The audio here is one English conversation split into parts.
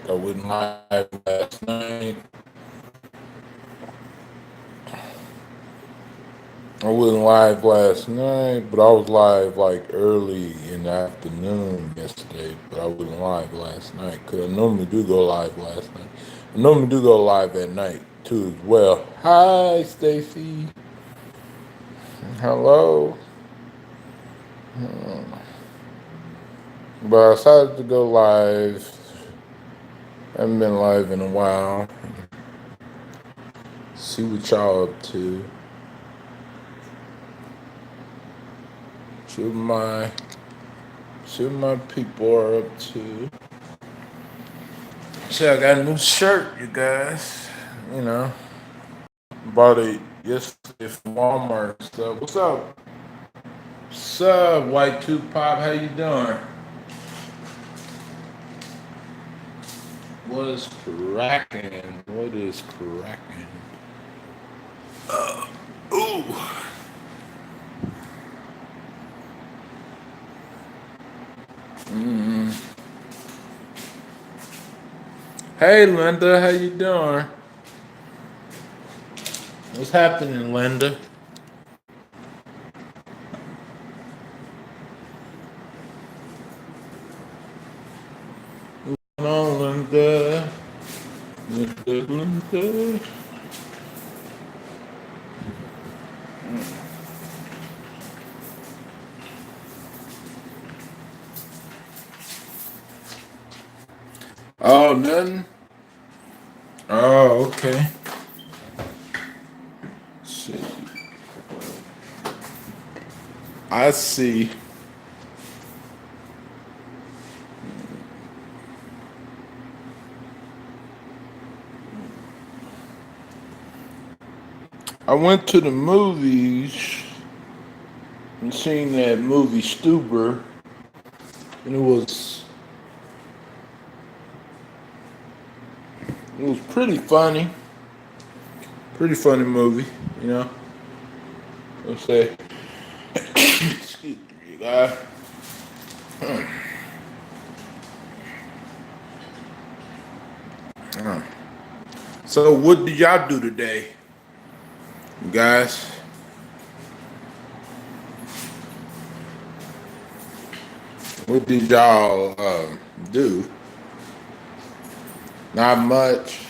I went live last night. I wasn't live last night, but I was live like early in the afternoon yesterday. But I wasn't live last night because I normally do go live last night. I normally do go live at night too as well. Hi, Stacy. Hello. But I decided to go live. I haven't been live in a while. See what y'all up to. See what my people are up to. See, I got a new shirt, you guys. You know, bought it yesterday from Walmart and stuff. What's up? What's up, White Tupac? How you doing? What is cracking? What is cracking? Ooh. Hey, Linda, how you doing? What's happening, Linda? Come on, Linda. Linda. Oh, nothing. Oh, okay. Shit. I see. I went to the movies and seen that movie Stuber, and it was pretty funny movie, you know. Let's say, excuse me, guys. So, what did y'all do today, guys? What did y'all do? Not much.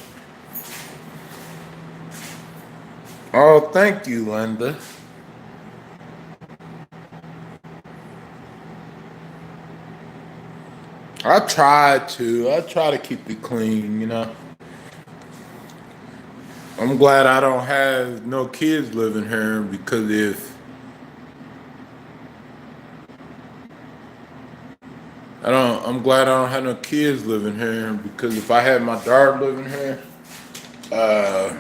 Oh, thank you, Linda. I try to keep it clean, you know. I'm glad I don't have no kids living here because if I'm glad I don't have no kids living here because if I had my daughter living here, uh,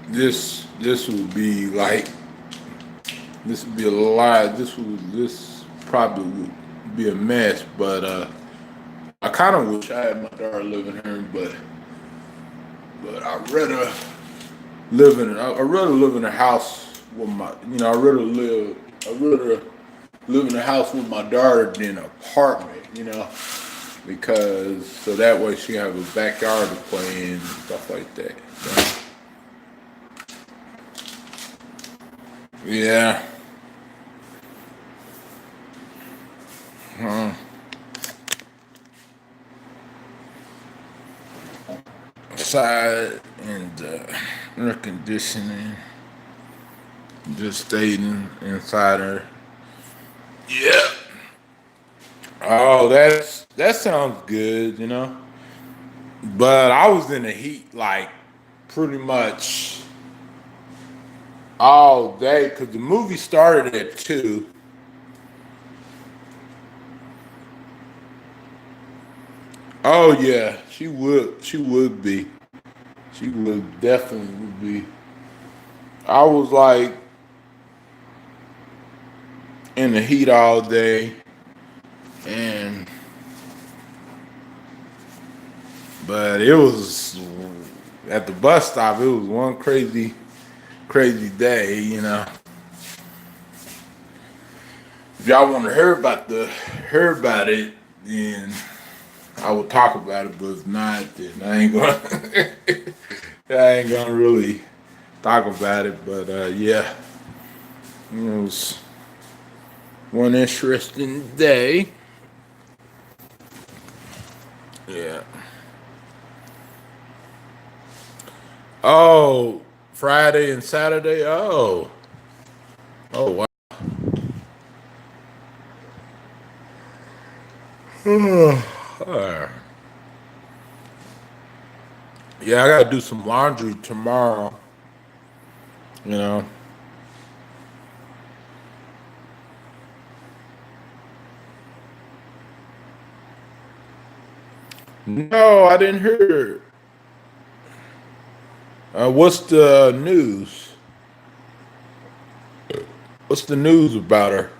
this would be like this would be a lot. This probably would be a mess. But I kind of wish I had my daughter living here, but I rather live in a house with my you know I rather live in a house with my daughter than an apartment, you know, because so that way she have a backyard to play in and stuff like that. Yeah. Outside and air conditioning, just staying inside her. Yeah. Oh, that sounds good, you know. But I was in the heat like pretty much all day because the movie started at 2. Oh yeah, she would be. She would definitely would be. I was like in the heat all day and but it was at the bus stop it was one crazy day, you know. If y'all want to hear about it, then I would talk about it, but if not, then I ain't gonna. I ain't gonna really talk about it. But yeah, it was one interesting day. Yeah. Oh, Friday and Saturday. Oh, oh wow. Uh, yeah, I gotta do some laundry tomorrow. You know. No, I didn't hear. What's the news? What's the news about her?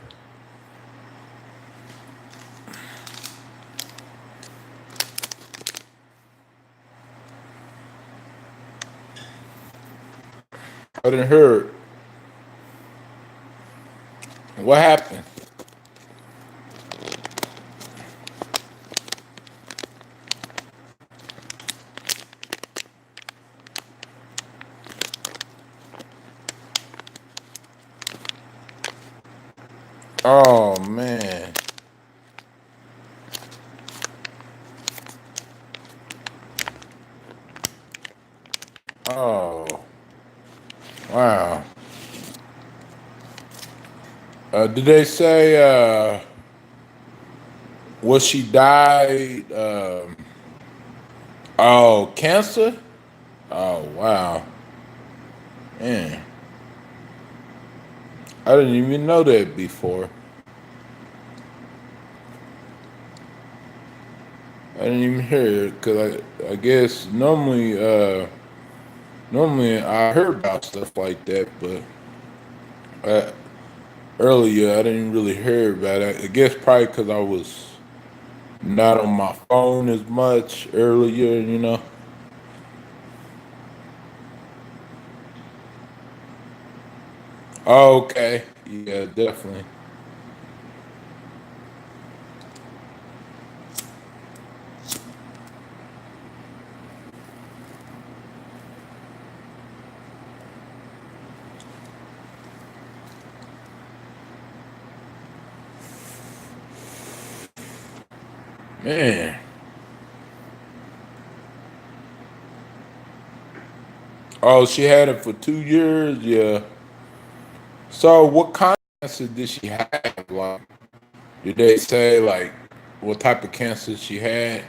I didn't hear it. What happened? Oh man. Oh wow. Did they say was she died? Oh, cancer? Oh wow. Man, I didn't even know that before. I didn't even hear it because I guess normally I heard about stuff like that, but uh, earlier I didn't really hear about it. I guess probably because I was not on my phone as much earlier, you know. Oh, okay. Yeah, definitely. Man. Oh, she had it for 2 years. Yeah. So, what kind of cancer did she have? Like, did they say like what type of cancer she had?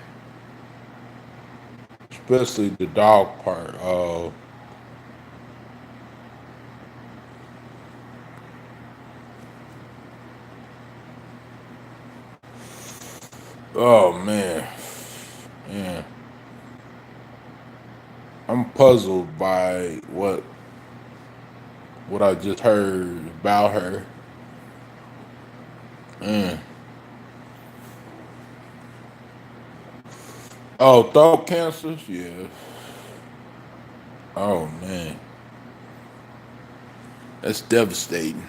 Especially the dog part. Oh, oh man, yeah. I'm puzzled by what I just heard about her. Mm. Oh, throat cancer. Yeah. Oh man, that's devastating.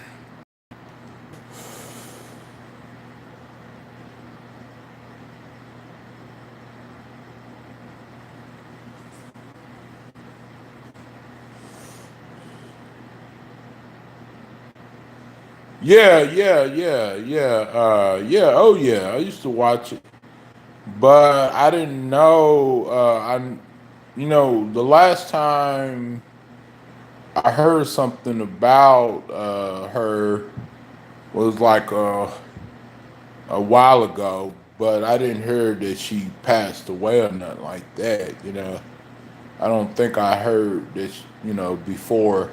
Yeah, yeah. Yeah. Oh yeah. I used to watch it, but I didn't know. The last time I heard something about her was like a while ago, but I didn't hear that she passed away or nothing like that. I don't think I heard this. Before.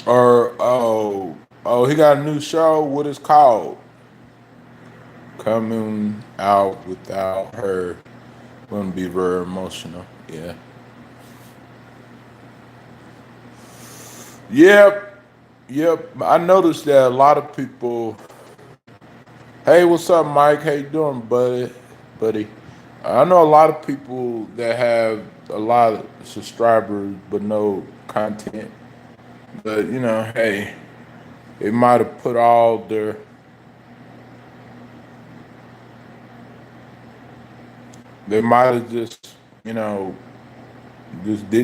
Or he got a new show. What is called? Coming out without her. Gonna be very emotional. Yeah. Yep. Yep. I noticed that a lot of people. Hey, what's up, Mike? How you doing, buddy? Buddy. I know a lot of people that have a lot of subscribers but no content. But hey, they might have put all their they might have just didn't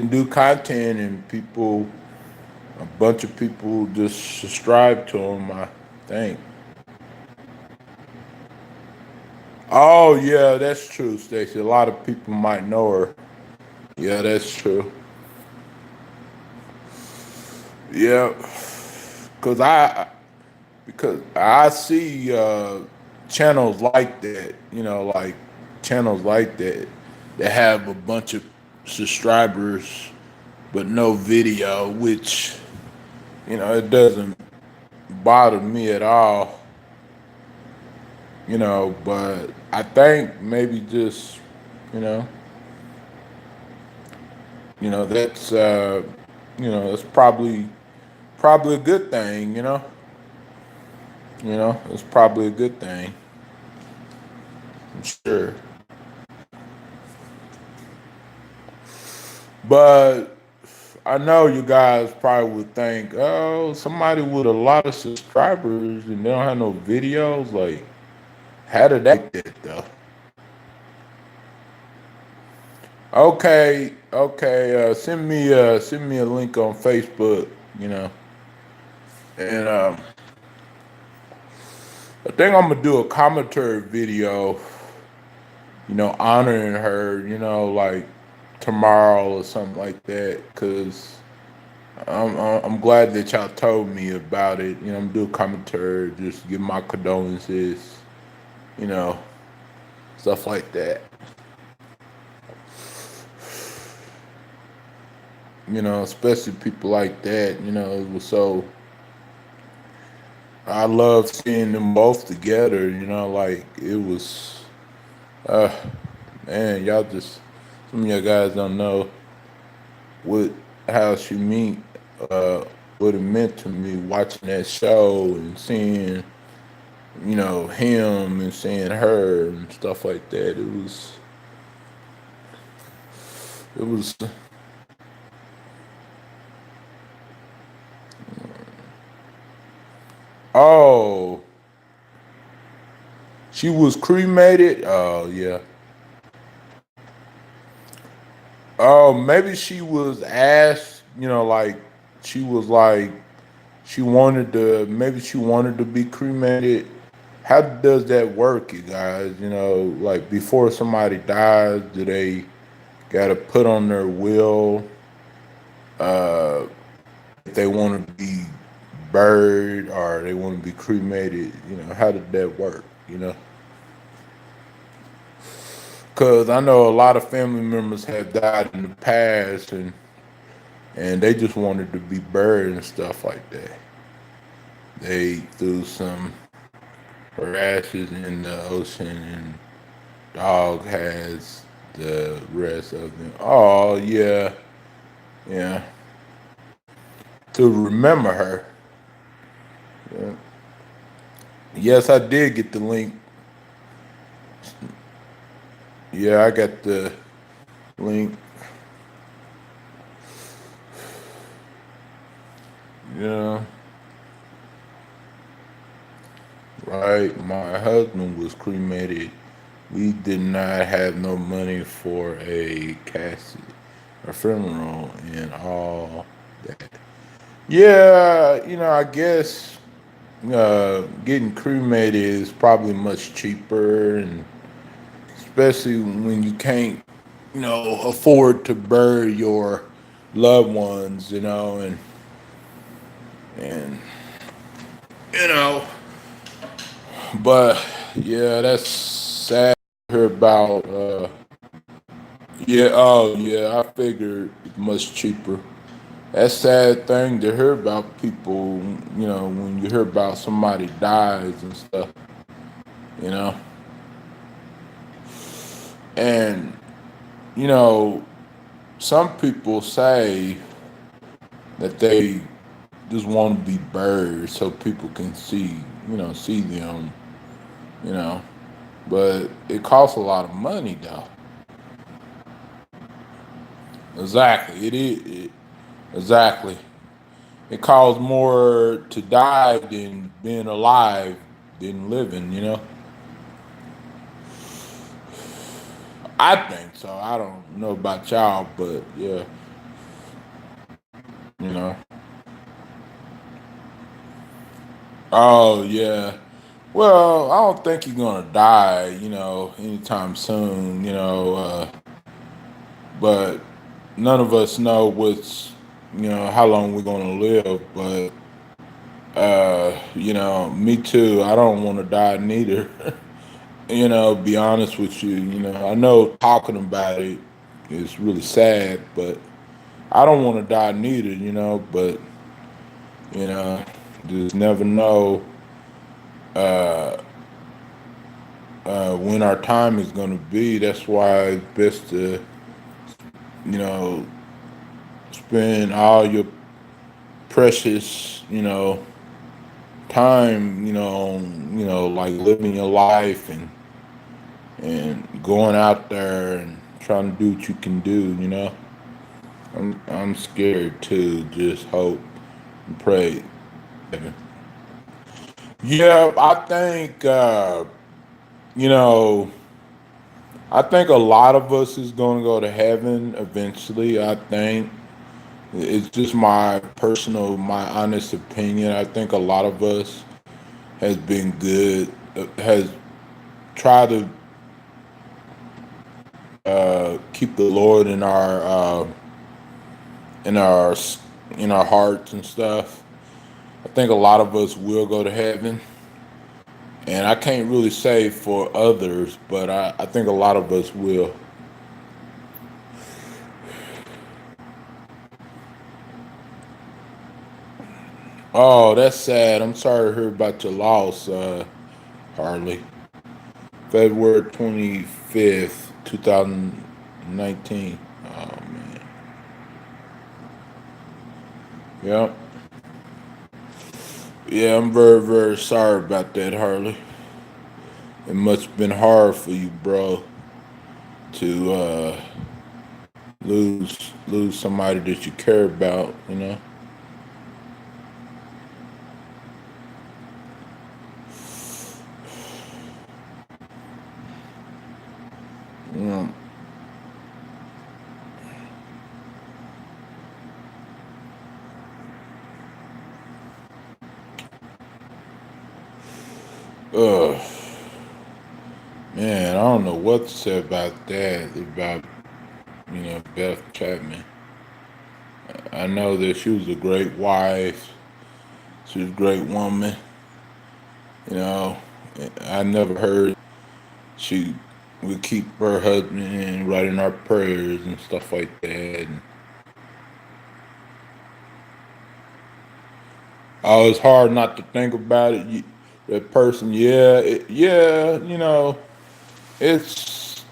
do content and people a bunch of people just subscribe to them, I think. Oh yeah, that's true, Stacey. A lot of people might know her. Yeah, that's true. Yeah, cause I see channels like that. Like channels like that that have a bunch of subscribers but no video, which it doesn't bother me at all. But I think maybe just you know that's that's probably a good thing. It's probably a good thing. I'm sure. But I know you guys probably would think, oh, somebody with a lot of subscribers and they don't have no videos. Like, how did that get though? Okay, okay. Send me a link on Facebook. You know, and I think I'm gonna do a commentary video. Honoring her. Like tomorrow or something like that. Cause I'm glad that y'all told me about it. I'm gonna do a commentary, just give my condolences. You know, stuff like that. Especially people like that. It was so. I love seeing them both together. Like it was. Uh, man, y'all just some of you guys don't know what how she meant. What it meant to me watching that show and seeing him and seeing her and stuff like that. It was. Oh, she was cremated. Oh yeah. Oh, maybe she was asked. Like she was like maybe she wanted to be cremated. How does that work, you guys? Like before somebody dies, do they gotta put on their will uh if they want to be buried or they want to be cremated? How did that work? Because I know a lot of family members have died in the past and they just wanted to be buried and stuff like that. They threw some her ashes in the ocean and dog has the rest of them. Oh yeah, yeah. To remember her. Yeah. Yes, I did get the link. Yeah, I got the link. Yeah, right. My husband was cremated. We did not have no money for a casket, a funeral, and all that. Yeah, I guess getting cremated is probably much cheaper, and especially when you can't, afford to bury your loved ones, and you know, but yeah, that's sad to hear about. Yeah, oh yeah, I figured it's much cheaper. That's sad thing to hear about people, when you hear about somebody dies and stuff, you know. And, you know, some people say that they just want to be buried so people can see them, you know. But it costs a lot of money though. Exactly. Exactly. It costs more to die than being alive than living. I think so. I don't know about y'all, but yeah, you know. Oh yeah. Well, I don't think you're gonna die, anytime soon, but none of us know how long we're gonna live. But me too. I don't want to die neither. Be honest with you. I know talking about it is really sad, but I don't want to die neither. But you know, just never know when our time is gonna be. That's why it's best to you know spend all your precious time on like living your life and going out there and trying to do what you can do. I'm scared too. Just hope and pray. Yeah, you know I think a lot of us is going to go to heaven eventually. I think it's just my honest opinion. I think a lot of us has been good, has tried to keep the Lord in our in our hearts and stuff. I think a lot of us will go to heaven, and I can't really say for others, but I think a lot of us will. Oh, that's sad. I'm sorry to hear about your loss, Harley. February 25th, 2019. Oh man. Yep. Yeah, I'm very, very sorry about that, Harley. It must have been hard for you, bro, to lose somebody that you care about. Yeah. Ugh. Man, I don't know what to say about that, about, Beth Chapman. I know that she was a great wife. She was a great woman. You know, I never heard she would keep her husband and writing our prayers and stuff like that. And, oh, it's hard not to think about it. That person, yeah, yeah, it's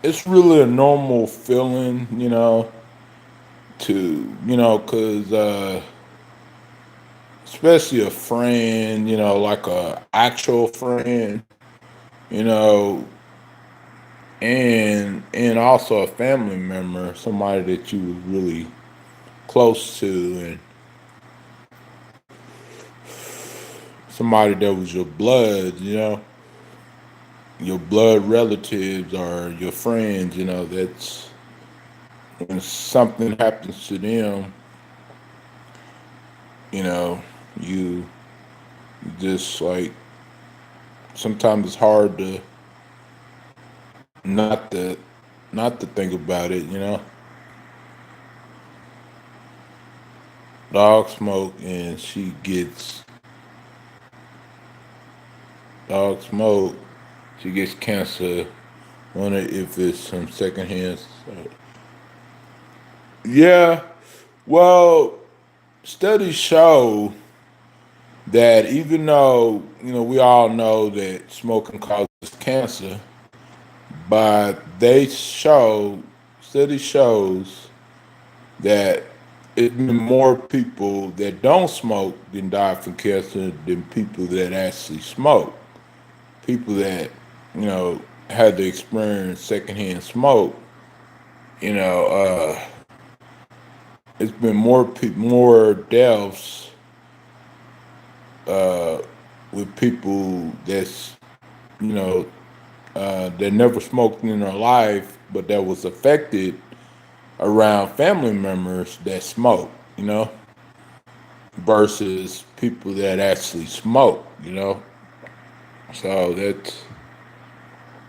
it's really a normal feeling, cause especially a friend, like a actual friend, you know, and also a family member, somebody that you was really close to, and somebody that was your blood relatives or your friends. That's when something happens to them, you know, you just like sometimes it's hard to not to not to think about it. Dog smoke and she gets dog smoke, she gets cancer. Wonder if it's some secondhand. Yeah, well, studies show that even though we all know that smoking causes cancer, but study shows that it's been more people that don't smoke than die from cancer than people that actually smoke. People that you know had to experience secondhand smoke, You know, it's been more deaths uh, with people that's you know that never smoked in their life, but that was affected around family members that smoke. Versus people that actually smoke. So that's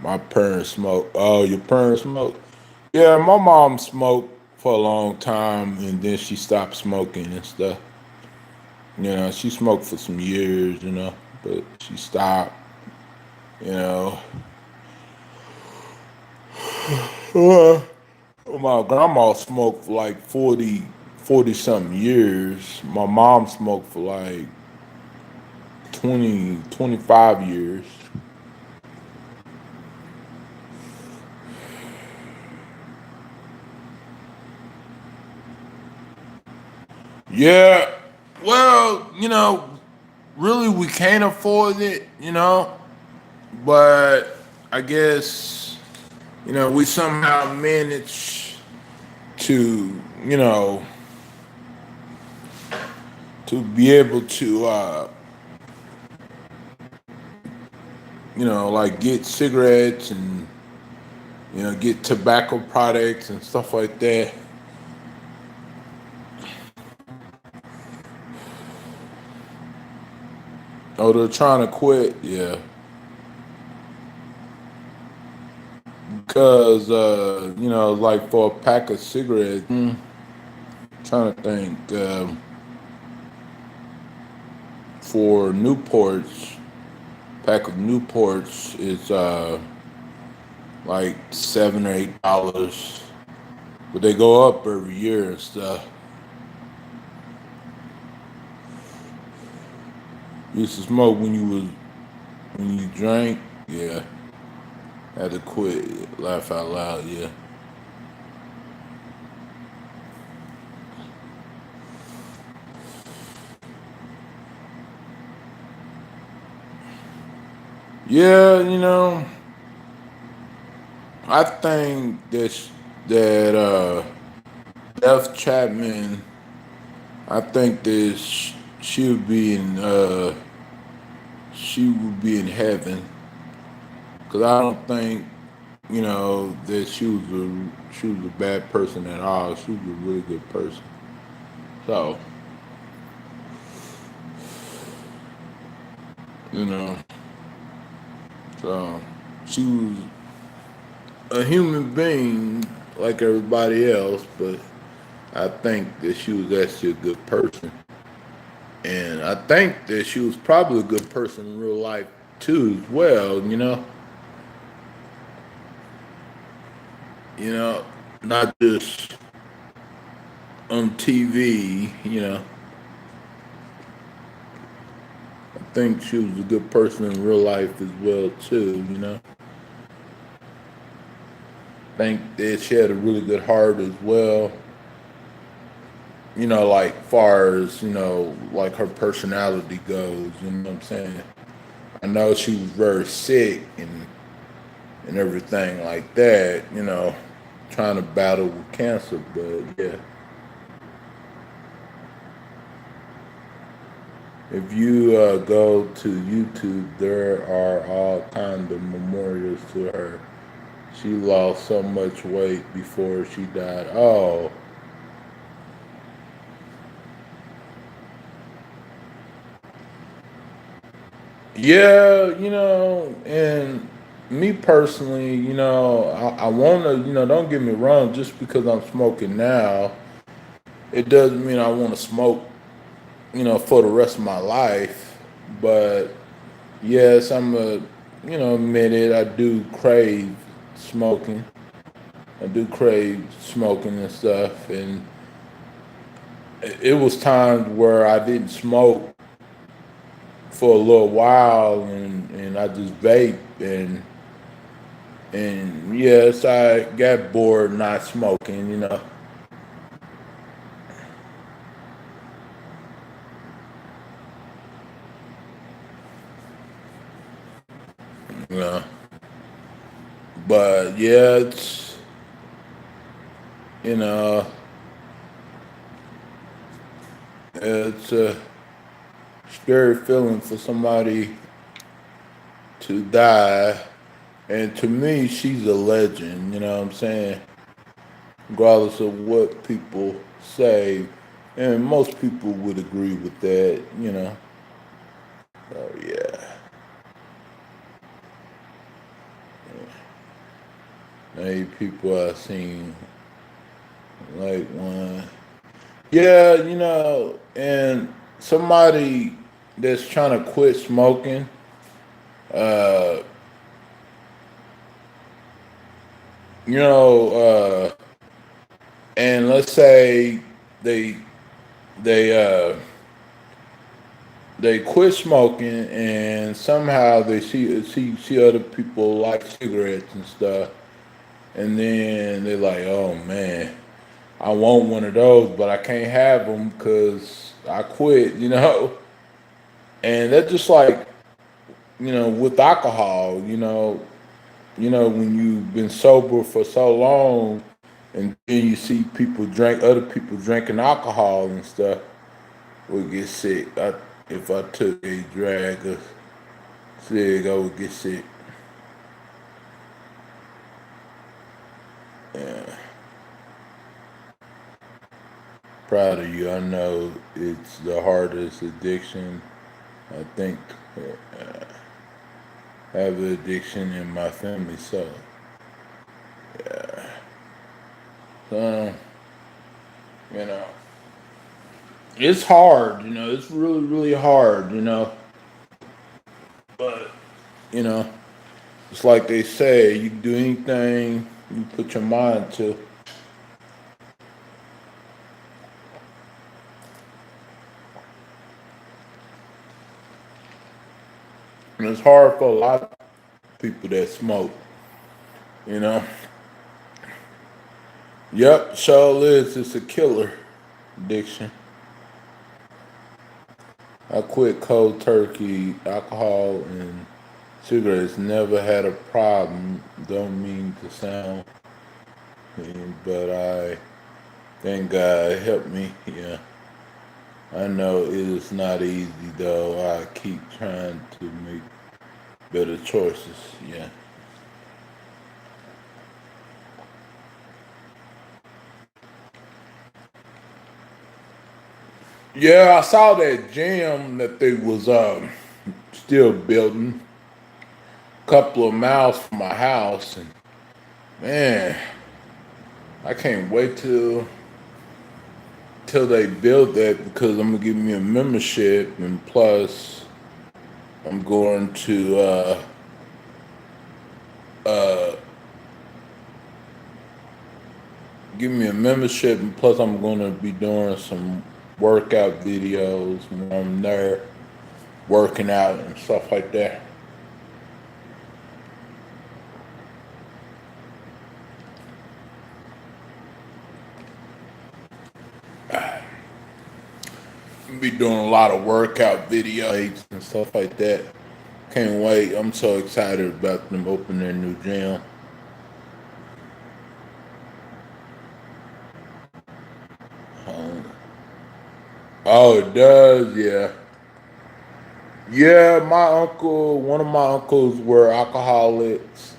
my parents smoke. Oh, your parents smoke? Yeah, my mom smoked for a long time, and then she stopped smoking and stuff. She smoked for some years, but she stopped. You know, Uh, my grandma smoked for like 40 something years. My mom smoked for like 20, 25 years. Yeah, well, really we can't afford it, but I guess, we somehow manage to, to be able to, like get cigarettes and, get tobacco products and stuff like that. Oh, they're trying to quit, yeah. Because, like for a pack of cigarettes, trying to think, for Newports, pack of Newports is like $7 or $8, but they go up every year and stuff. You used to smoke when you drank, yeah. Had to quit. Laugh out loud, yeah. Yeah, I think that Beth Chapman, I think that she would be in she would be in heaven because I don't think that she was a bad person at all. She was a really good person. So you know, so she was a human being like everybody else, but I think that she was actually a good person, and I think that she was probably a good person in real life too, as well. You know, not just on TV. I think she was a good person in real life as well too. Think that she had a really good heart as well. Like far as like her personality goes. You know what I'm saying? I know she was very sick and everything like that. Trying to battle with cancer, but yeah. If you go to YouTube, there are all kinds of memorials to her. She lost so much weight before she died. Oh, yeah, and me personally, I want to, don't get me wrong, just because I'm smoking now, it doesn't mean I want to smoke, for the rest of my life. But yes, I'm a, admit it, I do crave smoking. I do crave smoking and stuff. And it was times where I didn't smoke for a little while and I just vape and yes, I got bored not smoking. You know. But yeah, You know, it's a scary feeling for somebody to die. And to me, she's a legend, you know what I'm saying? Regardless of what people say. And most people would agree with that, you know. So, yeah. Maybe people I've seen, like one. Yeah, you know, and somebody that's trying to quit smoking, uh, you know, and let's say they they uh they quit smoking and somehow they see other people like cigarettes and stuff, and then they're like, oh man, I want one of those, but I can't have them because I quit, you know. And that's just like, you know, with alcohol, when you've been sober for so long, and then you see other people drinking alcohol and stuff, would get sick. If I took a drag of cig, I would get sick. Yeah, proud of you. I know it's the hardest addiction. I think I have an addiction in my family, so um, you know, it's hard. You know, it's really, really hard. But you know, it's like they say, you can do anything you put your mind to. And it's hard for a lot of people that smoke, you know. Yep, sure is. It's a killer addiction. I quit cold turkey, alcohol, and cigarettes. Never had a problem. Don't mean to sound mean, but I thank God helped me. Yeah, I know it is not easy though. I keep trying to make better choices. Yeah. Yeah, I saw that gym that they was still building a couple of miles from my house, and man, I can't wait till they build that because I'm gonna give me a membership, and plus I'm going to uh give me a membership, and plus I'm gonna be doing some workout videos when I'm there working out and stuff like that. Be doing a lot of workout videos and stuff like that. Can't wait. I'm so excited about them opening their new gym. Um, oh, it does, yeah. Yeah, one of my uncles were alcoholics,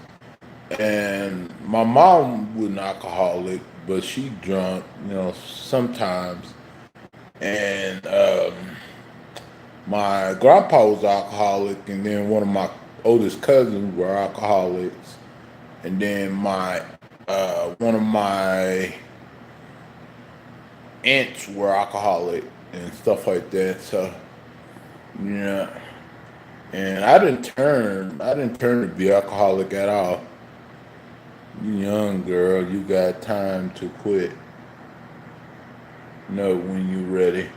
and my mom was an alcoholic, but she drunk, sometimes. And my grandpa was alcoholic, and then one of my oldest cousins were alcoholics, and then my one of my aunts were alcoholic and stuff like that. So yeah, and I didn't turn to be alcoholic at all. You young girl, you got time to quit. Know when you ready.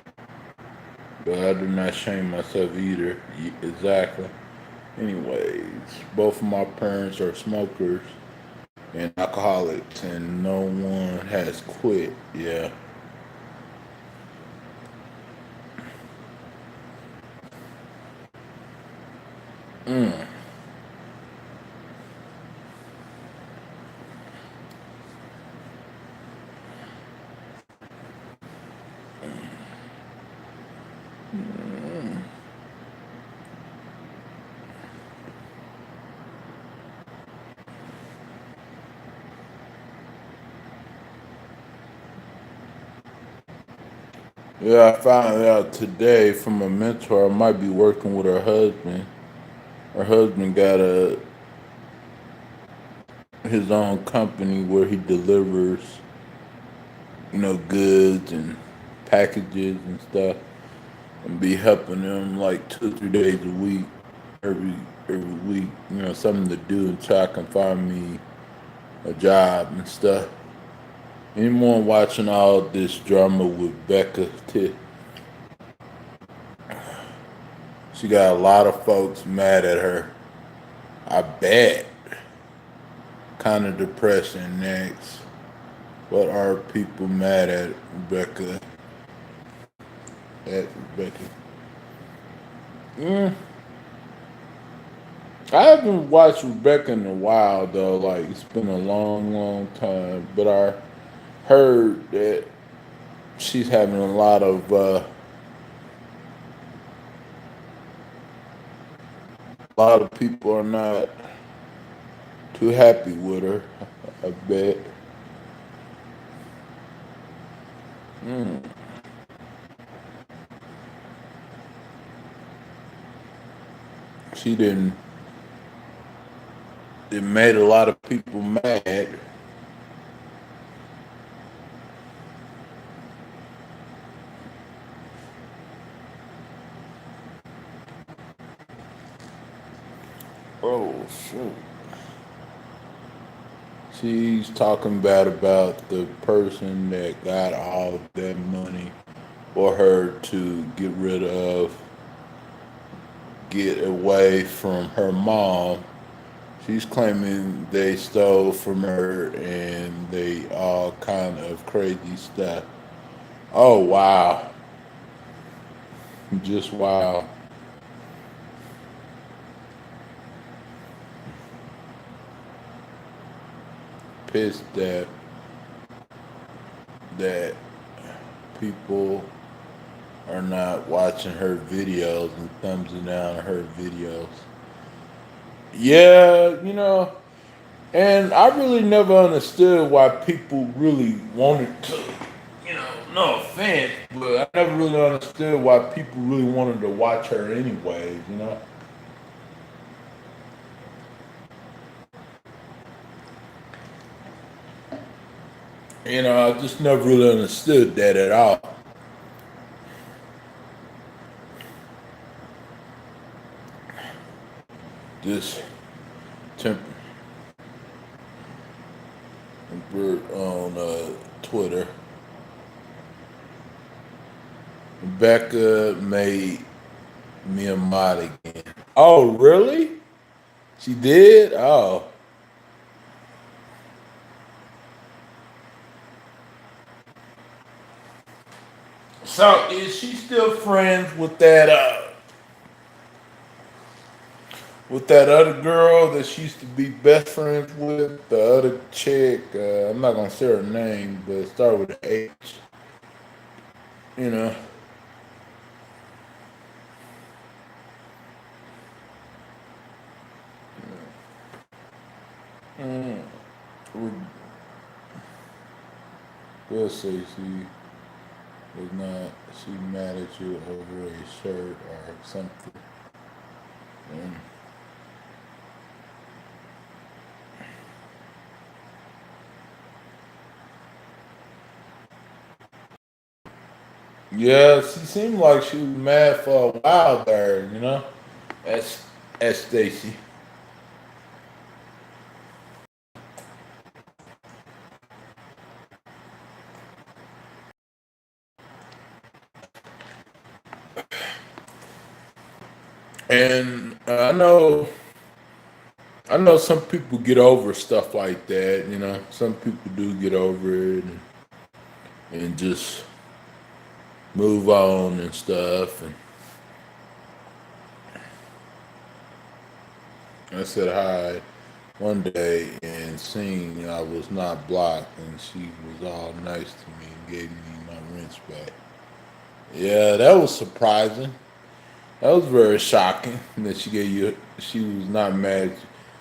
But I do not shame myself either. Exactly. Anyways, both of my parents are smokers and alcoholics, and no one has quit. Yeah. Mm. Yeah, I found out today from a mentor I might be working with her husband. Her husband got a his own company where he delivers, goods and packages and stuff, and be helping them like 2 or 3 days a week, every every week, something to do until I can find me a job and stuff. Anyone watching all this drama with Becca T, she got a lot of folks mad at her. I bet. Kind of depressing next. What are people mad at Rebecca? At Rebecca? Mm, I haven't watched Rebecca in a while though. Like it's been a long, long time. But I heard that she's having a lot of people are not too happy with her. I bet. Mm. She didn't. It made a lot of people mad. Oh shoot. She's talking bad about the person that got all of that money for her to get away from her mom. She's claiming they stole from her and they all kind of crazy stuff. Oh wow. Just wow. Pissed that people are not watching her videos and thumbsing down her videos. Yeah, and I really never understood why people really wanted to, no offense, but I never really understood why people really wanted to watch her anyways. I just never really understood that at all. This temper on Twitter. Becca made me a mod again. Oh, really? She did? Oh. So is she still friends with that other girl that she used to be best friends with? The other chick, I'm not gonna say her name, but it started with an H. You know. Mm, we'll say was not she mad at you over a shirt or something. Mm. Yeah, she seemed like she was mad for a while there. As as Stacy. And I know some people get over stuff like that. Some people do get over it and just move on and stuff. And I said hi one day and seen I was not blocked, and she was all nice to me and gave me my rents back. Yeah, that was surprising. That was very shocking that she gave you. She was not mad.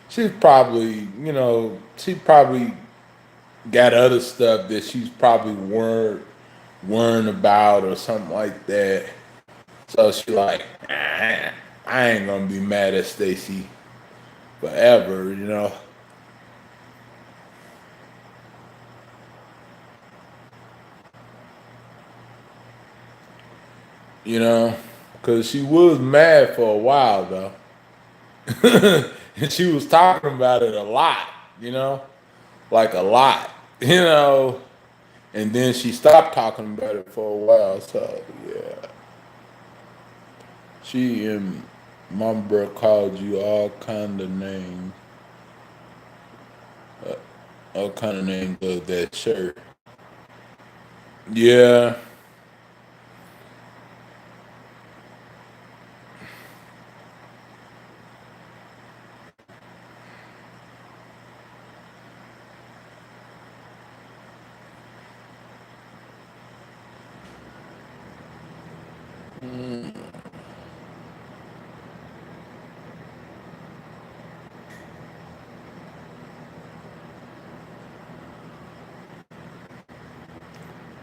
She's probably, she probably got other stuff that she's probably worrying about or something like that. So she like, I ain't gonna be mad at Stacy forever. You know, because she was mad for a while though, and she was talking about it a lot. You know, like a lot. You know, and then she stopped talking about it for a while. So yeah, she and Mom Bear called you all kind of names of that shirt. Yeah,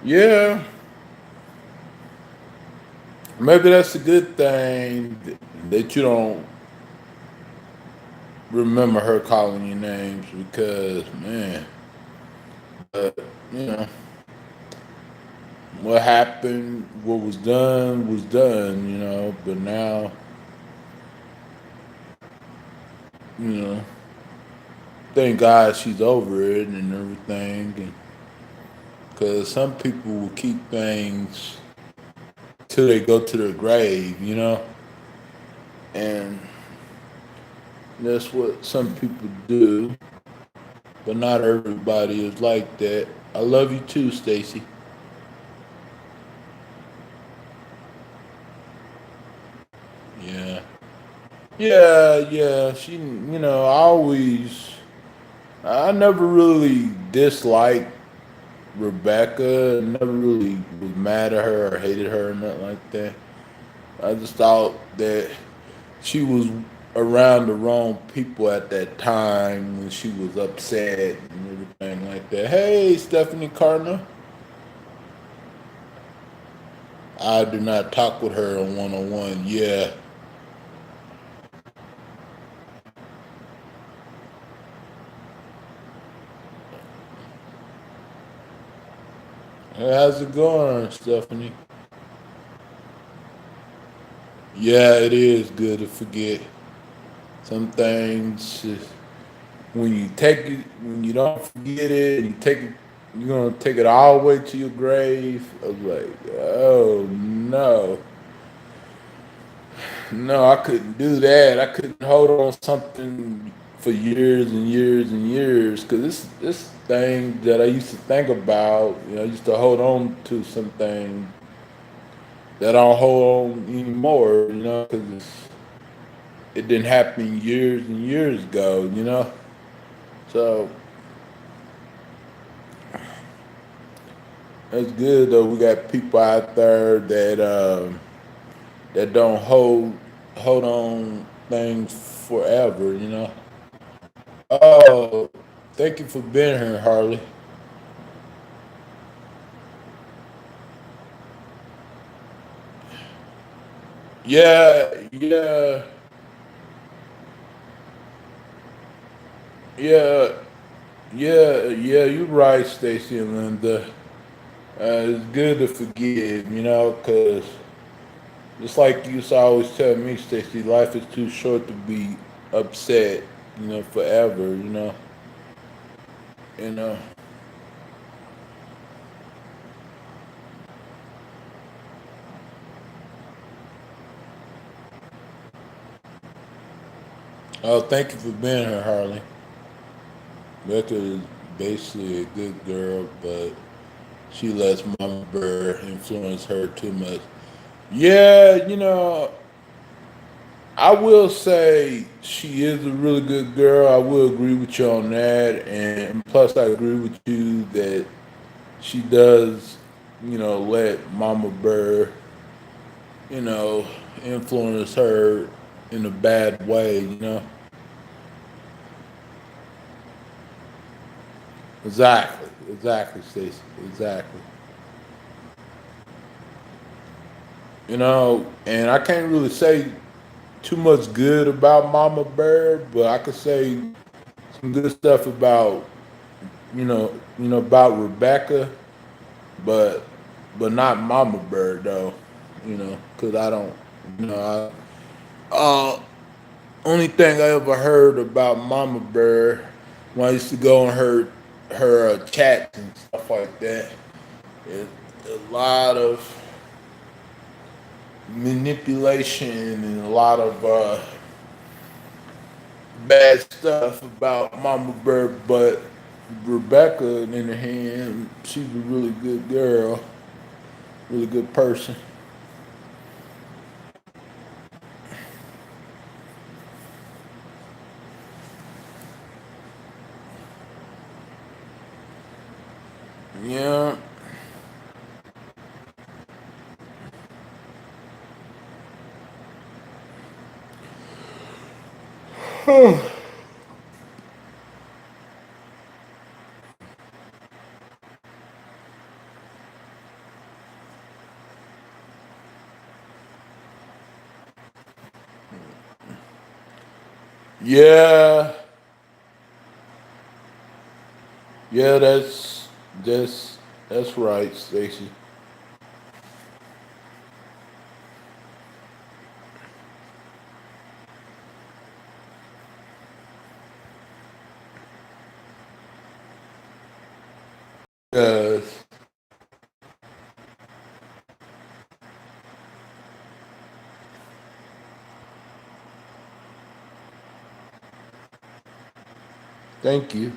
yeah. Maybe that's a good thing that you don't remember her calling you names because, man, uh, you know, what happened, what was done. But now, you know, thank God she's over it and everything. And because some people will keep things till they go to their grave. And that's what some people do, but not everybody is like that. I love you too, Stacy. Yeah. Yeah, yeah. I never really disliked Rebecca. I never really was mad at her or hated her or nothing like that. I just thought that she was around the wrong people at that time when she was upset and everything like that. Hey, Stephanie Cardinal. I do not talk with her on one on one. Yeah. Hey, how's it going, Stephanie? Yeah, it is good to forget some things. When you don't forget it, you're gonna take it all the way to your grave. I was like, oh no, no, I couldn't do that. I couldn't hold on something for years and years and years because this thing that I used to think about, I used to hold on to something that I don't hold on anymore, because it didn't happen years and years ago. So that's good though. We got people out there that don't hold on things forever. Oh, thank you for being here, Harley. Yeah, yeah, yeah, yeah. You're right, Stacy and Linda. It's good to forgive, because just like you used to always tell me, Stacy, life is too short to be upset, forever. You know. Oh, thank you for being here, Harley. Becca is basically a good girl, but she lets Mama Bear influence her too much. Yeah, I will say she is a really good girl. I will agree with you on that. And plus, I agree with you that she does, let Mama Bear. you know, influence her in a bad way, you know? Exactly. Exactly, Stacey. Exactly. You know, and I can't really say too much good about Mama Bird, but I could say some good stuff about about Rebecca, but not Mama Bird though, because I don't, you know, only thing I ever heard about Mama Bird when I used to go on her chats and stuff like that is a lot of manipulation and a lot of bad stuff about Mama Bird, but Rebecca, in the hand, she's a really good girl, really good person. Yeah. Yeah. Yeah, that's that's right, Stacy. Yes. Thank you.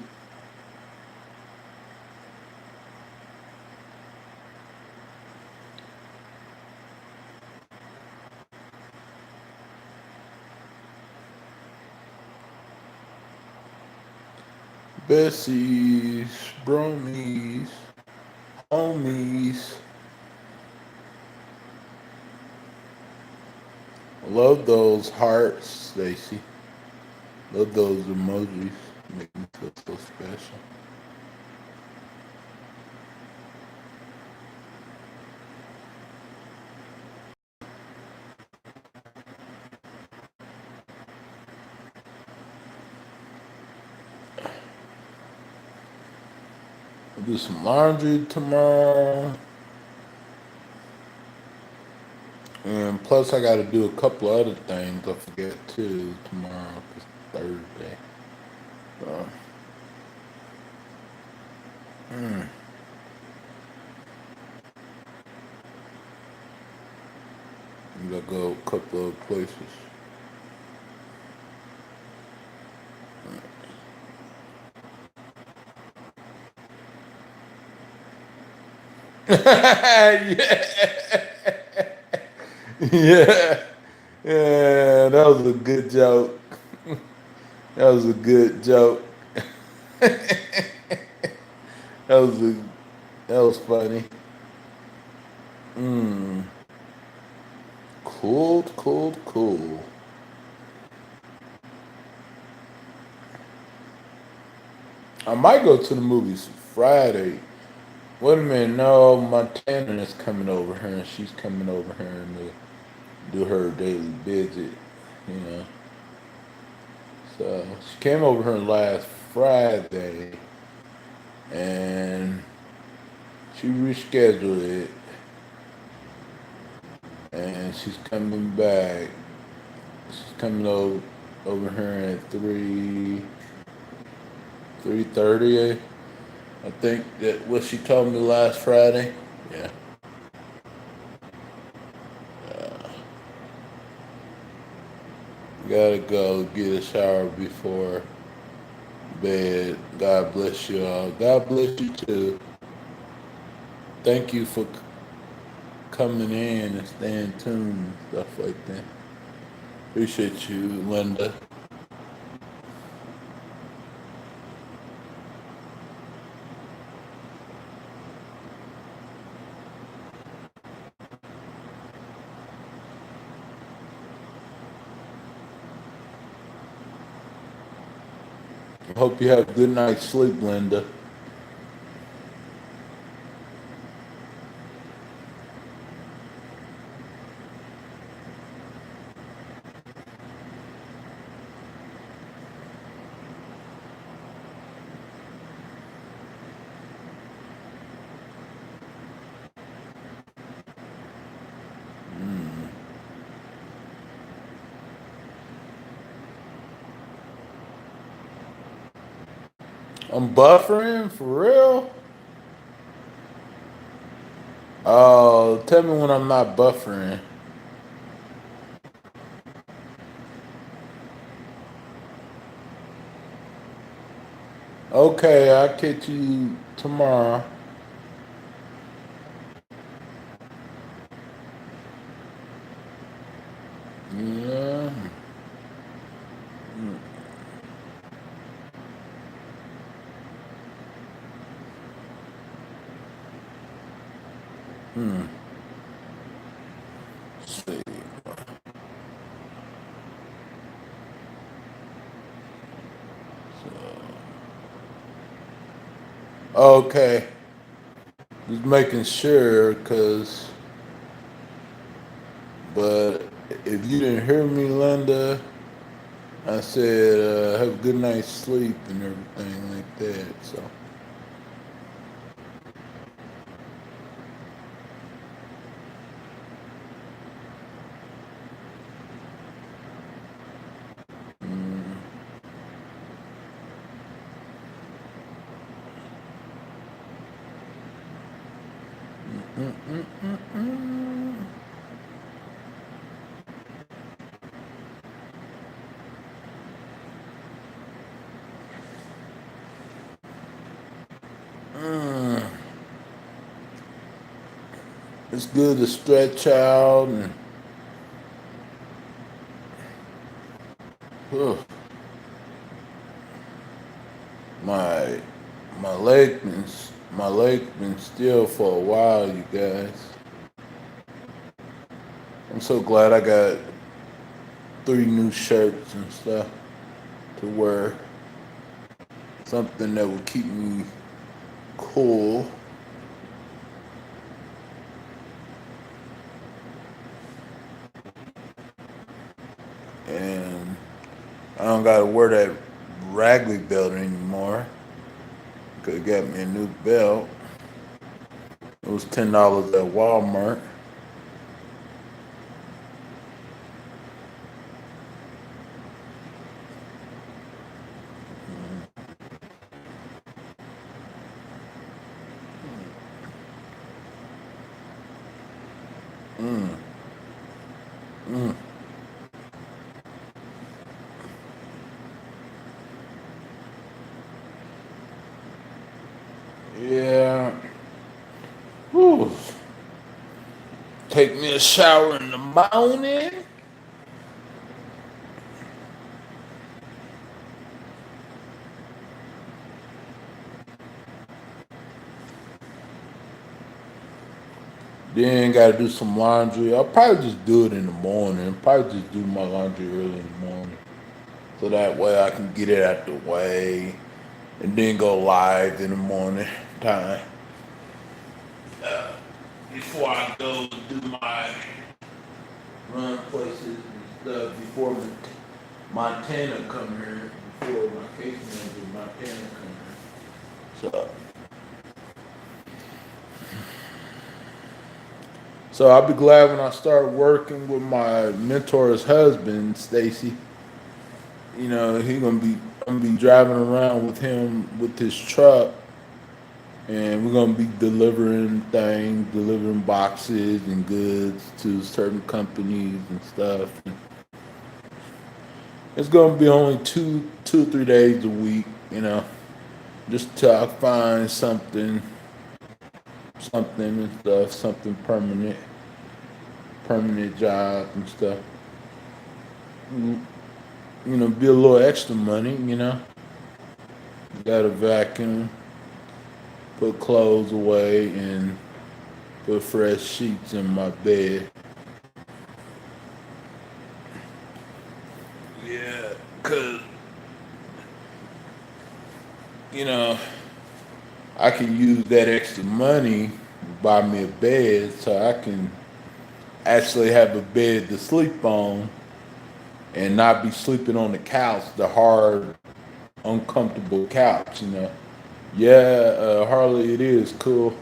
Bessies, bromies, homies. Love those hearts, Stacy. Love those emojis. Make me feel so special. I'll do some laundry tomorrow. And plus, I got to do a couple of other things. I forget too tomorrow. It's Thursday. So, I got to go a couple of places. Yeah. Yeah. Yeah. That was a good joke. That was a good joke. That was a, that was funny. Cool, cool, cool. I might go to the movies Friday. Wait a minute, no, Montana is coming over here, and she's coming over here and to do her daily visit. You know, so she came over here last Friday, and she rescheduled it, and she's coming back. She's coming over here at 3:30. I think that what she told me last Friday. Yeah. Gotta go get a shower before bed. God bless you all. God bless you too. Thank you for coming in and staying tuned, stuff like that. Appreciate you, Linda. Hope you have a good night's sleep, Linda. I'm buffering for real. Tell me when I'm not buffering. Okay, I'll catch you tomorrow. Yeah. See. Okay, just making sure, cause. But if you didn't hear me, Linda, I said have a good night's sleep and everything like that. So. It's good to stretch out and ugh, my my leg been still for a while, you guys. I'm so glad I got 3 new shirts and stuff to wear. Something that will keep me cool. And I don't gotta wear that Ragley belt anymore. Cause it got me a new belt. It was $10 at Walmart. Yeah. Whew. Take me a shower in the morning. Then gotta do some laundry. I'll probably just do it in the morning. Probably just do my laundry early in the morning. So that way I can get it out the way and then go live in the morning time. Before I go do my run places and stuff, before Montana come here, before my case manager Montana come here. So I'll be glad when I start working with my mentor's husband, Stacy. You know, I'm gonna be driving around with him with his truck, and we're gonna be delivering things, delivering boxes and goods to certain companies and stuff. It's gonna be only 2 or 3 days a week, you know, just till I find something and stuff, something permanent job and stuff. You know, be a little extra money, you know. Got to vacuum, put clothes away, and put fresh sheets in my bed. Yeah, cause you know, I can use that extra money to buy me a bed so I can actually have a bed to sleep on and not be sleeping on the couch, the hard, uncomfortable couch, you know. Yeah, Harley, it is cool.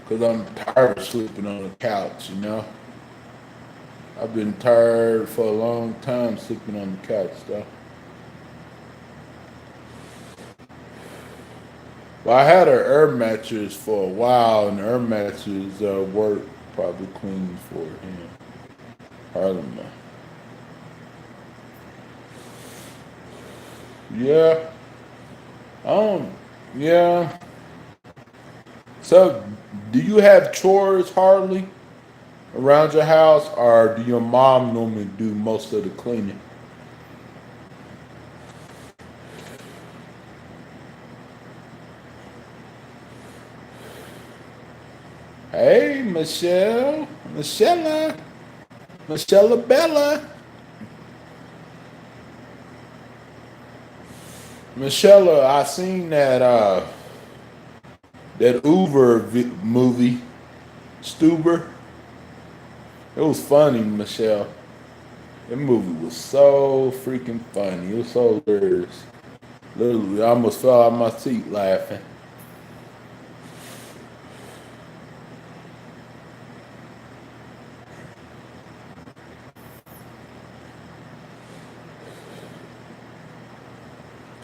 Because I'm tired of sleeping on the couch, you know. I've been tired for a long time sleeping on the couch, though. Well, I had an air mattress for a while, and the air mattress work probably clean for him. Harlem. Yeah. Um. Yeah. So, do you have chores, Harley, around your house, or do your mom normally do most of the cleaning? Hey, Michelle Bella, Michelle. I seen that movie, Stuber. It was funny, Michelle. That movie was so freaking funny. It was so hilarious. Literally, I almost fell out of my seat laughing.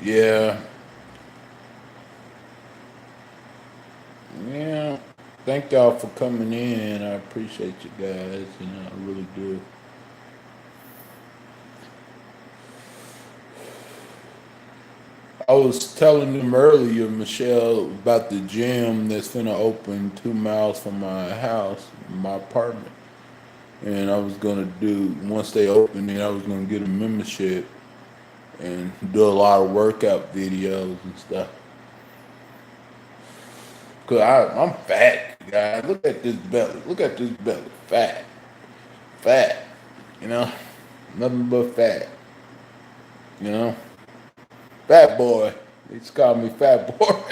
Yeah, yeah. Thank y'all for coming in. I appreciate you guys. You know, I really do. I was telling them earlier, Michelle, about the gym that's gonna open 2 miles from my house, my apartment. And I was gonna do once they open it, I was gonna get a membership and do a lot of workout videos and stuff. Cause I'm fat, guys. Look at this belly. Look at this belly. Fat, fat. You know, nothing but fat. You know, fat boy. They just call me fat boy.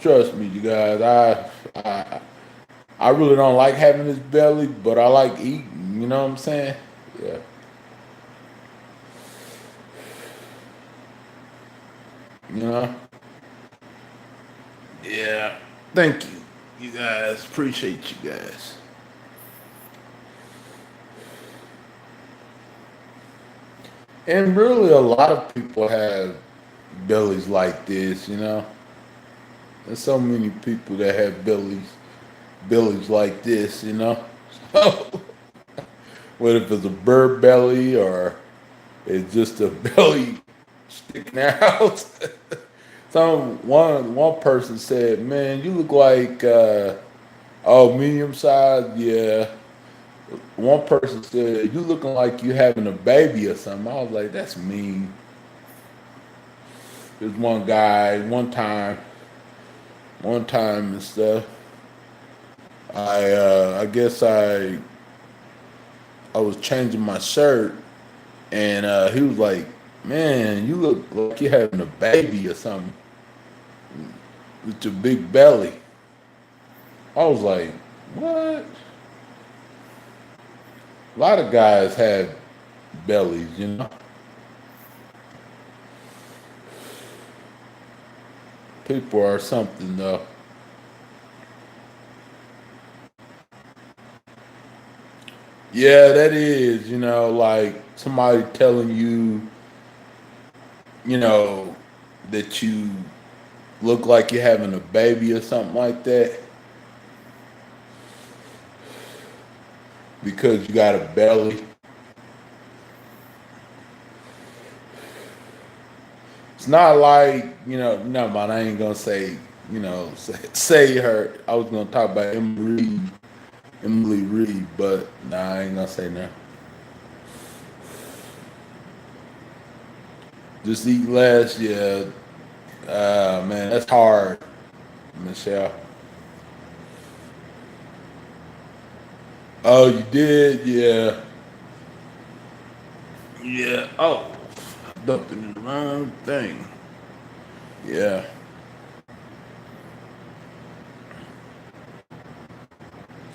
Trust me, you guys. I really don't like having this belly, but I like eating. You know what I'm saying? Yeah. You know. Yeah. Thank you, you guys. Appreciate you guys. And really, a lot of people have bellies like this. You know, there's so many people that have bellies like this. You know, so what if it's a bird belly or it's just a belly sticking out? One person said, "Man, you look like oh medium size." Yeah. One person said, "You looking like you having a baby or something." I was like, "That's mean." There's one guy, one time and stuff. I guess I was changing my shirt, and he was like, "Man, you look like you having a baby or something with your big belly." I was like, "What?" A lot of guys have bellies, you know. People are something though. Yeah, that is, you know, like somebody telling you, you know, that you look like you're having a baby or something like that because you got a belly. It's not like, you know, no man, I ain't gonna say, you know, say her. I was gonna talk about Emily Reed, but nah, I ain't gonna say that. Just eat less, yeah. Man, that's hard, Michelle. Oh, you did? Yeah. Yeah. Oh, I dumped it in the wrong thing. Yeah.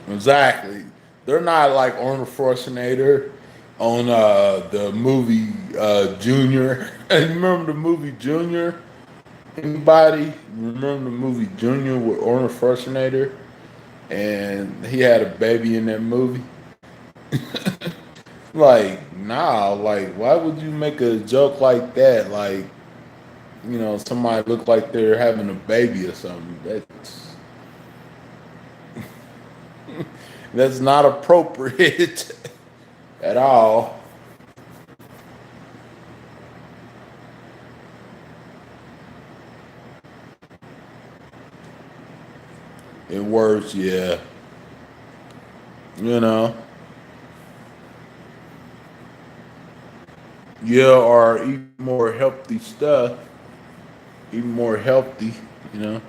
Exactly. They're not like Arnold Schwarzenegger on the movie Junior. You remember the movie Junior? Anybody remember the movie Junior with Arnold Schwarzenegger? And he had a baby in that movie. Like, nah, like, why would you make a joke like that? Like, somebody look like they're having a baby or something. That's not appropriate at all. It works, yeah. You know, yeah, or eat more healthy stuff, eat more healthy, you know,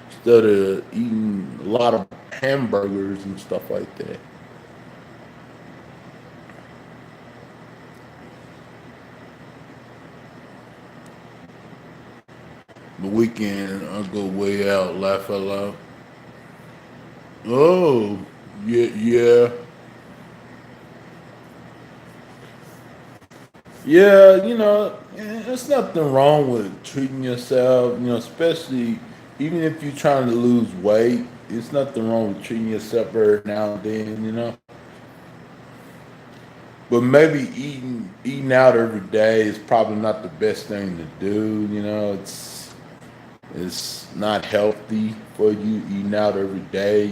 instead of eating a lot of hamburgers and stuff like that. The weekend, I go way out, laugh out loud. Oh, yeah, yeah, yeah. There's nothing wrong with treating yourself. Especially even if you're trying to lose weight, it's nothing wrong with treating yourself every now and then. But maybe eating out every day is probably not the best thing to do. It's not healthy for you eating out every day.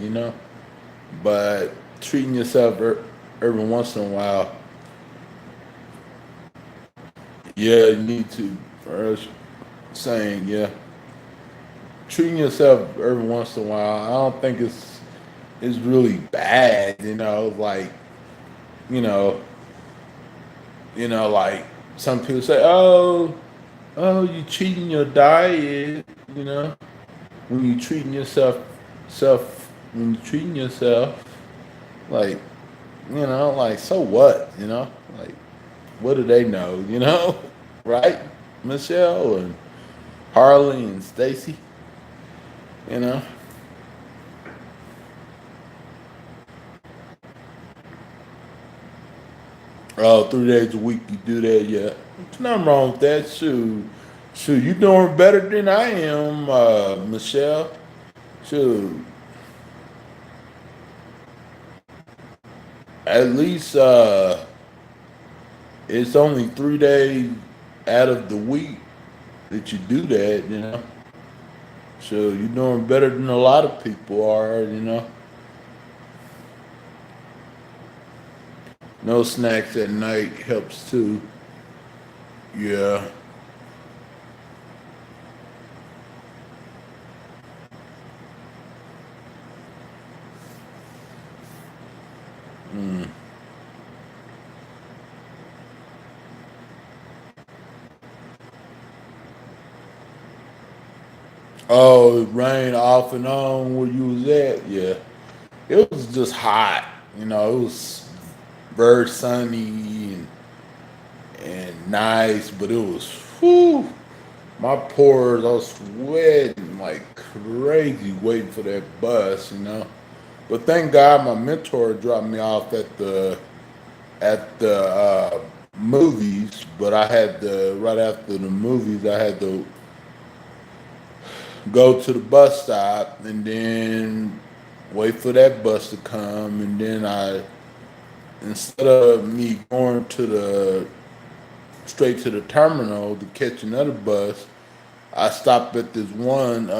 But treating yourself every once in a while, yeah, you need to. First, saying, yeah, treating yourself every once in a while. I don't think it's really bad. Like you know, like some people say, oh, you cheating your diet. You know, when you treating when you treating yourself, like like so what? Like what do they know? Right? Michelle and Harley and Stacy. You know, 3 days a week you do that. Yeah, there's nothing wrong with that. Shoot, you doing better than I am, Michelle. Shoot, at least it's only 3 days out of the week that you do that. So you're doing better than a lot of people are. No snacks at night helps too. Yeah. Oh, it rained off and on where you was at. Yeah. It was just hot. It was very sunny and nice, but it was, whew, my pores, I was sweating like crazy waiting for that bus. But thank God my mentor dropped me off at the movies. But I had to right after the movies, I had to go to the bus stop and then wait for that bus to come, and then I instead of me going to the straight to the terminal to catch another bus, I stopped at this one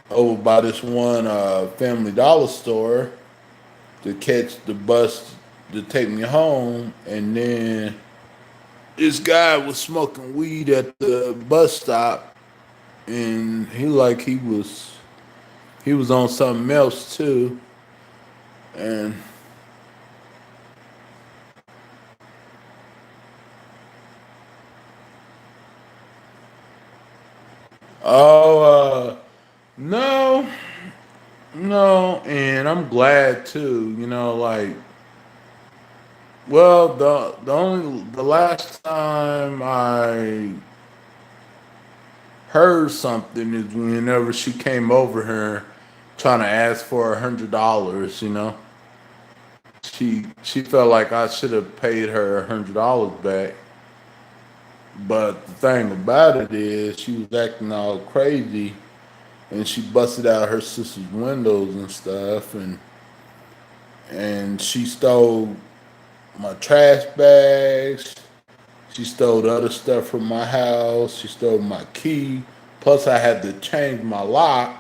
over by this one Family Dollar store to catch the bus to take me home, and then this guy was smoking weed at the bus stop, and he was on something else too, and oh no, and I'm glad too. Like, well, the last time I heard something is whenever she came over here trying to ask for $100. She felt like I should have paid her $100 back. But the thing about it is, she was acting all crazy, and she busted out her sister's windows and stuff, and she stole my trash bags. She stole the other stuff from my house. She stole my key. Plus, I had to change my lock.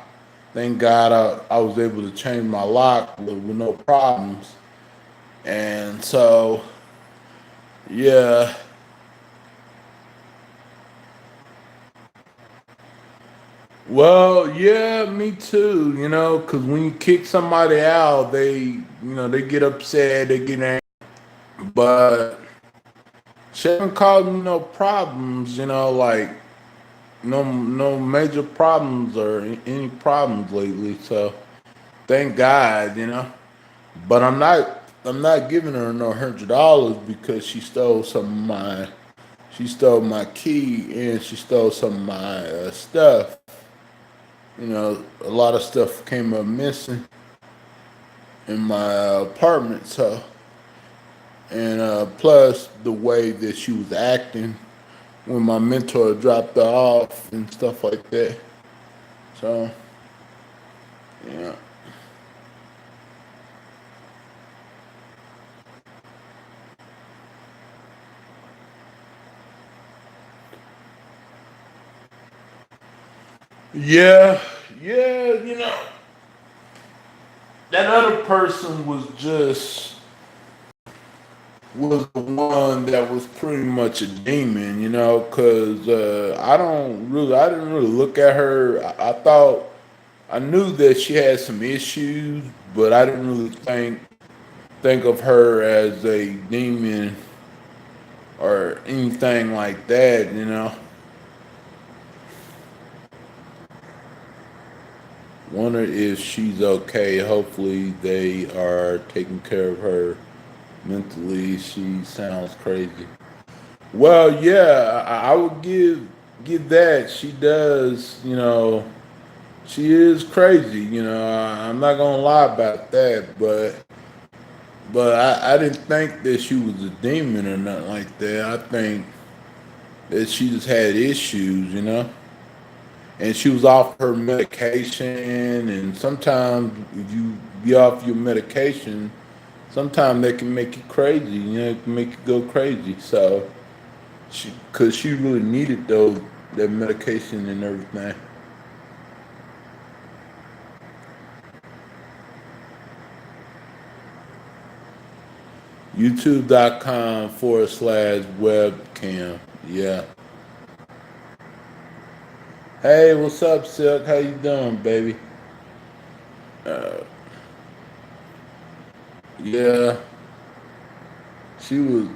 Thank God I was able to change my lock with no problems. And so, yeah, well, yeah, me too. Because when you kick somebody out, they get upset, they get angry. But she haven't caused me no problems. Like no major problems or any problems lately. So thank God. But I'm not giving her no $100 because she stole my key and she stole some of my stuff. A lot of stuff came up missing in my apartment. So, and plus the way that she was acting when my mentor dropped her off and stuff like that. So, yeah. Yeah, yeah, that other person was the one that was pretty much a demon, because I didn't really look at her. I thought I knew that she had some issues, but I didn't really think of her as a demon or anything like that. Wonder if she's okay. Hopefully, they are taking care of her mentally. She sounds crazy. Well, yeah, I would give that. She does. She is crazy. I'm not gonna lie about that. But I didn't think that she was a demon or nothing like that. I think that she just had issues. And she was off her medication. And sometimes if you be off your medication, sometimes that can make you crazy. It can make you go crazy. So cause she really needed that medication and everything. YouTube.com/webcam. Yeah. Hey, what's up, Silk? How you doing, baby? Uh, yeah, she was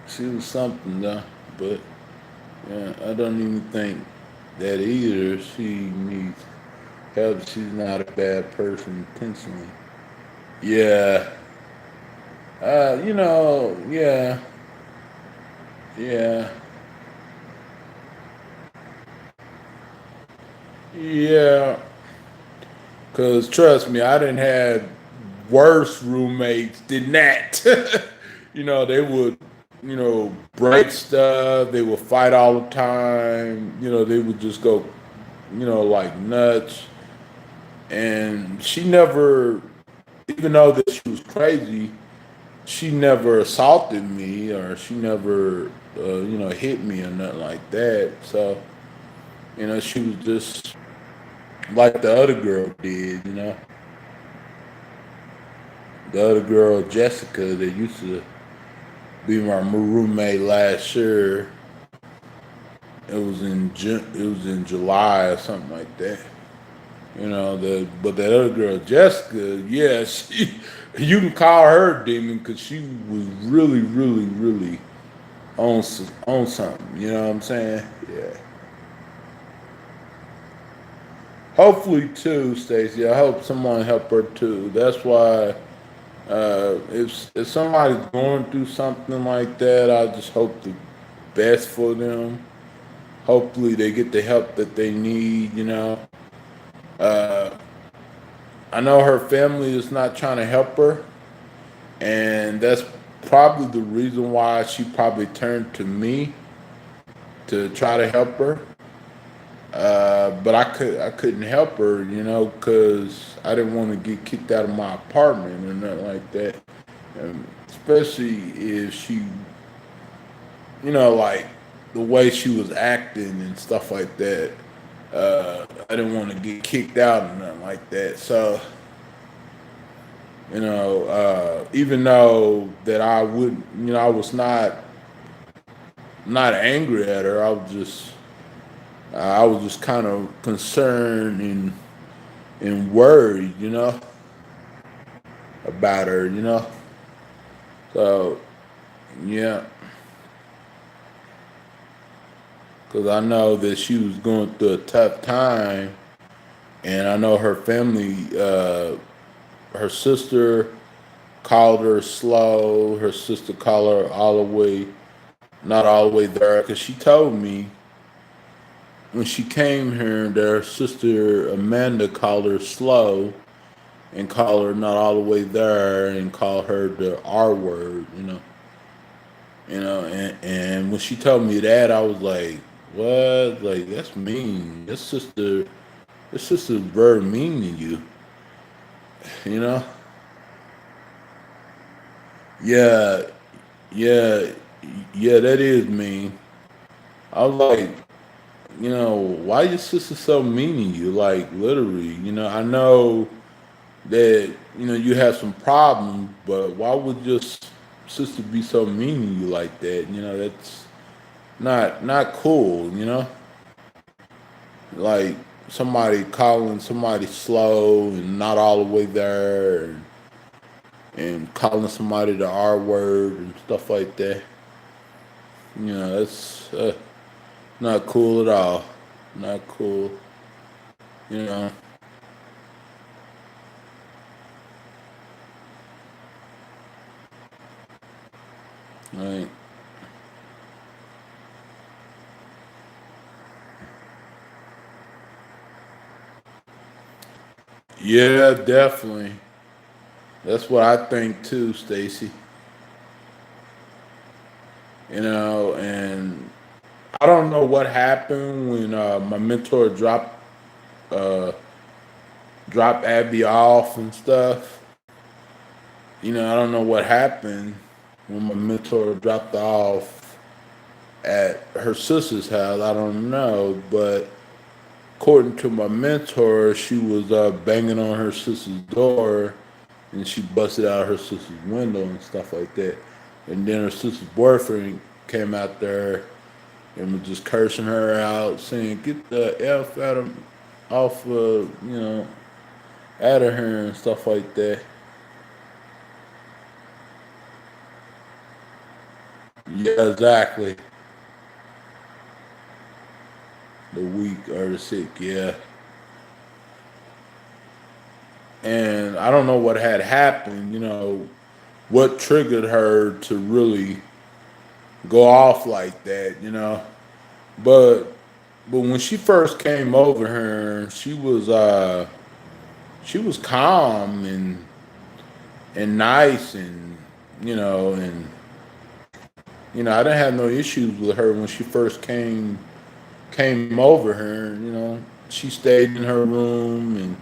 she was something though, but yeah, I don't even think that either. She needs help. She's not a bad person intentionally. Yeah. Yeah, yeah, yeah. Cause trust me, I didn't have worse roommates than that. They would, break stuff. They would fight all the time. They would just go, like nuts. And she never, even though that she was crazy, she never assaulted me or she never, hit me or nothing like that. So, she was just like the other girl did. The other girl, Jessica, that used to be my roommate last year. It was in July or something like that. But that other girl, Jessica, yeah, you can call her a demon because she was really, really, really on something. You know what I'm saying? Yeah. hopefully too, Stacy. I hope someone help her too. That's why if somebody's going through something like that, I just hope the best for them. Hopefully they get the help that they need. Uh, I know her family is not trying to help her, and that's probably the reason why she probably turned to me to try to help her. But I couldn't help her, because I didn't want to get kicked out of my apartment or nothing like that. Especially if she, like the way she was acting and stuff like that. I didn't want to get kicked out or nothing like that. So, even though that I would, I was not angry at her. I was just kind of concerned and worried, about her, So yeah, because I know that she was going through a tough time, and I know her family, her sister called her slow. Her sister called her all the way, not all the way there, because she told me when she came here, their sister Amanda called her slow and called her not all the way there and called her the R word, and when she told me that, I was like, what? Like, that's mean. This sister's very mean to you, you know? Yeah, yeah, yeah, that is mean. I was like, why your sister so mean to you? Like, literally, I know that you have some problems, but why would your sister be so mean to you like that? That's not cool. Like somebody calling somebody slow and not all the way there, and calling somebody the R word and stuff like that. That's not cool at all. Not cool. You know. Like, yeah, definitely. That's what I think too, Stacy. And I don't know what happened when my mentor uh, dropped Abby off and stuff. I don't know what happened when my mentor dropped her off at her sister's house. I don't know, but according to my mentor, she was banging on her sister's door, and she busted out her sister's window and stuff like that. And then her sister's boyfriend came out there and was just cursing her out, saying, "Get the f out of off out of here," and stuff like that. Yeah, exactly. The weak or the sick, yeah. And I don't know what had happened, what triggered her to really go off like that, But but when she first came over here, she was calm and nice, and and I didn't have no issues with her when she first came over here. She stayed in her room and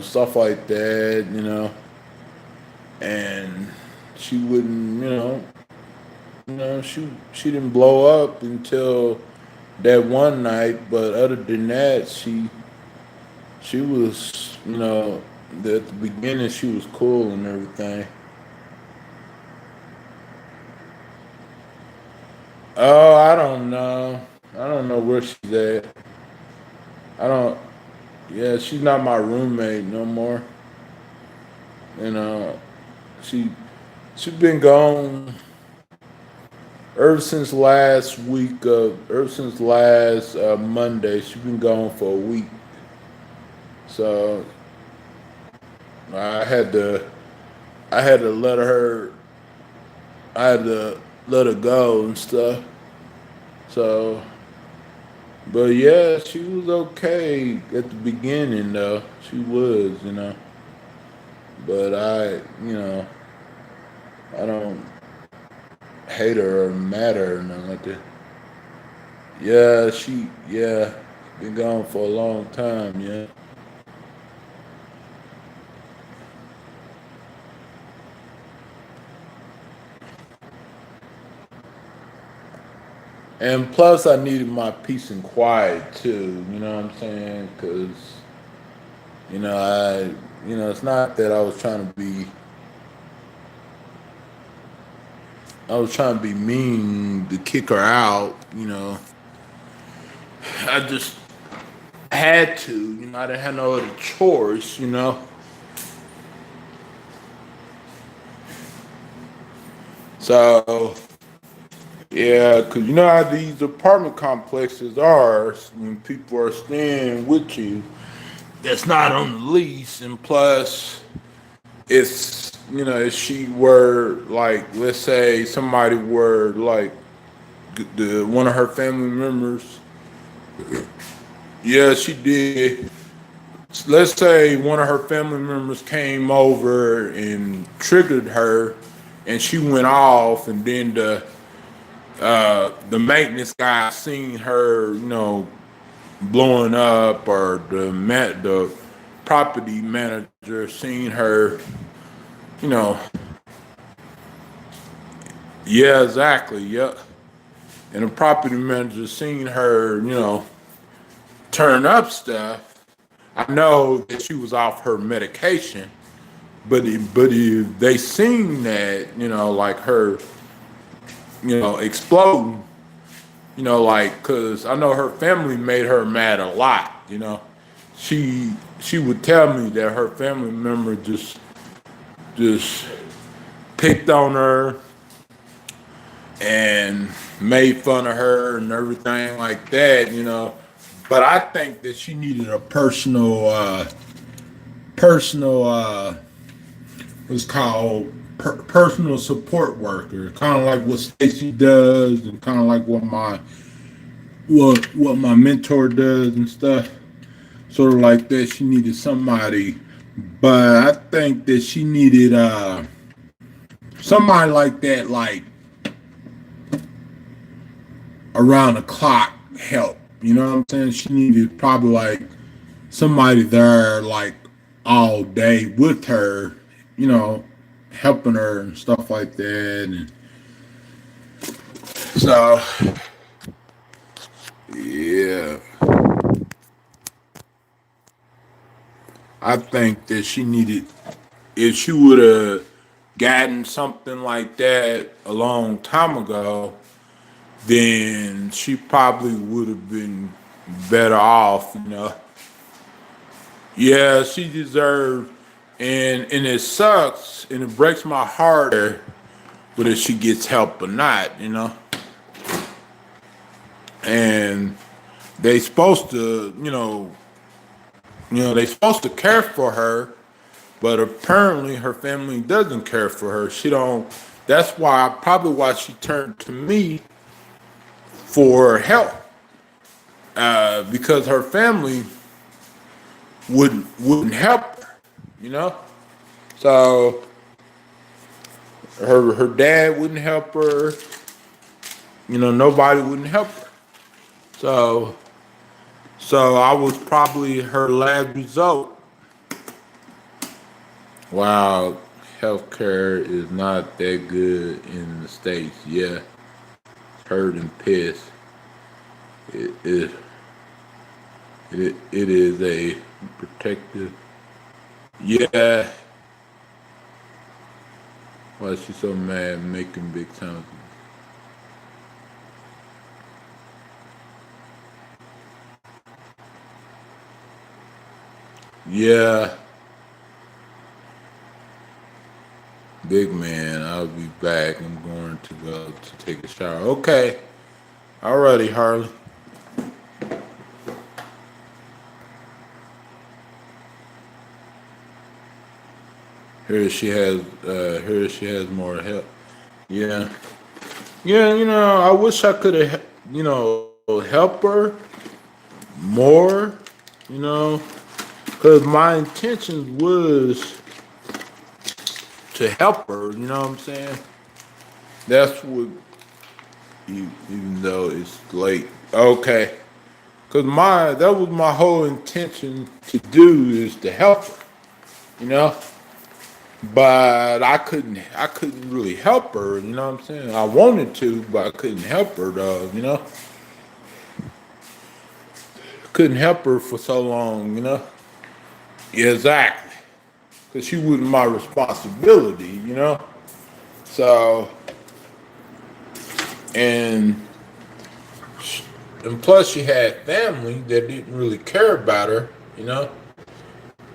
stuff like that. And she wouldn't, she didn't blow up until that one night. But other than that, she was, at the beginning she was cool and everything. Oh, I don't know. I don't know where she's at. I don't. Yeah, she's not my roommate no more. You know, she she's been gone ever since last week. Ever since last Monday, she's been gone for a week. So I had to I had to let her I had to let her go and stuff. So but yeah, she was okay at the beginning though. She was. But I don't hate her or mad at her or nothing like that. Yeah, been gone for a long time, yeah. And plus, I needed my peace and quiet too. You know what I'm saying? Because you know, it's not that I was trying to be mean to kick her out. I just had to. I didn't have no other choice. So yeah, because you know how these apartment complexes are when people are staying with you. That's not on the lease, and plus, if she were like, let's say somebody were like the one of her family members. Yeah, she did. Let's say one of her family members came over and triggered her, and she went off, and then the maintenance guy seen her, blowing up, or the property manager seen her, you know, yeah, exactly, yep. And the property manager seen her, turn up stuff. I know that she was off her medication, but if they seen that, like her, exploding, like, cause I know her family made her mad a lot. She she would tell me that her family member just picked on her and made fun of her and everything like that. But I think that she needed a personal what's called personal support worker, kind of like what Stacy does, and kind of like what my mentor does and stuff. Sort of like that. She needed somebody, but I think that she needed somebody like that, like around the clock help. You know what I'm saying? She needed probably like somebody there like all day with her, you know, helping her and stuff like that. And so, yeah, I think that she needed, if she would have gotten something like that a long time ago, then she probably would have been better off. Yeah, she deserved, and it sucks, and it breaks my heart, whether she gets help or not. And they supposed to, they supposed to care for her, but apparently her family doesn't care for her. She don't. That's probably why she turned to me for help, because her family wouldn't help her. You know, so her dad wouldn't help her. Nobody wouldn't help her. So so I was probably her last result. Wow, healthcare is not that good in the States. Yeah, hurt and pissed. It it is a protective. Yeah, why is she so mad making big sounds? Yeah, big man, I'll be back. I'm going to go to take a shower. Okay, alrighty, Harley. Here she has more help. Yeah, yeah. I wish I could have, help her more. You know, because my intention was to help her. You know what I'm saying? That's what, even though it's late. Okay, because that was my whole intention to do is to help her. You know, but I couldn't really help her. You know what I'm saying? I wanted to, but I couldn't help her though. Couldn't help her for so long. Yeah, exactly, because she wasn't my responsibility. So and and plus she had family that didn't really care about her. You know,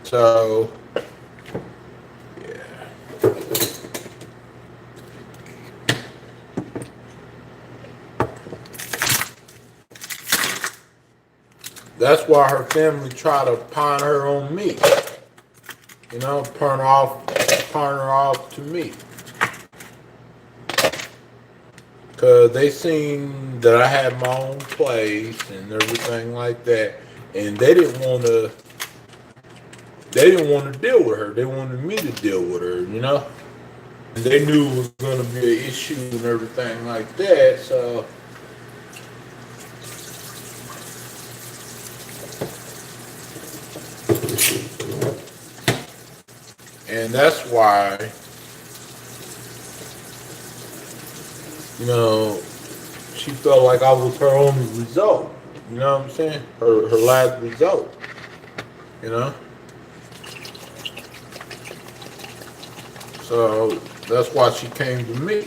so that's why her family tried to pawn her on me. Pawn her off to me. Cause they seen that I had my own place and everything like that, and they didn't want to. They didn't want to deal with her. They wanted me to deal with her. And they knew it was going to be an issue and everything like that. So, and that's why, she felt like I was her only result. You know what I'm saying? Her last result. You know. So that's why she came to me.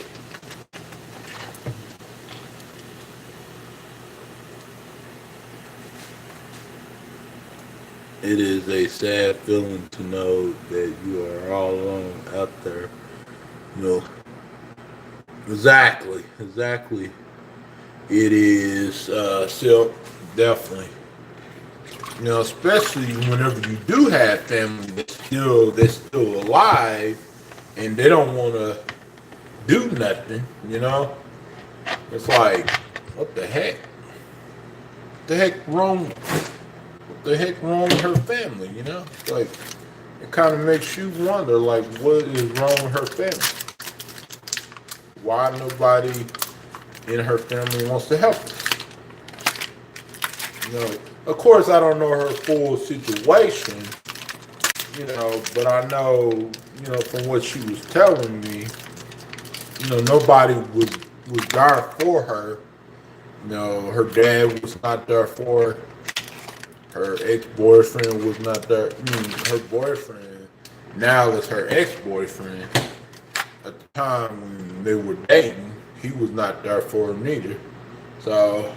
It is a sad feeling to know that you are all alone out there. You know, exactly. It is still definitely. Especially whenever you do have family that's still alive, and they don't want to do nothing. It's like, what the heck? What the heck wrong? What the heck wrong with her family? Like it kind of makes you wonder, like, what is wrong with her family? Why nobody in her family wants to help her? Of course, I don't know her full situation, but I know, from what she was telling me, nobody was there for her. Her dad was not there for her. Her ex-boyfriend was not there. Her boyfriend now is her ex-boyfriend. At the time when they were dating, he was not there for her neither. So,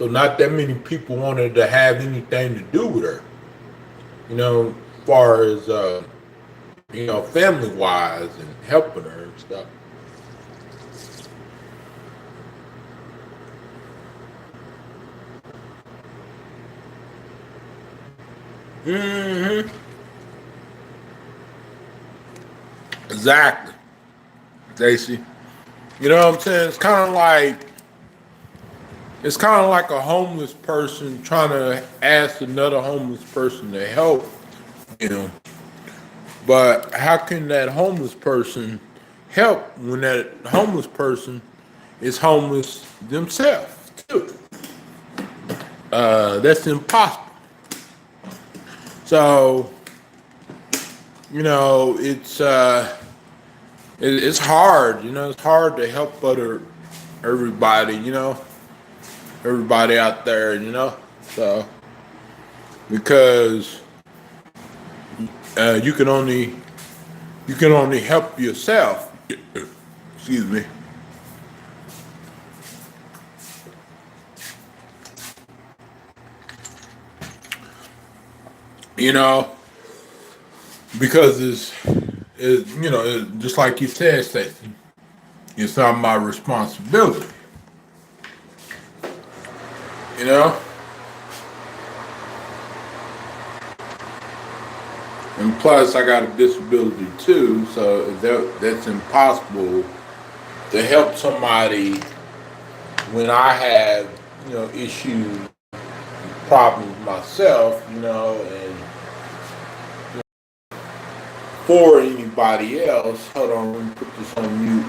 not that many people wanted to have anything to do with her. As far as family wise and helping her and stuff. hmm Exactly, Stacy. You know what I'm saying? It's kind of like a homeless person trying to ask another homeless person to help. You know, but how can that homeless person help when that homeless person is homeless themselves too? That's impossible. So it's hard. It's hard to help everybody. Everybody out there. So because you can only help yourself. Excuse me. You know because just like you said, Stacey, it's not my responsibility. you know. And plus, I got a disability too, so that's impossible to help somebody when I have, issues, problems myself, and for anybody else. Hold on, let me put this on mute.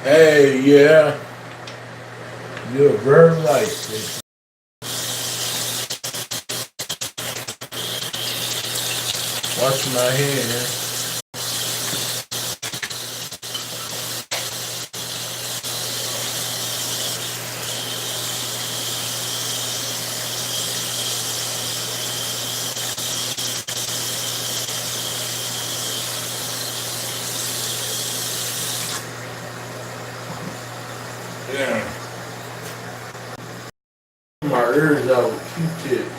Hey, yeah, you're very right, sis. Wash my hands. Yeah, my ears out with Q-tips.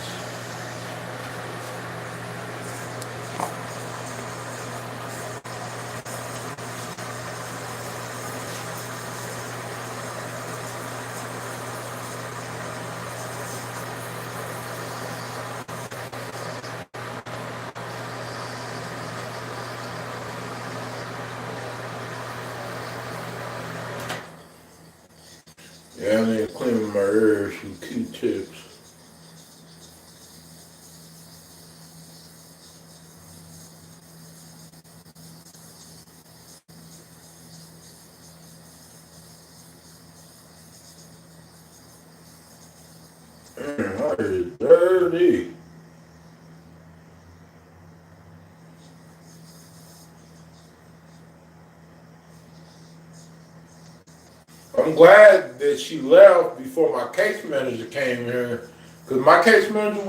Yeah, I need to clean my ears with Q-tips. Man, my ears dirty. I'm glad that she left before my case manager came here, cause my case manager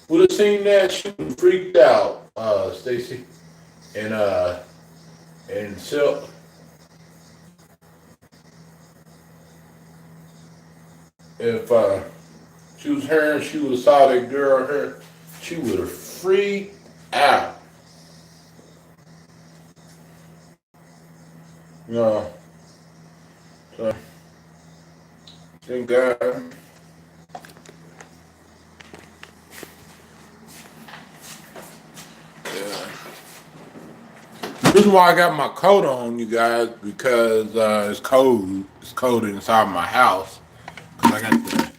would have seen that she would have freaked out, Stacy, and so if she was her and she would have saw that girl here, she would have freaked out. You know, so thank God. Yeah. The reason why I got my coat on, you guys, because it's cold. It's cold inside my house. Cause I got the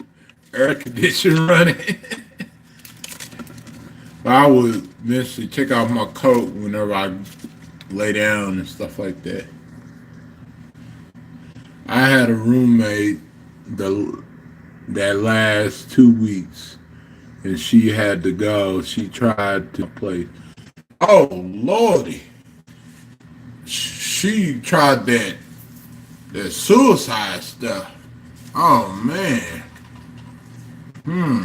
air conditioner running. But I would eventually take off my coat whenever I lay down and stuff like that. I had a roommate the that last 2 weeks, and she had to go. She tried to play. Oh lordy, she tried that suicide stuff. Oh man, hmm,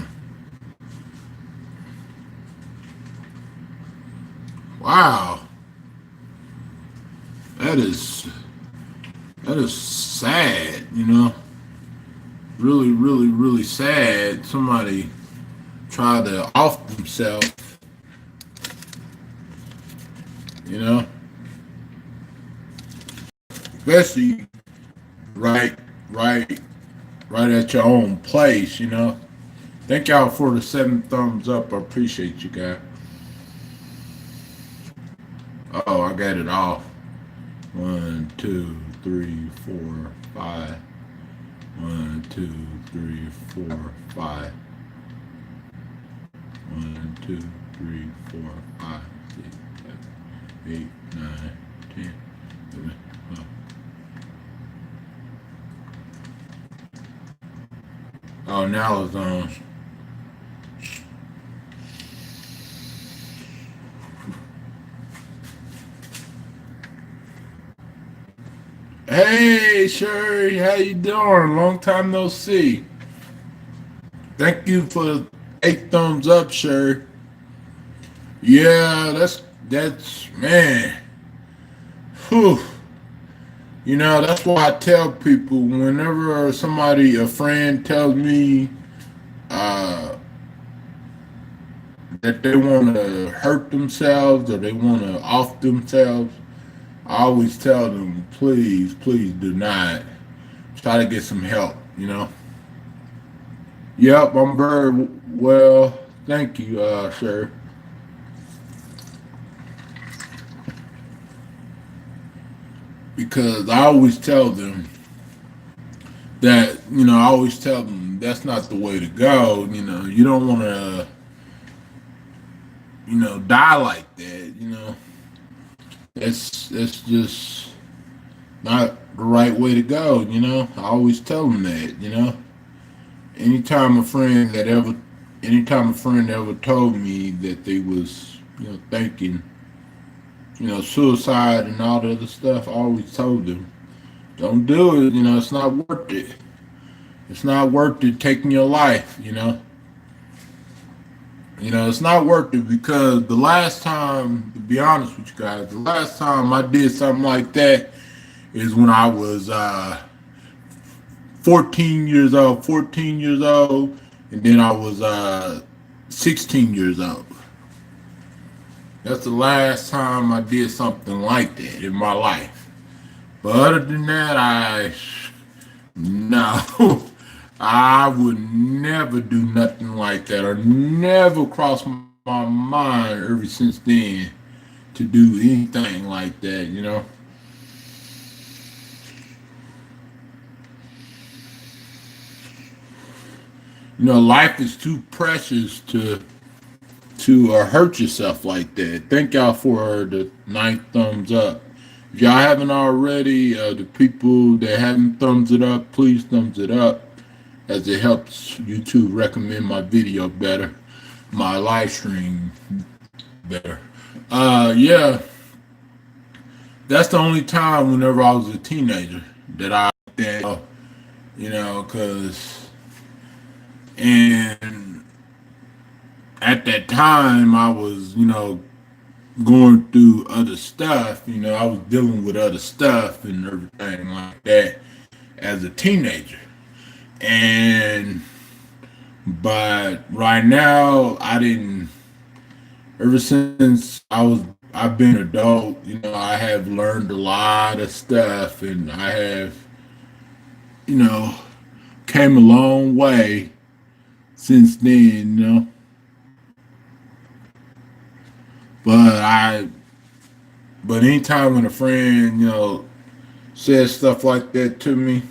wow. That is that is sad, you know. Really, really, really sad. Somebody try to off themselves, you know, especially right, right, right at your own place, you know. Thank y'all for the 7 thumbs up. I appreciate you guys. Oh, I got it off. 1, 2, 3, 4, 5. 1, 2, 3, 4, 5. 1, 2, 3, 4, 5, 6, 7, 8, 9, 10. 11, 12. Oh, now it's on. Hey, Sherry, how you doing? Long time no see. Thank you for the 8 thumbs up, Sherry. Yeah, that's man. Whew. You know, that's why I tell people whenever somebody, a friend, tells me uh, that they want to hurt themselves or they want to off themselves, I always tell them, please, please do not try to get some help. You know. Yep, I'm very well. Thank you, sir. Because I always tell them that, I always tell them that's not the way to go. You don't want to, die like that. That's just not the right way to go. I always tell them that. Anytime a friend that ever, anytime a friend ever told me that they was, thinking, suicide and all the other stuff, I always told them, don't do it. It's not worth it. It's not worth it taking your life. It's not worth it because the last time, to be honest with you guys, the last time I did something like that is when I was 14 years old, and then I was 16 years old. That's the last time I did something like that in my life. But other than that, no, I would never do nothing like that or never cross my mind ever since then to do anything like that. Life is too precious to hurt yourself like that. Thank y'all for the 9 thumbs up. If y'all haven't already, the people that haven't thumbs it up, please thumbs it up as it helps YouTube recommend my video better, my live stream better. Yeah, that's the only time whenever I was a teenager that cause, and at that time I was, going through other stuff. I was dealing with other stuff and everything like that as a teenager. And but right now, I didn't. Ever since I've been adult. I have learned a lot of stuff, and I have, you know, came a long way since then. But but anytime when a friend, says stuff like that to me,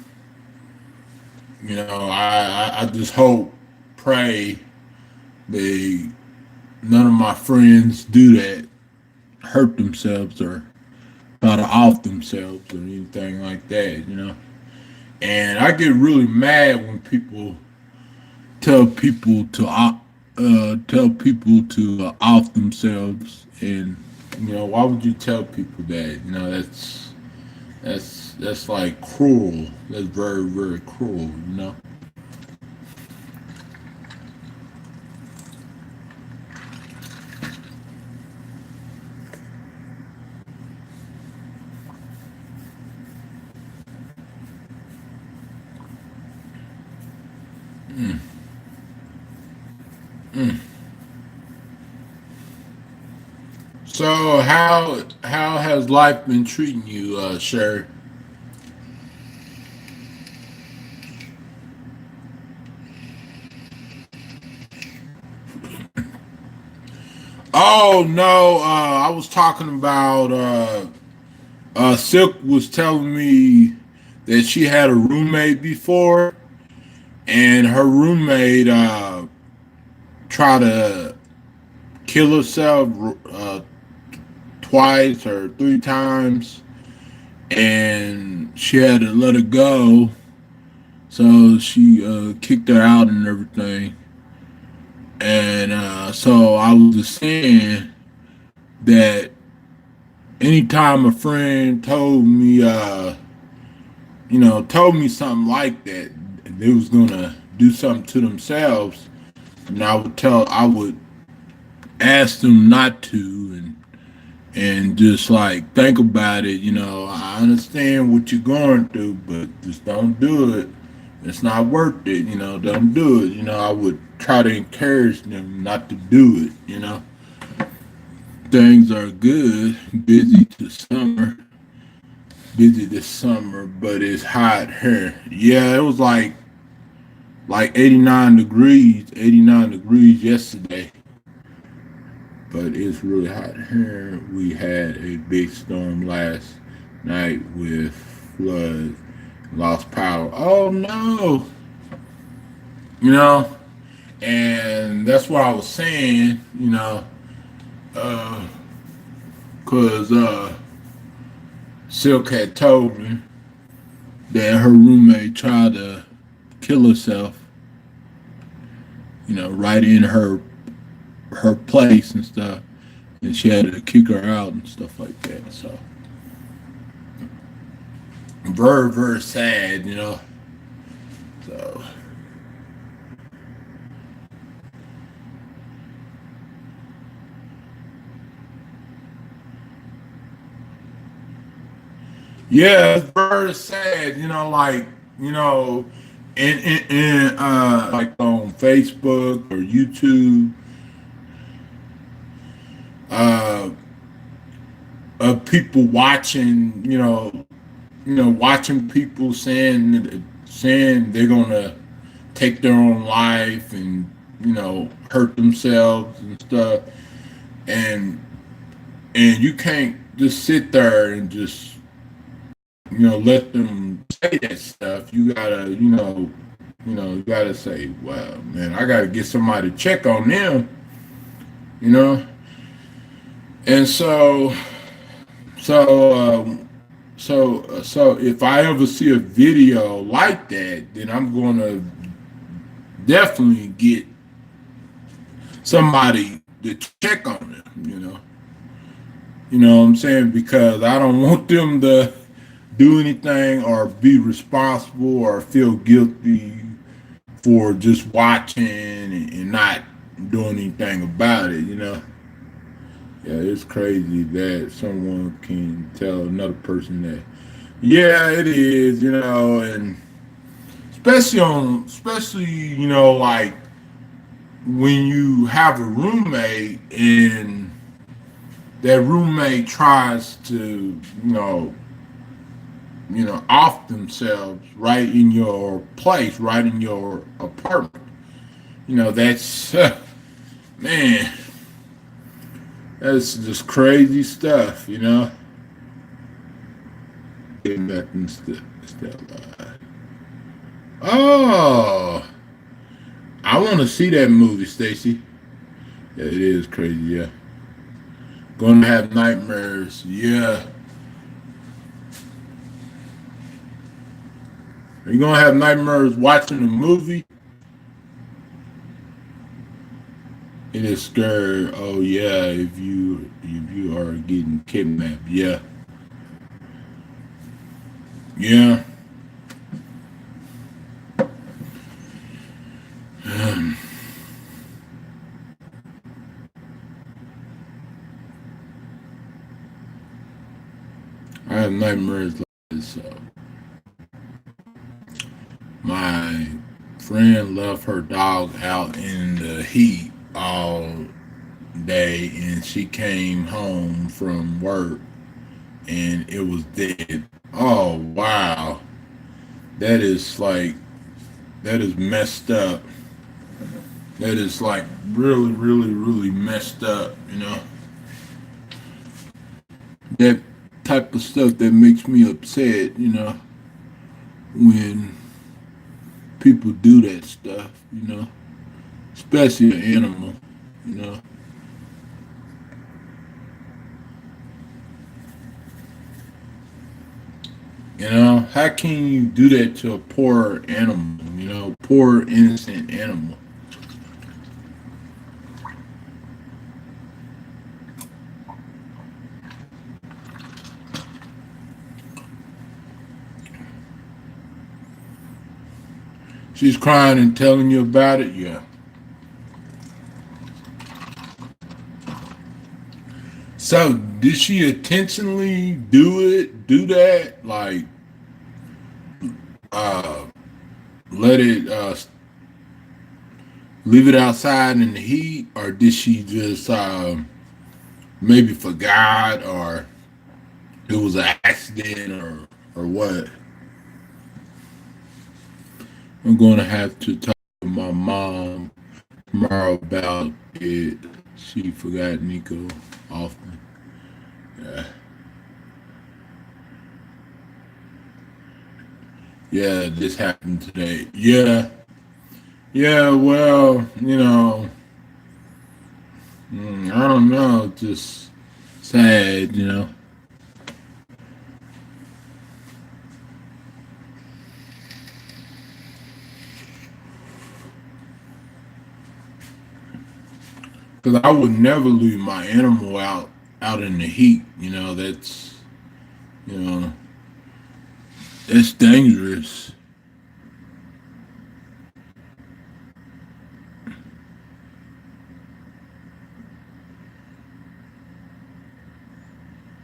I just hope, pray they none of my friends do that, hurt themselves or try to off themselves or anything like that. And I get really mad when people tell people to off themselves, and why would you tell people that? That's like cruel. That's very, very cruel. Mm, mm. So how has life been treating you, Sherry? Oh no, I was talking about Silk was telling me that she had a roommate before, and her roommate tried to kill herself twice or three times, and she had to let it go. So she kicked her out and everything. And so I was just saying that anytime a friend told me something like that, they was gonna do something to themselves, and I would ask them not to, and just like think about it. I understand what you're going through, but just don't do it. It's not worth it. Don't do it. I would try to encourage them not to do it. Things are good. Busy this summer, but it's hot here. Yeah, it was like 89 degrees yesterday, but it's really hot here. We had a big storm last night with flood, lost power. Oh no, you know, and that's what I was saying. Uh, cause Silk had told me that her roommate tried to kill herself. Right in her place and stuff, and she had to kick her out and stuff like that. So very very sad. So yeah, it's very sad. You know, like on Facebook or YouTube, uh, of people watching. Watching people saying they're gonna take their own life and hurt themselves and stuff, and you can't just sit there and just let them say that stuff. You gotta say, well, man, I gotta get somebody to check on them, you know. And so, so if I ever see a video like that, then I'm gonna definitely get somebody to check on them. You know what I'm saying? Because I don't want them to do anything or be responsible or feel guilty for just watching and not doing anything about it. Yeah, it's crazy that someone can tell another person that, yeah, it is, and especially, like when you have a roommate and that roommate tries to, off themselves right in your place, right in your apartment. That's man, that's just crazy stuff. Getting back and still alive. Oh, I want to see that movie, Stacy. Yeah, it is crazy. Yeah, gonna have nightmares. Yeah, are you gonna have nightmares watching the movie? It is scary. Oh yeah, if you are getting kidnapped. Yeah, yeah. I have nightmares like this. My friend left her dog out in the heat all day, and she came home from work and it was dead. Oh wow, that is like that is messed up. That is like really, really, really messed up. That type of stuff that makes me upset. When people do that stuff. Especially an animal. You know. How can you do that to a poor animal? Poor innocent animal. She's crying and telling you about it. Yeah. So did she intentionally do that? Like, uh, let it leave it outside in the heat, or did she just maybe forgot, or it was an accident, or what? I'm going to have to talk to my mom tomorrow about it. She forgot Nico often. Yeah, yeah, this happened today. Yeah, yeah. Well, I don't know. Just sad. Because I would never leave my animal out in the heat. You know that's dangerous.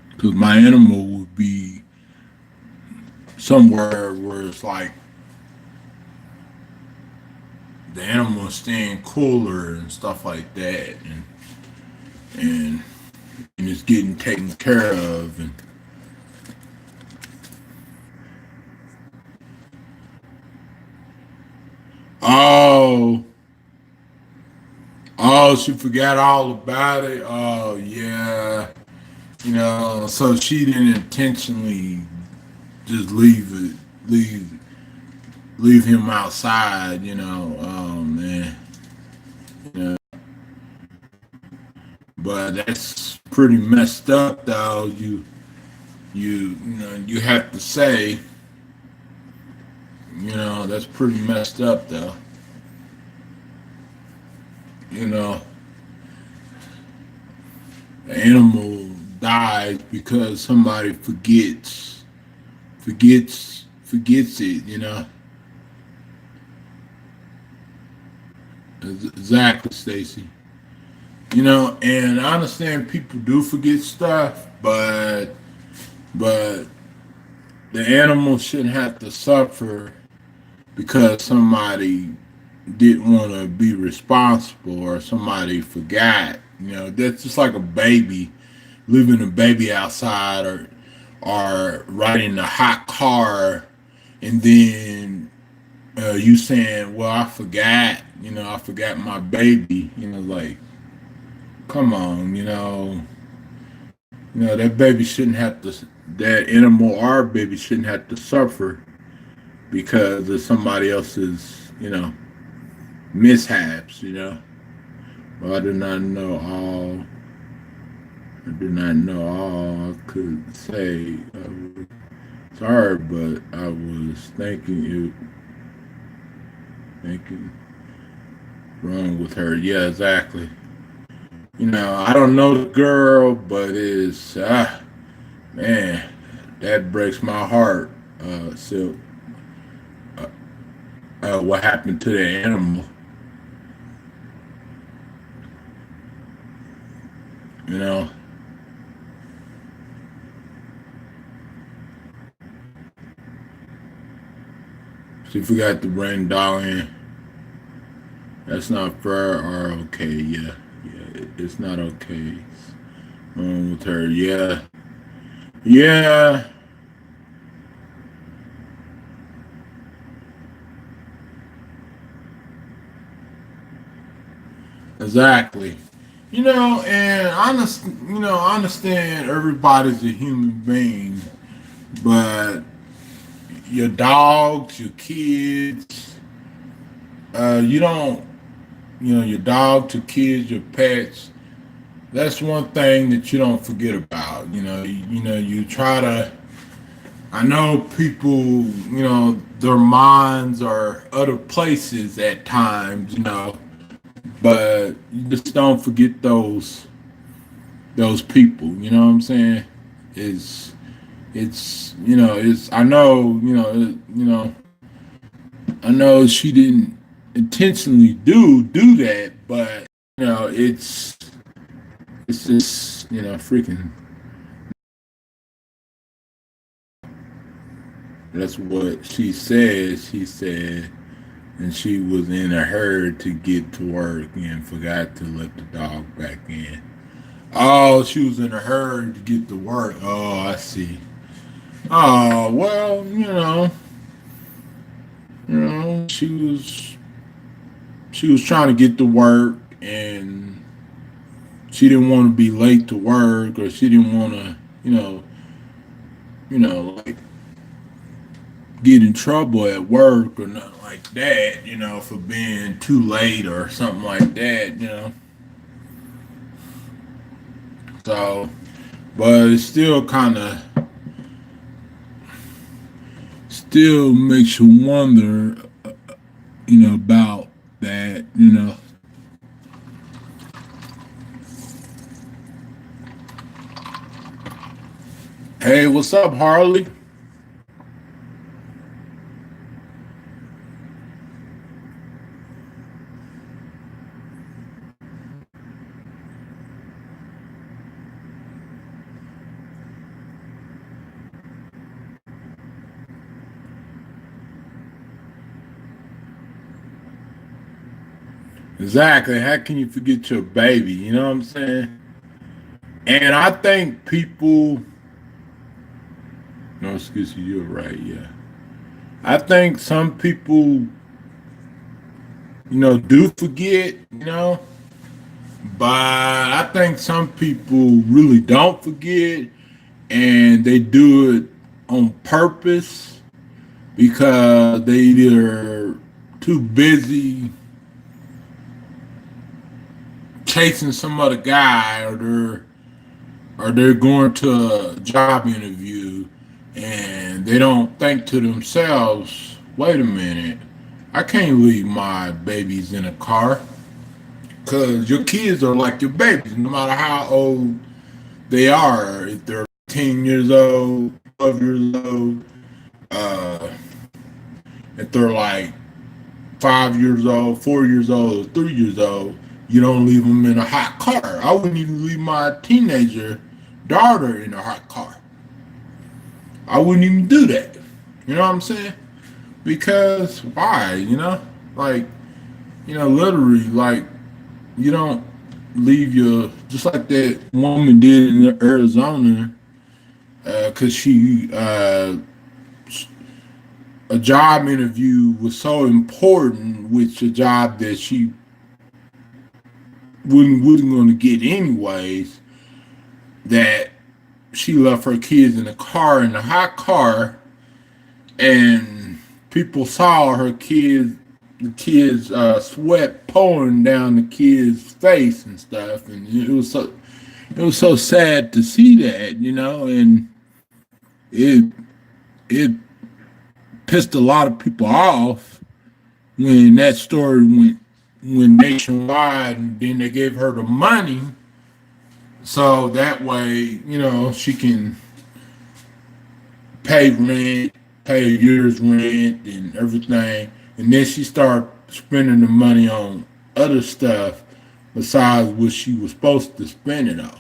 Because my animal would be somewhere where it's like the animal is staying cooler and stuff like that, and and it's getting taken care of. And oh, oh, she forgot all about it. Oh yeah, so she didn't intentionally just leave leave him outside. Oh man, you know. But that's pretty messed up, though. You have to say, that's pretty messed up, though. You know, the animal dies because somebody forgets it. Exactly, Stacy. And I understand people do forget stuff, but the animal shouldn't have to suffer because somebody didn't want to be responsible or somebody forgot. That's just like a baby, leaving a baby outside, or riding a hot car, and then you saying, "Well, I forgot." I forgot my baby. Like, come on. That baby shouldn't have to. That animal or baby shouldn't have to suffer because of somebody else's, mishaps. Well, I did not know all. I did not know all I could say. I was sorry, but I was thinking wrong with her. Yeah, exactly. I don't know the girl, but it's man, that breaks my heart. So, uh, what happened to the animal? You know, she forgot to bring the dog in. That's not fair or okay. Yeah, yeah, it's not okay. With her, yeah, yeah, exactly. And I understand everybody's a human being, but your dogs, your kids, you don't, your dogs, your kids, your pets. That's one thing that you don't forget about. You try to. I know people, their minds are other places at times, but you just don't forget those people. You know what I'm saying? It's it's I know I know she didn't intentionally do that, but it's just freaking. That's what she says. She said, and she was in a hurry to get to work and forgot to let the dog back in. Oh, she was in a hurry to get to work. Oh, I see. Oh, well, she was trying to get to work and she didn't want to be late to work or she didn't want to, like get in trouble at work or nothing like that, for being too late or something like that. So, but it still makes you wonder, about that. Hey, what's up, Harley? Exactly. How can you forget your baby? You know what I'm saying? And I think people, no, excuse you, you're right. Yeah. I think some people, do forget, but I think some people really don't forget and they do it on purpose because they either too busy chasing some other guy or they're going to a job interview and they don't think to themselves, wait a minute, I can't leave my babies in a car because your kids are like your babies, no matter how old they are. If they're 10 years old, 12 years old, uh, if they're like 5 years old, 4 years old, or 3 years old, you don't leave them in a hot car. I wouldn't even leave my teenager daughter in a hot car. I wouldn't even do that. You know what I'm saying? Because why? Like, literally, like, you don't leave your, just like that woman did in Arizona, because a job interview was so important, which a job that she wasn't going to get anyways, that she left her kids in the car, in the hot car, and people saw the kids sweat pouring down the kid's face and stuff, and it was so sad to see that, and it it pissed a lot of people off when that story went nationwide, and then they gave her the money so that way she can pay rent, pay a year's rent, and everything, and then she started spending the money on other stuff besides what she was supposed to spend it on,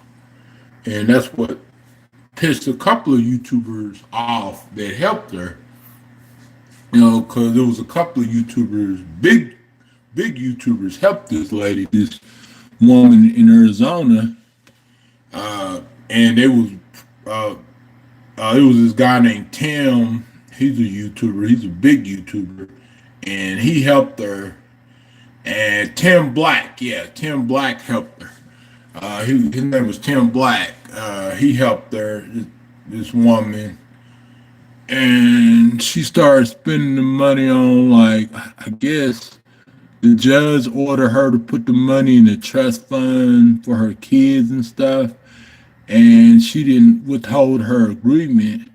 and that's what pissed a couple of YouTubers off that helped her. Because there was a couple of YouTubers, big YouTubers helped this lady, this woman in Arizona, and uh, it was this guy named Tim. He's a YouTuber. He's a big YouTuber, and he helped her. And Tim Black, yeah, Tim Black helped her. His name was Tim Black. He helped her, this woman, and she started spending the money on, like, I guess the judge ordered her to put the money in the trust fund for her kids and stuff, and she didn't withhold her agreement.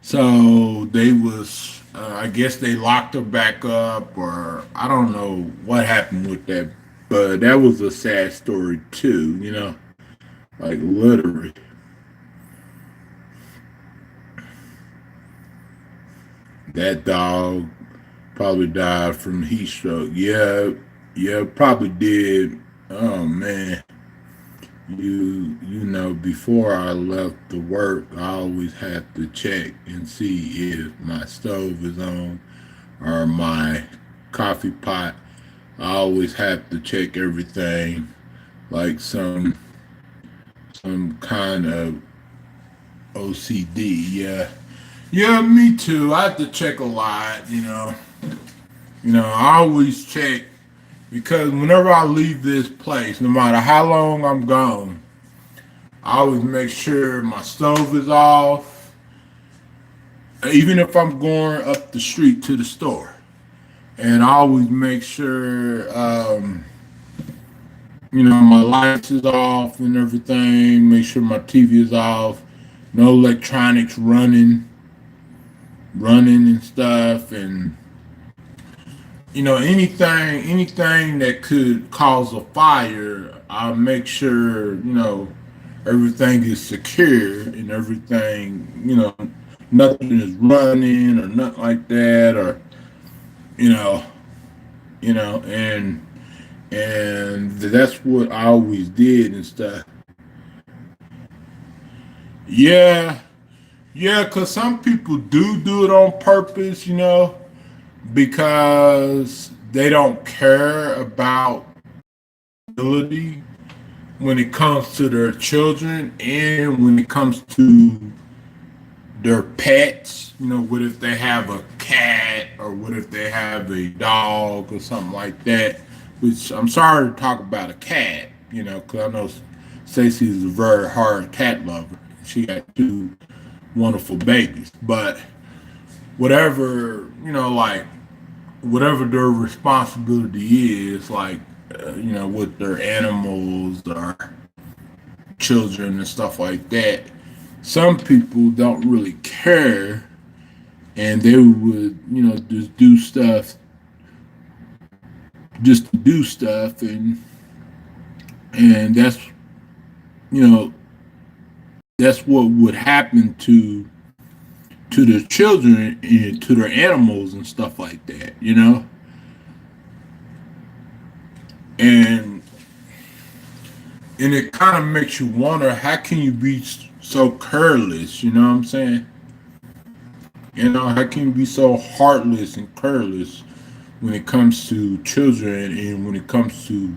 So they was, I guess they locked her back up, or I don't know what happened with that. But that was a sad story too, like literally. That dog probably died from heat stroke. Yeah, yeah, probably did. Oh man. Before I left to work, I always have to check and see if my stove is on or my coffee pot. I always have to check everything, like some kind of OCD. Yeah, yeah, me too. I have to check a lot. I always check because whenever I leave this place, no matter how long I'm gone, I always make sure my stove is off, even if I'm going up the street to the store. And I always make sure, my lights is off and everything. Make sure my TV is off. No electronics running and stuff. And, anything that could cause a fire, I make sure, everything is secure and everything, nothing is running or nothing like that, or you know, and that's what I always did and stuff. Yeah, yeah, cause some people do it on purpose, because they don't care about ability when it comes to their children and when it comes to their pets. What if they have a cat or what if they have a dog or something like that? Which I'm sorry to talk about a cat, because I know Stacey is a very hard cat lover. She got two wonderful babies, but whatever, like whatever their responsibility is, like with their animals or children and stuff like that. Some people don't really care, and they would, just do stuff just to do stuff, and you know, that's what would happen to their children and to their animals and stuff like that. And and it kind of makes you wonder how can you be so careless, you know what I'm saying? How can you be so heartless and careless when it comes to children and when it comes to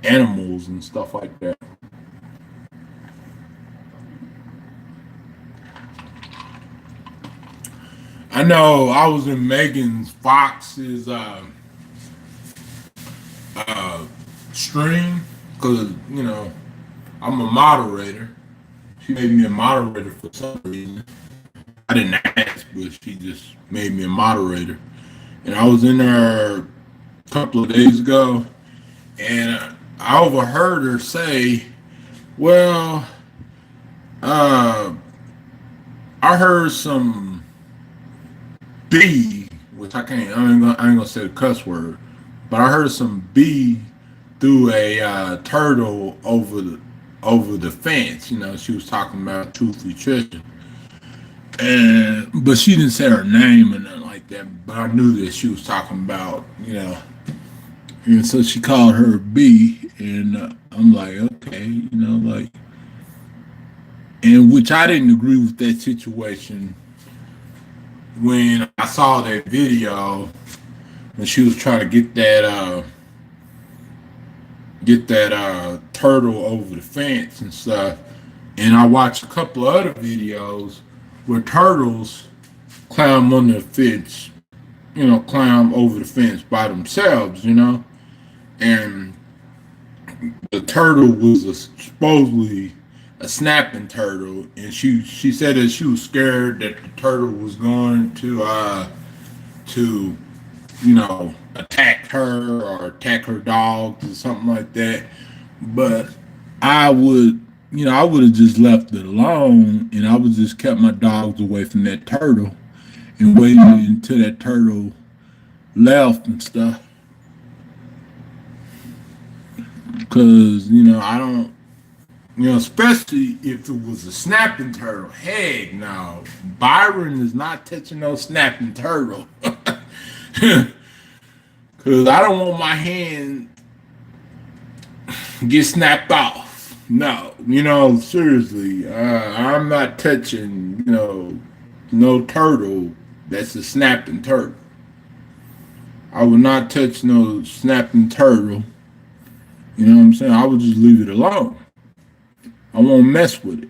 animals and stuff like that? I know I was in Megan Fox's uh, stream because, I'm a moderator. She made me a moderator for some reason. I didn't ask, but she just made me a moderator. And I was in there a couple of days ago, and I overheard her say, "Well, uh, I heard some B, which I ain't gonna say the cuss word, but I heard some B through a turtle over the fence. She was talking about Truth Nutrition." But she didn't say her name or nothing like that. But I knew that she was talking about, and so she called her B, and I'm like, okay, like, and which I didn't agree with that situation when I saw that video when she was trying to get that. get that turtle over the fence and stuff. And I watched a couple of other videos where turtles climb on the fence, climb over the fence by themselves, and the turtle was supposedly a snapping turtle, and she said that she was scared that the turtle was going to attack her or attack her dogs or something like that. But I would, I would have just left it alone, and I would just kept my dogs away from that turtle and waited until that turtle left and stuff. Because I don't, especially if it was a snapping turtle. Heck no, Byron is not touching no snapping turtle. Because I don't want my hand get snapped off. No, seriously, I'm not touching, no turtle that's a snapping turtle. I would not touch no snapping turtle. You know what I'm saying? I would just leave it alone. I won't mess with it.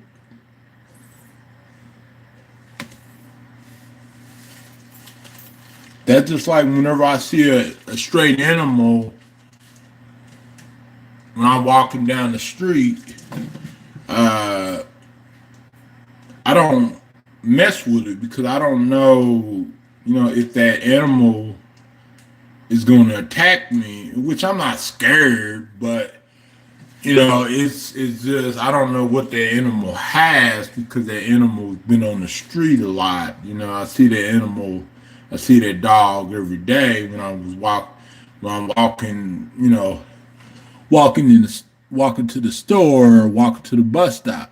That's just like whenever I see a straight animal when I'm walking down the street, uh, I don't mess with it because I don't know, if that animal is going to attack me, which I'm not scared, but it's just I don't know what that animal has because that animal's been on the street a lot. I see that animal, I see that dog every day when I'm walking, walking to the store or walking to the bus stop.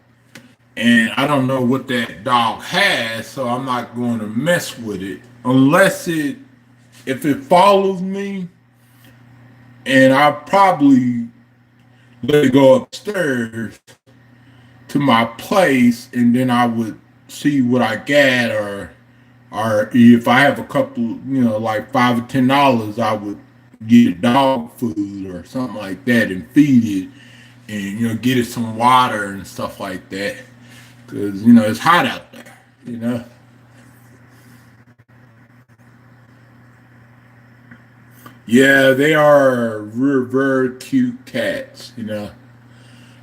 And I don't know what that dog has, so I'm not going to mess with it unless if it follows me, and I probably let it go upstairs to my place, and then I would see what I got, or if I have a couple, like $5 or $10, I would get dog food or something like that and feed it, and get it some water and stuff like that, because it's hot out there. Yeah, they are very, very cute cats.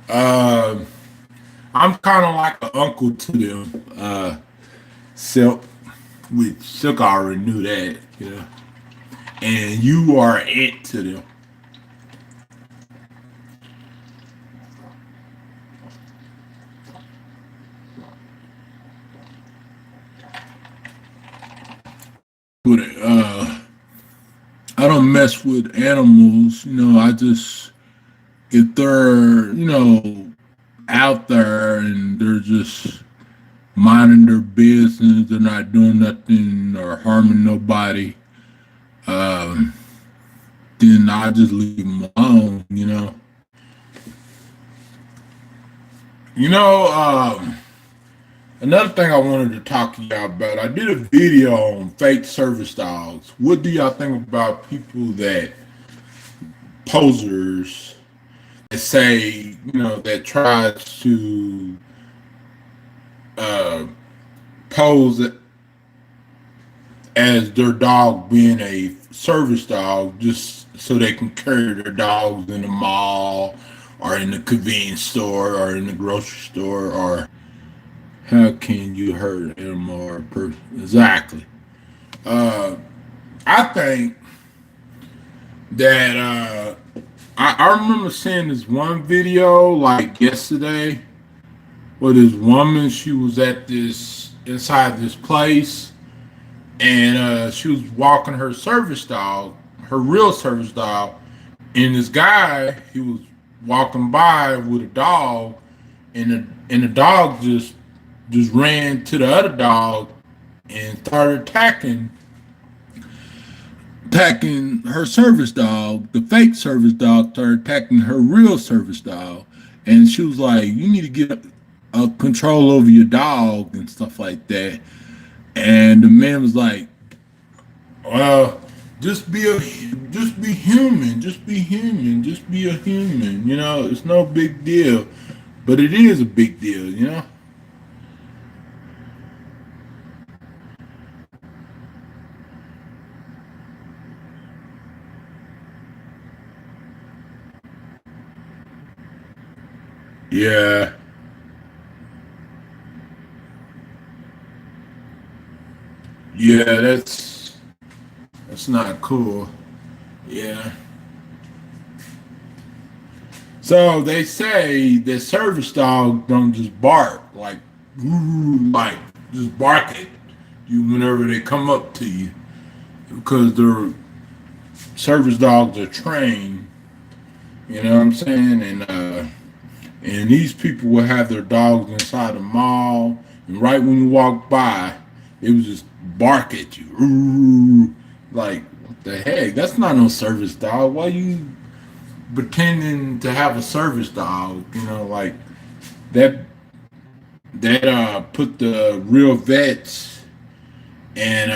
Um, I'm kind of like an uncle to them. Silk, which Silk already knew that. And you are an aunt to them. But I don't mess with animals. I just if they're out there and they're just minding their business, they're not doing nothing or harming nobody. Um, then I just leave them alone. You know. Another thing I wanted to talk to y'all about, I did a video on fake service dogs. What do y'all think about people that posers that say, that tries to uh, pose as their dog being a service dog just so they can carry their dogs in the mall or in the convenience store or in the grocery store or how can you hurt an animal or a person? Exactly. Uh, I think that I remember seeing this one video like yesterday where this woman she was at this inside this place and she was walking her service dog, her real service dog, and this guy he was walking by with a dog, and the dog just ran to the other dog and started attacking her service dog. The fake service dog started attacking her real service dog, and she was like, "You need to get control over your dog and stuff like that." And the man was like, "Well." Just be a, just be human. Just be human. Just be a human. You know, it's no big deal, but it is a big deal. You know. Yeah. Yeah. That's not cool. Yeah. So they say that service dogs don't just bark like, "Ooh," like just bark at you whenever they come up to you because their service dogs are trained. You know what I'm saying? And these people will have their dogs inside the mall, and right when you walk by, it would just bark at you. Ooh, like what the heck? That's not no service dog. Why you pretending to have a service dog? You know, like that put the real vets and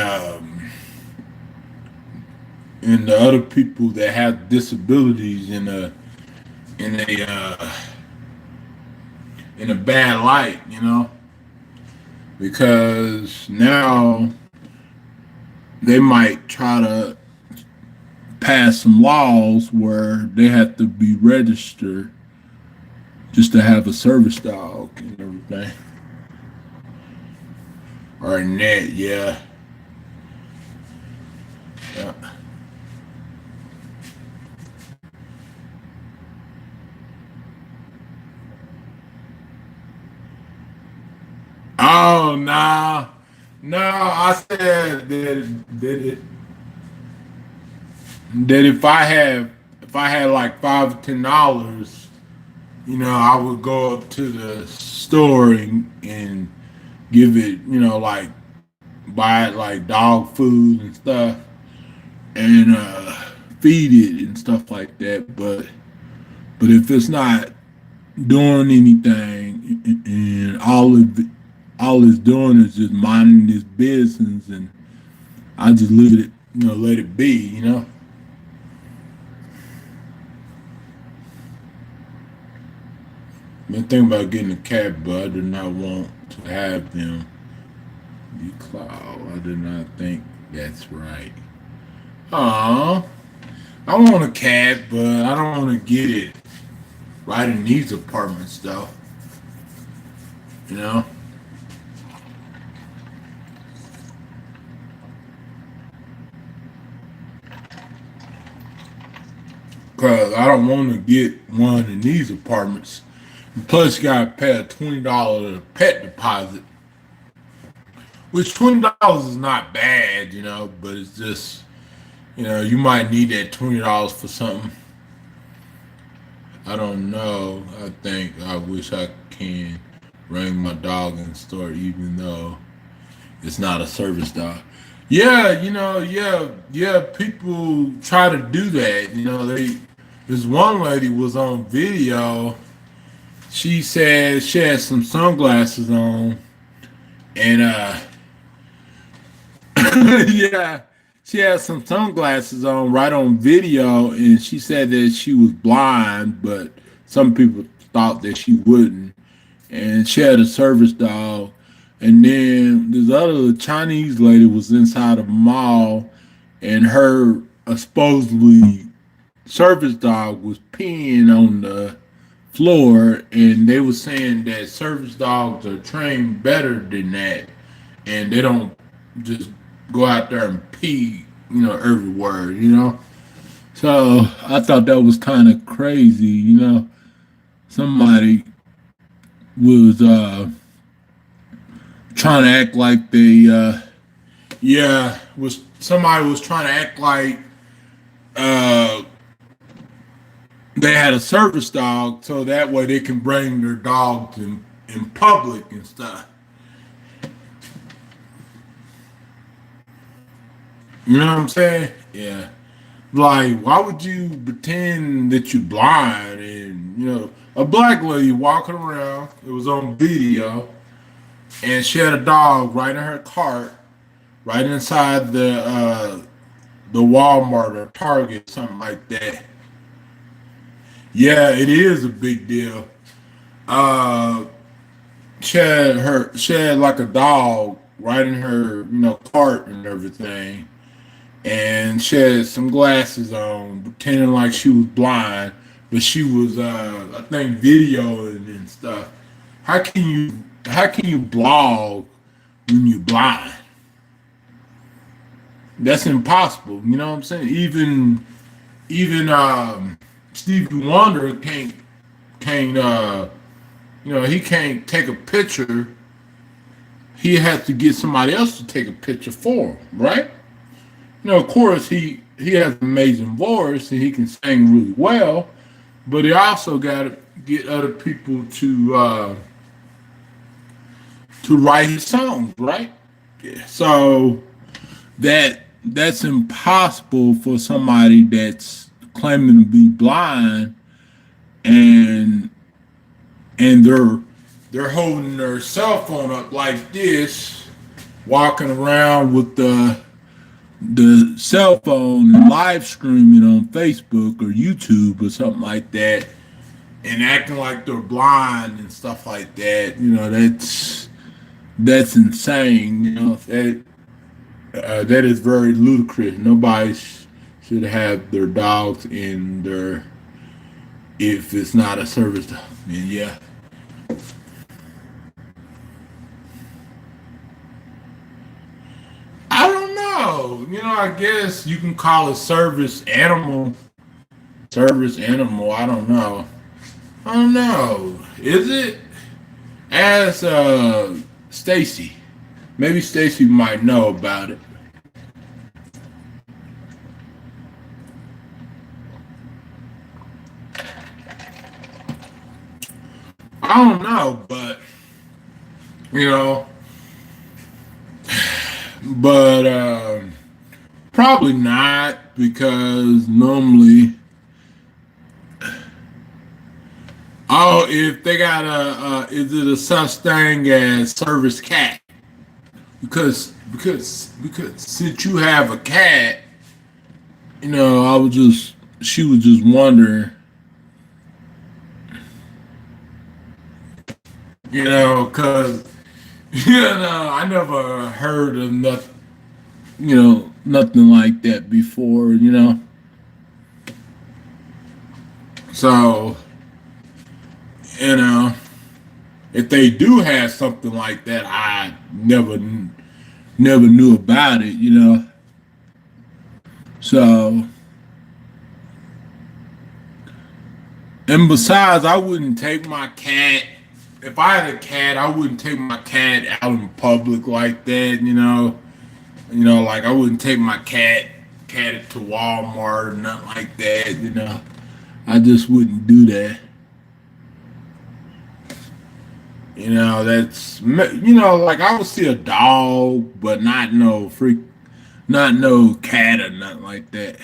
and the other people that have disabilities in a bad light, you know, because now they might try to pass some laws where they have to be registered just to have a service dog and everything. Or a net, yeah. Yeah. Oh no, no! I said that if I had like $5 or $10, you know, I would go up to the store and give it, you know, like buy it like dog food and stuff and feed it and stuff like that. But if it's not doing anything and all it's doing is just minding its business, and I just leave it, you know, let it be, you know. Been thinking about getting a cat, but I do not want to have them be cloud. I do not think that's right. Aw, I want a cat, but I don't want to get it right in these apartments, though. You know, because I don't want to get one in these apartments. Plus, you gotta pay a $20 pet deposit, which $20 is not bad, you know, but it's just, you know, you might need that $20 for something. I don't know. I think I wish I can bring my dog in the store, even though it's not a service dog. Yeah, you know, yeah, yeah. People try to do that. You know, this one lady was on video. She said she had some sunglasses on, and yeah, she had some sunglasses on right on video, and she said that she was blind, but some people thought that she wouldn't. And she had a service dog, and then this other Chinese lady was inside a mall, and her supposedly service dog was peeing on the floor, and they were saying that service dogs are trained better than that, and they don't just go out there and pee, you know, everywhere, you know. So I thought that was kind of crazy, you know. Somebody was trying to act like they, yeah, was somebody was trying to act like uh, they had a service dog, so that way they can bring their dogs in public and stuff. You know what I'm saying? Yeah. Like, why would you pretend that you're blind? And you know, a black lady walking around. It was on video, and she had a dog right in her cart, right inside the Walmart or Target, something like that. Yeah, it is a big deal. Uh, she had like a dog right in her, cart and everything, and she had some glasses on, pretending like she was blind, but she was, I think, videoing and stuff. How can you blog when you're blind? That's impossible. You know what I'm saying? Even Stevie Wonder can't he can't take a picture. He has to get somebody else to take a picture for him, right? Of course he has an amazing voice and he can sing really well, but he also got to get other people to write his songs, right? Yeah. So that's impossible for somebody that's claiming to be blind and they're holding their cell phone up like this, walking around with the cell phone and live streaming on Facebook or YouTube or something like that, and acting like they're blind and stuff like that. That's insane. That is very ludicrous. Nobody should have their dogs in their if it's not a service dog. And yeah. I don't know. I guess you can call it service animal. Service animal. I don't know. I don't know. Is it? As Stacy. Maybe Stacy might know about it. I don't know, you know, but probably not because normally, oh, if they got is it a such thing as service cat? Because since you have a cat, she was just wondering, because I never heard of nothing, nothing like that before. So, you know, if they do have something like that, I never knew about it. So, and besides, I wouldn't take my cat. If I had a cat, I wouldn't take my cat out in public like that. Like I wouldn't take my cat to Walmart or nothing like that. I just wouldn't do that. That's like I would see a dog, but not no cat or nothing like that.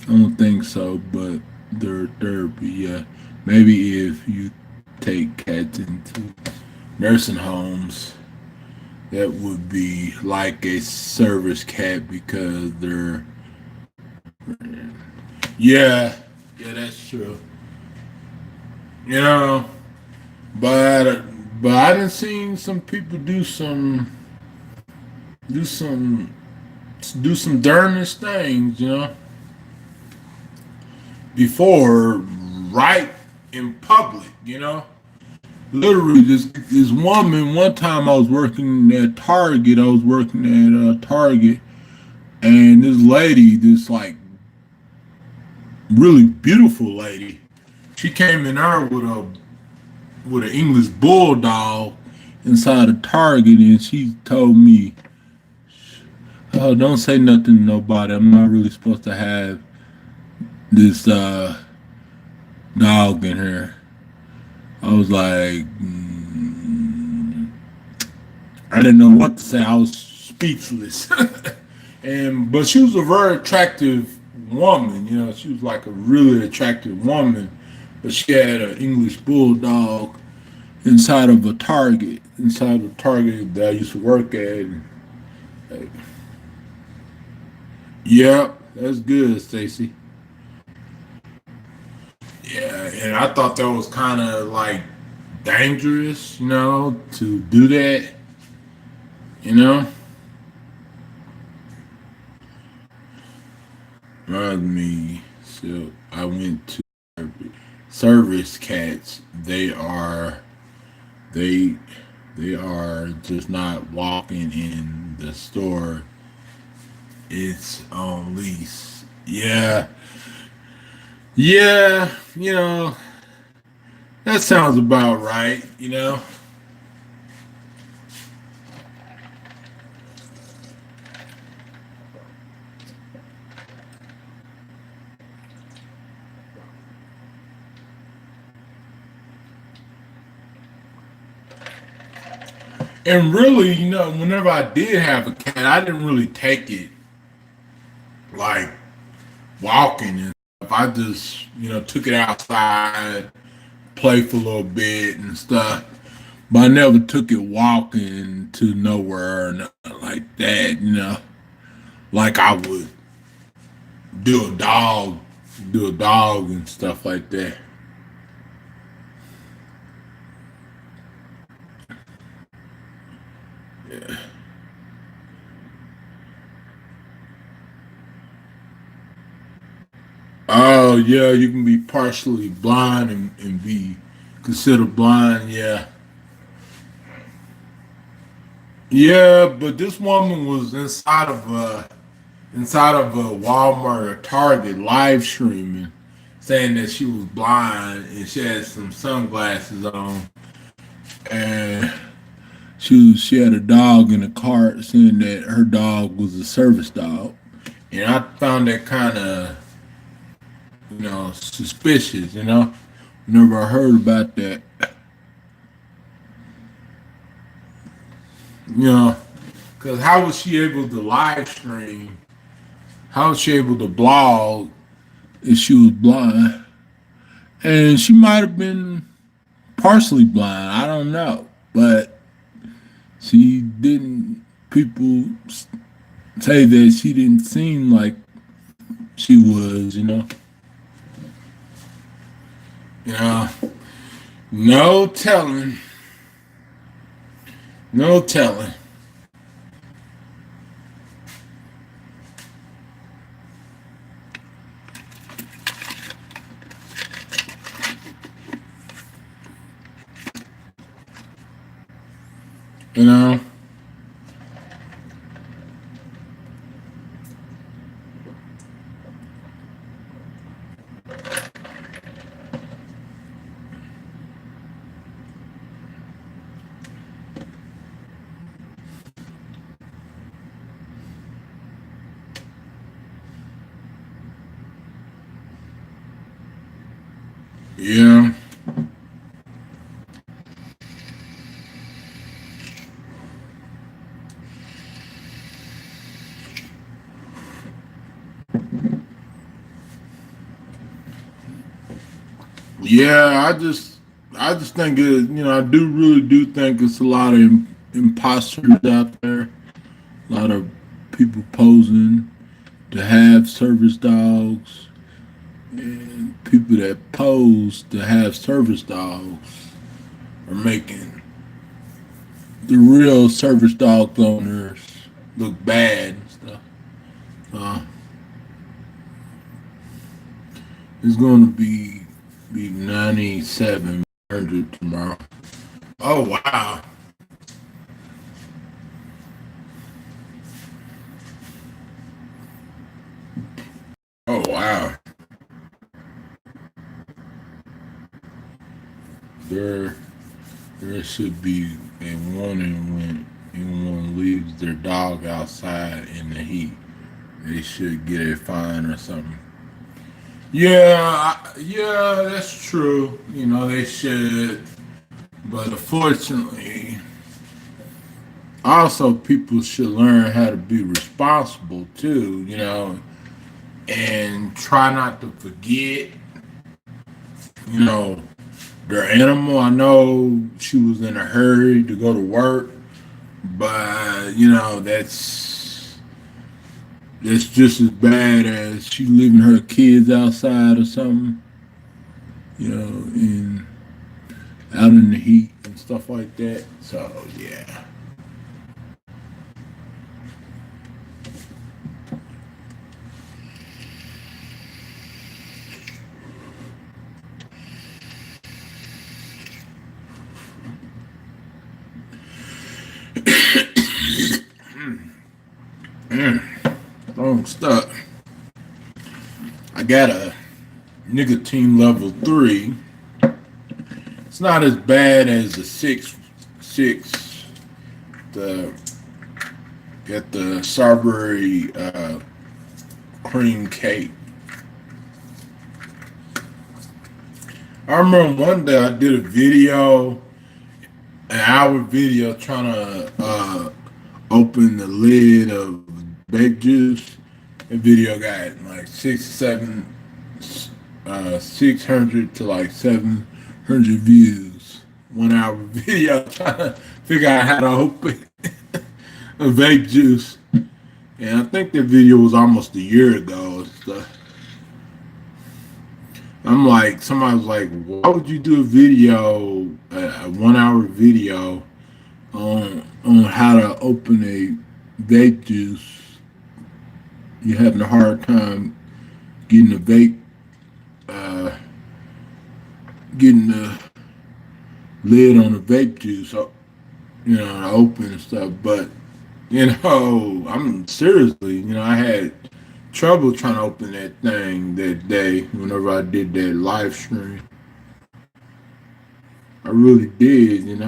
I don't think so, but there be maybe if you take cats into nursing homes, that would be like a service cat because they're yeah, that's true. You know, but I done seen some people do some do some darnest things, before right in public. Literally, this woman. One time, I was working at Target. I was working at Target, and this lady, this like really beautiful lady, she came in there with an English bulldog inside of Target, and she told me, "Oh, don't say nothing to nobody. I'm not really supposed to have this dog in here." I was like, I didn't know what to say. I was speechless. But she was a very attractive woman. She was like a really attractive woman. But she had an English bulldog inside of a Target that I used to work at. And, Yep, that's good, Stacy. Yeah, and I thought that was kind of like dangerous, to do that, you know. Reminds me, so I went to service cats. They they are just not walking in the store. It's on lease. Yeah, yeah, that sounds about right. And really, whenever I did have a cat, I didn't really take it like walking and stuff. I just, took it outside, play for a little bit and stuff. But I never took it walking to nowhere or nothing like that. Like I would do a dog, do a dog and stuff like that. Yeah. Oh yeah, you can be partially blind and be considered blind. Yeah, yeah. But this woman was inside of a Walmart or Target live streaming, saying that she was blind and she had some sunglasses on, and she had a dog in the cart, saying that her dog was a service dog, and I found that kind of suspicious. Never heard about that. You know, because how was she able to live stream? How was she able to blog if she was blind? And she might have been partially blind. I don't know, but she didn't. People say that she didn't seem like she was. You know, no telling, no telling. You know. Yeah. Yeah, I just think I do really do think it's a lot of imposters out there, a lot of people posing to have service dogs, and people that pose to have service dogs are making the real service dog owners look bad and stuff. Uh, it's going to be 9700 tomorrow. Oh wow! Oh wow! There there should be a warning when anyone leaves their dog outside in the heat. They should get a fine or something. Yeah, yeah, that's true. They should, but unfortunately, also people should learn how to be responsible too. And try not to forget. You know, their animal. I know she was in a hurry to go to work, but that's that's just as bad as she leaving her kids outside or something, and out in the heat and stuff like that. So yeah. Long stuff. I got a nicotine level 3. It's not as bad as the six the at the strawberry cream cake. I remember one day I did a video, an hour video, trying to open the lid of baked juice. The video got like 600 to like 700 views. 1 hour video trying to figure out how to open a vape juice. And I think that video was almost a year ago. I'm like, somebody was like, why would you do a video, a 1 hour video on how to open a vape juice? You're having a hard time getting a vape, getting the lid on the vape juice, to open and stuff. But I'm seriously, I had trouble trying to open that thing that day whenever I did that live stream. I really did, and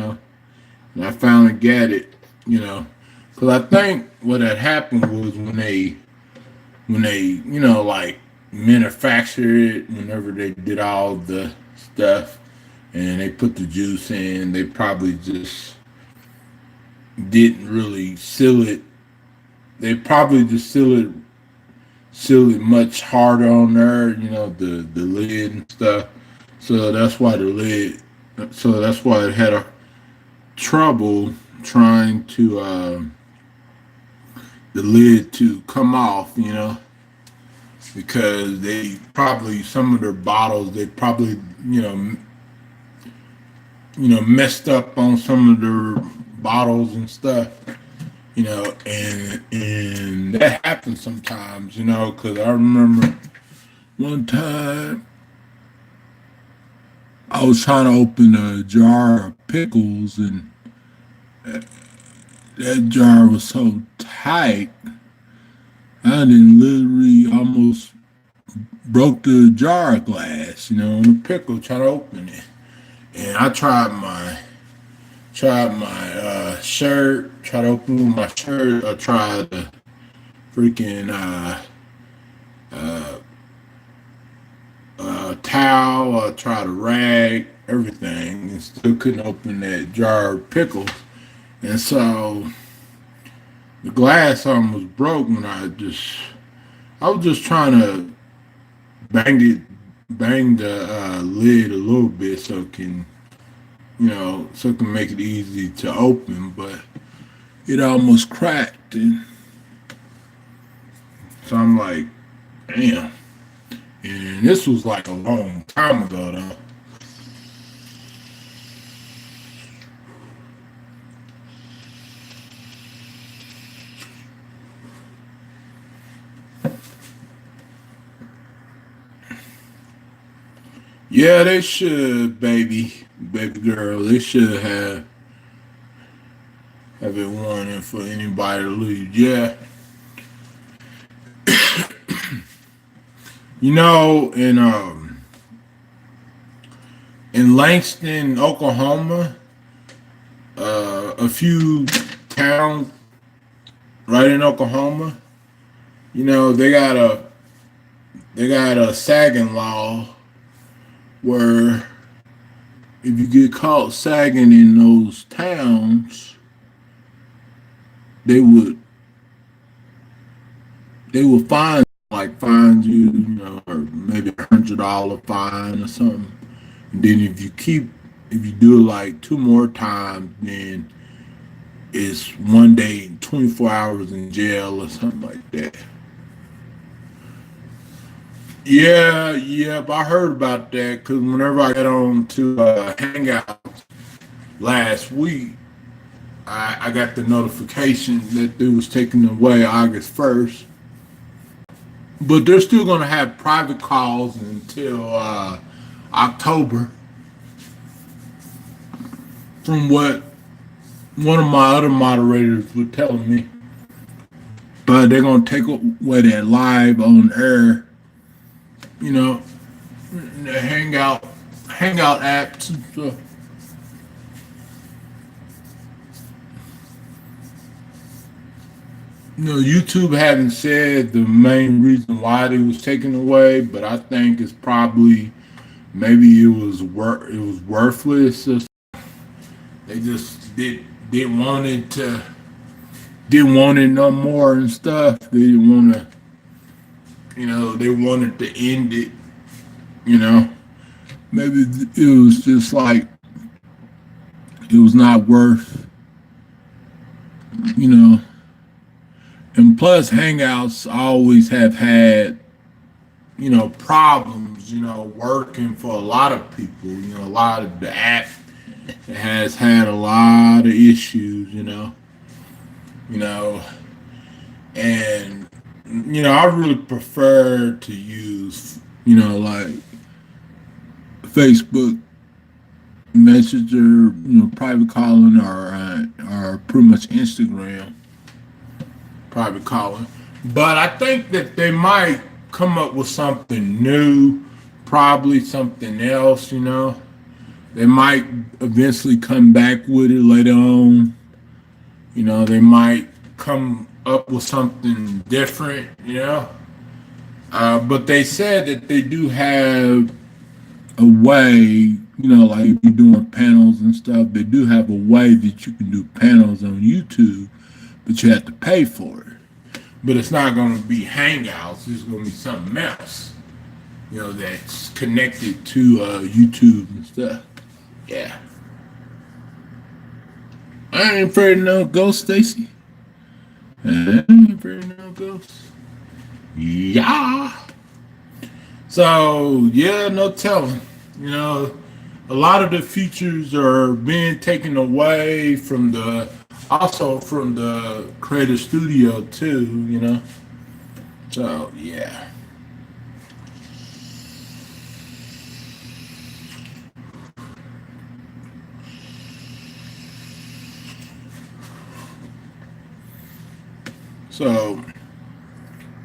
I finally got it, because I think what had happened was when they like manufactured it, whenever they did all the stuff and they put the juice in, they probably just didn't really seal it. They probably just seal it much harder on there, the lid and stuff. So that's why it had a trouble trying to the lid to come off, because they probably, some of their bottles, they probably messed up on some of their bottles and stuff, and that happens sometimes, because I remember one time I was trying to open a jar of pickles, and that jar was so tight, I didn't literally almost broke the jar glass, on the pickle trying to open it. And I tried my shirt, tried to open my shirt. I tried the freaking towel. I tried a rag, everything, and still couldn't open that jar of pickles. And so the glass almost broke when I was just trying to bang the lid a little bit so it can, so it can make it easy to open, but it almost cracked. And so I'm like, damn. And this was like a long time ago, though. Yeah, they should, baby girl. They should have it warning for anybody to leave. Yeah, in Langston, Oklahoma, a few towns right in Oklahoma, they got a sagging law where if you get caught sagging in those towns, they would fine you, or maybe $100 fine or something. And then if you do it like two more times, then it's 1 day, 24 hours in jail or something like that. Yeah, yep, I heard about that because whenever I got on to Hangout last week, I got the notification that it was taken away August 1st. But they're still going to have private calls until October, from what one of my other moderators was telling me. But they're going to take away that live on air, you know, the Hangout apps and stuff. YouTube haven't said the main reason why it was taken away, but I think it's probably maybe it was worthless. Or they just didn't want it to didn't want it no more and stuff. They didn't want to, they wanted to end it. You know, maybe it was just like it was not worth, you know. And plus, Hangouts always have had, problems, working for a lot of people. A lot of the app has had a lot of issues, you know, and I really prefer to use, like Facebook Messenger, private calling, or pretty much Instagram private calling. But I think that they might come up with something new, probably something else, They might eventually come back with it later on. They might come up with something different, But they said that they do have a way, like if you're doing panels and stuff, they do have a way that you can do panels on YouTube, but you have to pay for it. But it's not going to be Hangouts. It's going to be something else, that's connected to YouTube and stuff. Yeah. I ain't afraid of no ghost, Stacy. I ain't afraid of no ghost. Yeah. So, yeah, no telling. A lot of the features are being taken away from the Creator Studio too, So, yeah. So,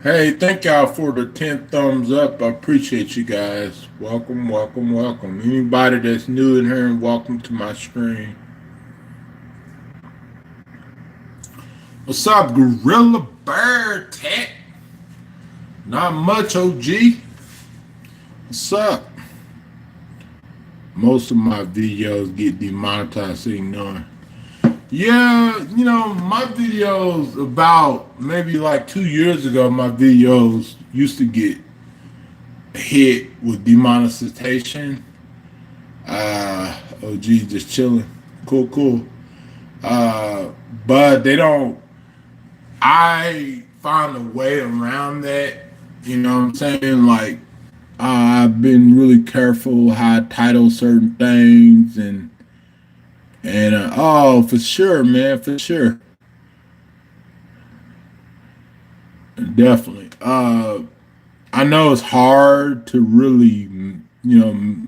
hey, thank y'all for the 10 thumbs up. I appreciate you guys. Welcome, welcome, welcome. Anybody that's new in here, welcome to my stream. What's up, Gorilla Bear Tech? Not much, OG. What's up? Most of my videos get demonetized, so ignoring. Yeah, my videos about maybe like 2 years ago, my videos used to get hit with demonetization. OG just chilling. Cool. But they don't, I found a way around that, you know what I'm saying? Like, I've been really careful how I title certain things and oh, for sure, man, for sure, definitely. I know it's hard to really, you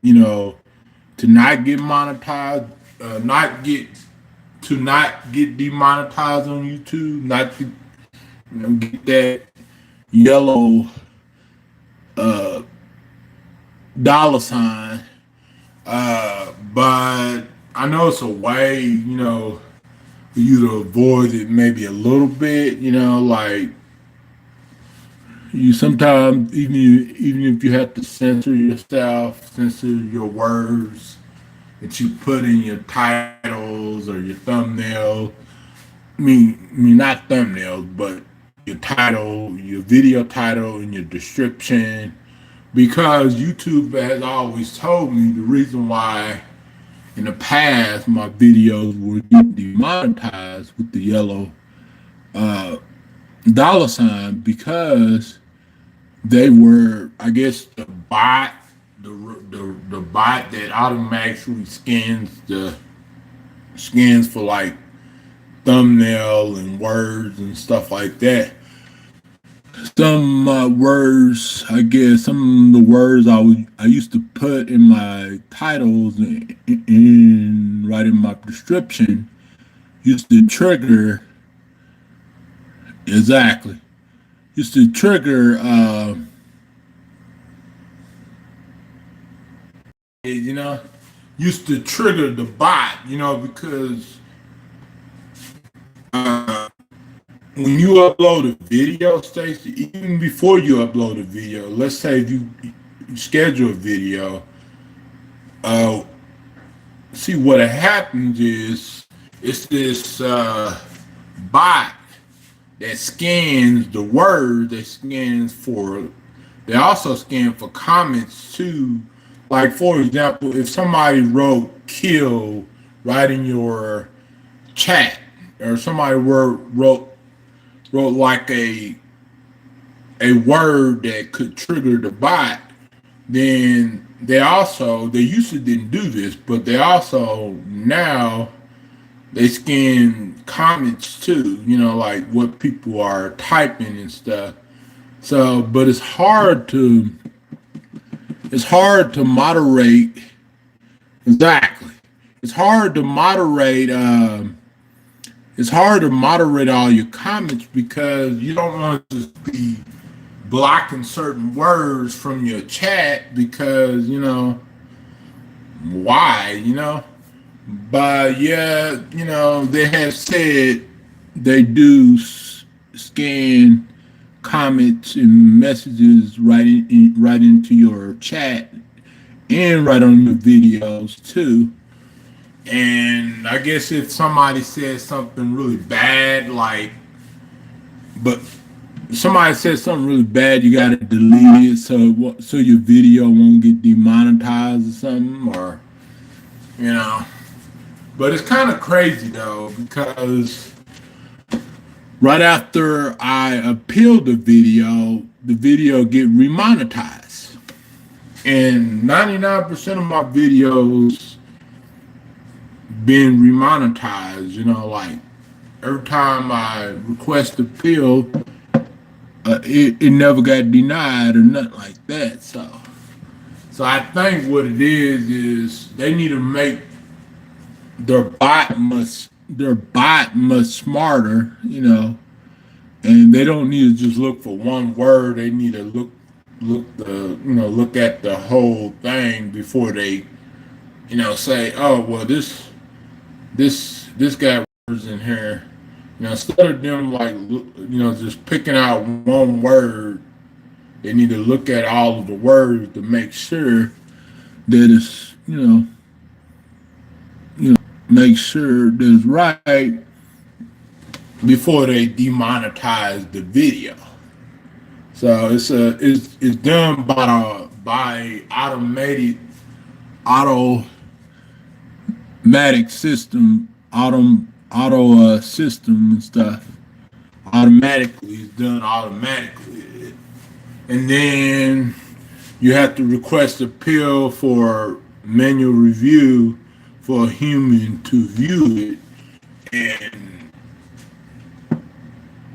know, to not get monetized, not get demonetized on YouTube, not to get that yellow uh dollar sign. But I know it's a way, for you to avoid it maybe a little bit, like you sometimes even if you have to censor yourself, censor your words that you put in your titles or your thumbnail. I mean not thumbnails, but your title, your video title, and your description. Because YouTube has always told me the reason why in the past my videos were getting demonetized with the yellow uh, dollar sign, because they were, I guess, the bot, the bot that automatically scans for like thumbnail and words and stuff like that. Some words, I guess, some of the words I used to put in my titles and write in my description used to trigger exactly used to trigger you know used to trigger the bot, because when you upload a video, Stacy, even before you upload a video, let's say if you schedule a video, uh, see what happens is it's this bot that scans the word, they also scan for comments too. Like for example, if somebody wrote kill right in your chat, or somebody wrote like a word that could trigger the bot, then they used to didn't do this, but they also now they scan comments too, like what people are typing and stuff. So, but it's hard to moderate. Exactly. It's hard to moderate. It's hard to moderate all your comments because you don't want to just be blocking certain words from your chat because why. But yeah, they have said they do scan comments and messages right into your chat and right on your videos too. And I guess if somebody says something really bad, but somebody says something really bad, you gotta delete it so your video won't get demonetized or something, or you know. But it's kind of crazy though because right after I appeal the video get remonetized, and 99% of my videos been remonetized. Like every time I request appeal, it never got denied or nothing like that. So I think what it is they need to make their bot much smarter, and they don't need to just look for one word. They need to look at the whole thing before they say, oh well, this guy was in here. Instead of them just picking out one word, they need to look at all of the words to make sure that it's make sure that it's right before they demonetize the video. So it's done by automatic system, auto system and stuff. Automatically, it's done automatically, and then you have to request appeal for manual review for a human to view it. And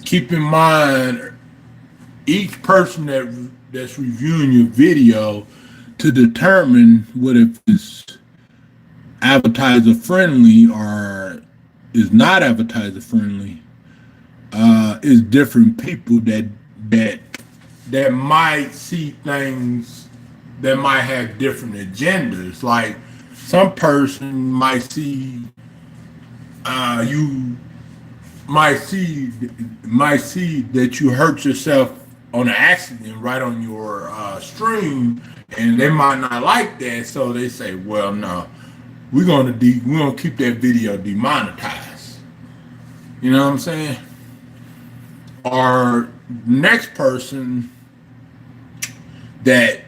keep in mind, each person that's reviewing your video to determine what if it's advertiser friendly or is not advertiser friendly is different people that might see things that might have different agendas. Like some person you might see that you hurt yourself on an accident right on your stream, and they might not like that, so they say, well, no, we're gonna keep that video demonetized. You know what I'm saying? Or next person that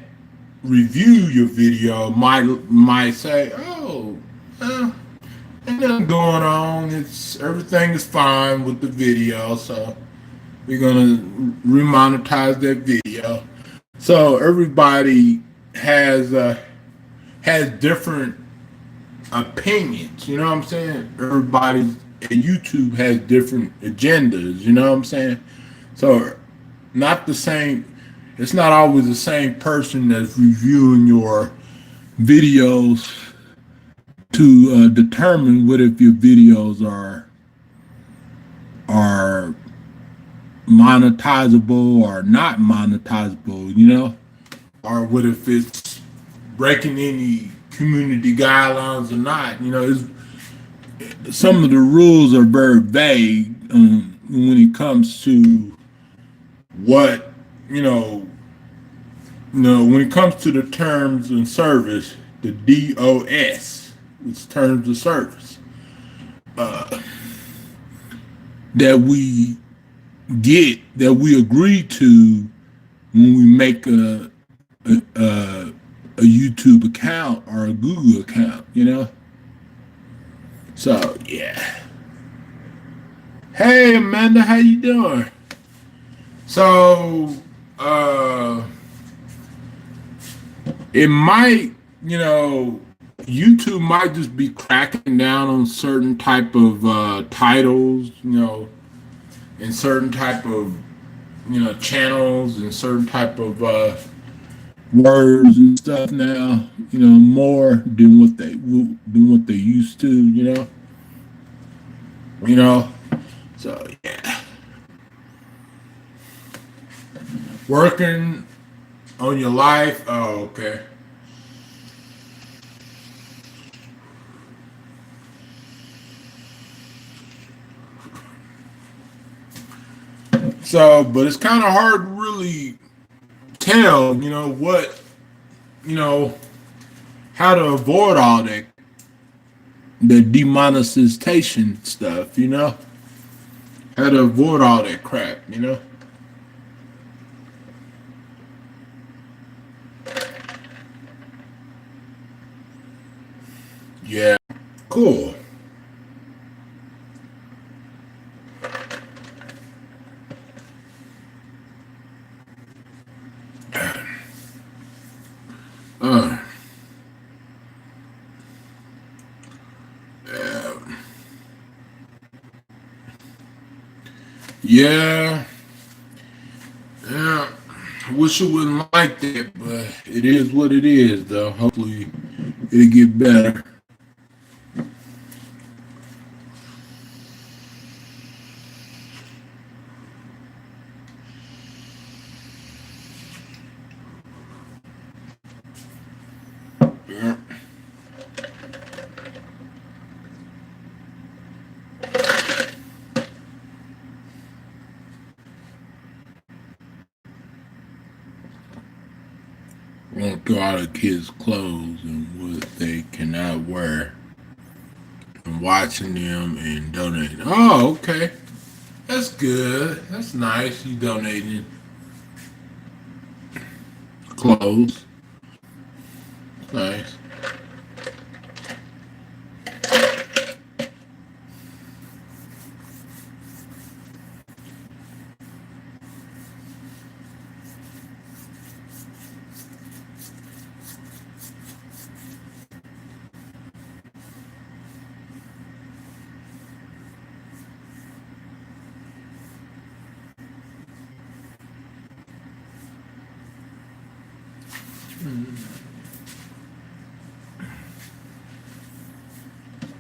review your video might say, oh, ain't nothing going on. Everything is fine with the video, so we're gonna remonetize that video. So everybody has has different opinions. You know what I'm saying? Everybody and YouTube has different agendas. You know what I'm saying? So not the same. It's not always the same person that's reviewing your videos to determine what if your videos are monetizable or not monetizable, you know, or what if it's breaking any community guidelines or not. You know, some of the rules are very vague when it comes to what you know. No, when it comes to the terms and service, the DOS, it's terms of service, that we that we agree to when we make a YouTube account or a Google account, you know? So, yeah. Hey, Amanda, how you doing? So, uh, it might, you know, YouTube might just be cracking down on certain type of titles, you know, and certain type of channels and certain type of words and stuff now. You know, more than what they used to. You know. So yeah, working on your life. Oh, okay. So, but it's kind of hard to really tell. You know how to avoid all that the demonetization stuff. You know how to avoid all that crap. You know. Yeah. Cool. Uh, yeah. Yeah. I wish it wasn't like that, but it is what it is, though. Hopefully, it'll get better. Yeah. Won't throw out of kids' clothes and what they cannot wear, and watching them and donating. Oh, okay. That's good. That's nice. You donating clothes. Nice.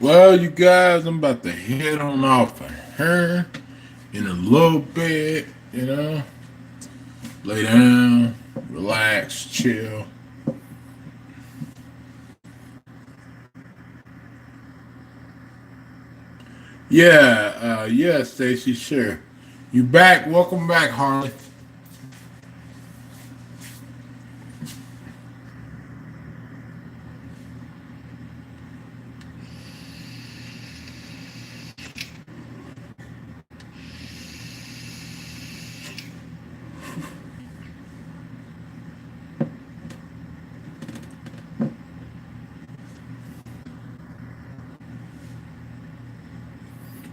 Well, you guys, I'm about to head on off of her in a little bit. Lay down, relax, chill. Yeah, yeah, Stacy, sure. You back? Welcome back, Harley.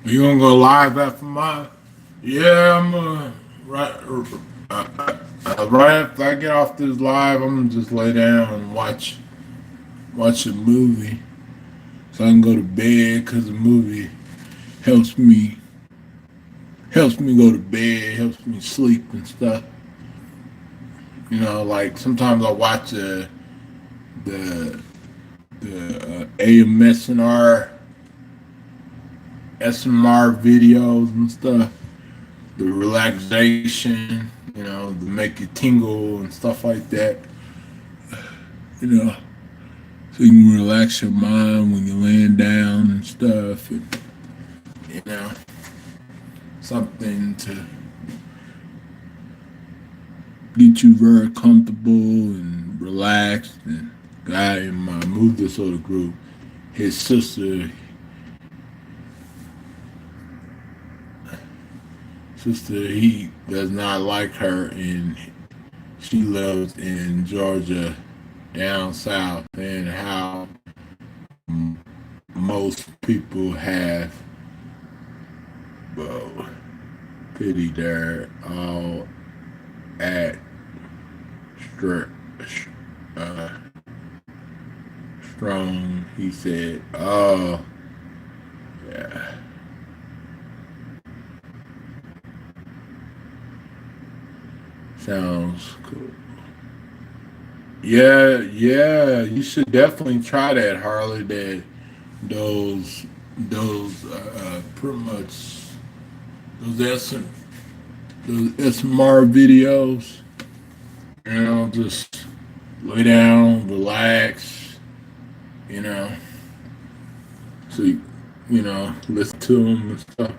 You gonna go live after mine? Yeah, I'm right. Right after I get off this live, I'm gonna just lay down and watch a movie so I can go to bed. Cause the movie helps me helps me go to bed, helps me sleep and stuff. You know, like sometimes I watch the AMSNR SMR videos and stuff, the relaxation, you know, the make you tingle and stuff like that. You know, so you can relax your mind when you're laying down and stuff, and you know, something to get you very comfortable and relaxed. And guy in my move disorder group, his sister, he does not like her, and she lives in Georgia, down south, and how most people have, well, pity there, all at str- uh, strong. He said, "Oh, yeah, sounds cool." Yeah, yeah, you should definitely try that, Harley. Those those pretty much those SM, those SMR videos. You know, just lay down, relax. You know, so you know, listen to him and stuff.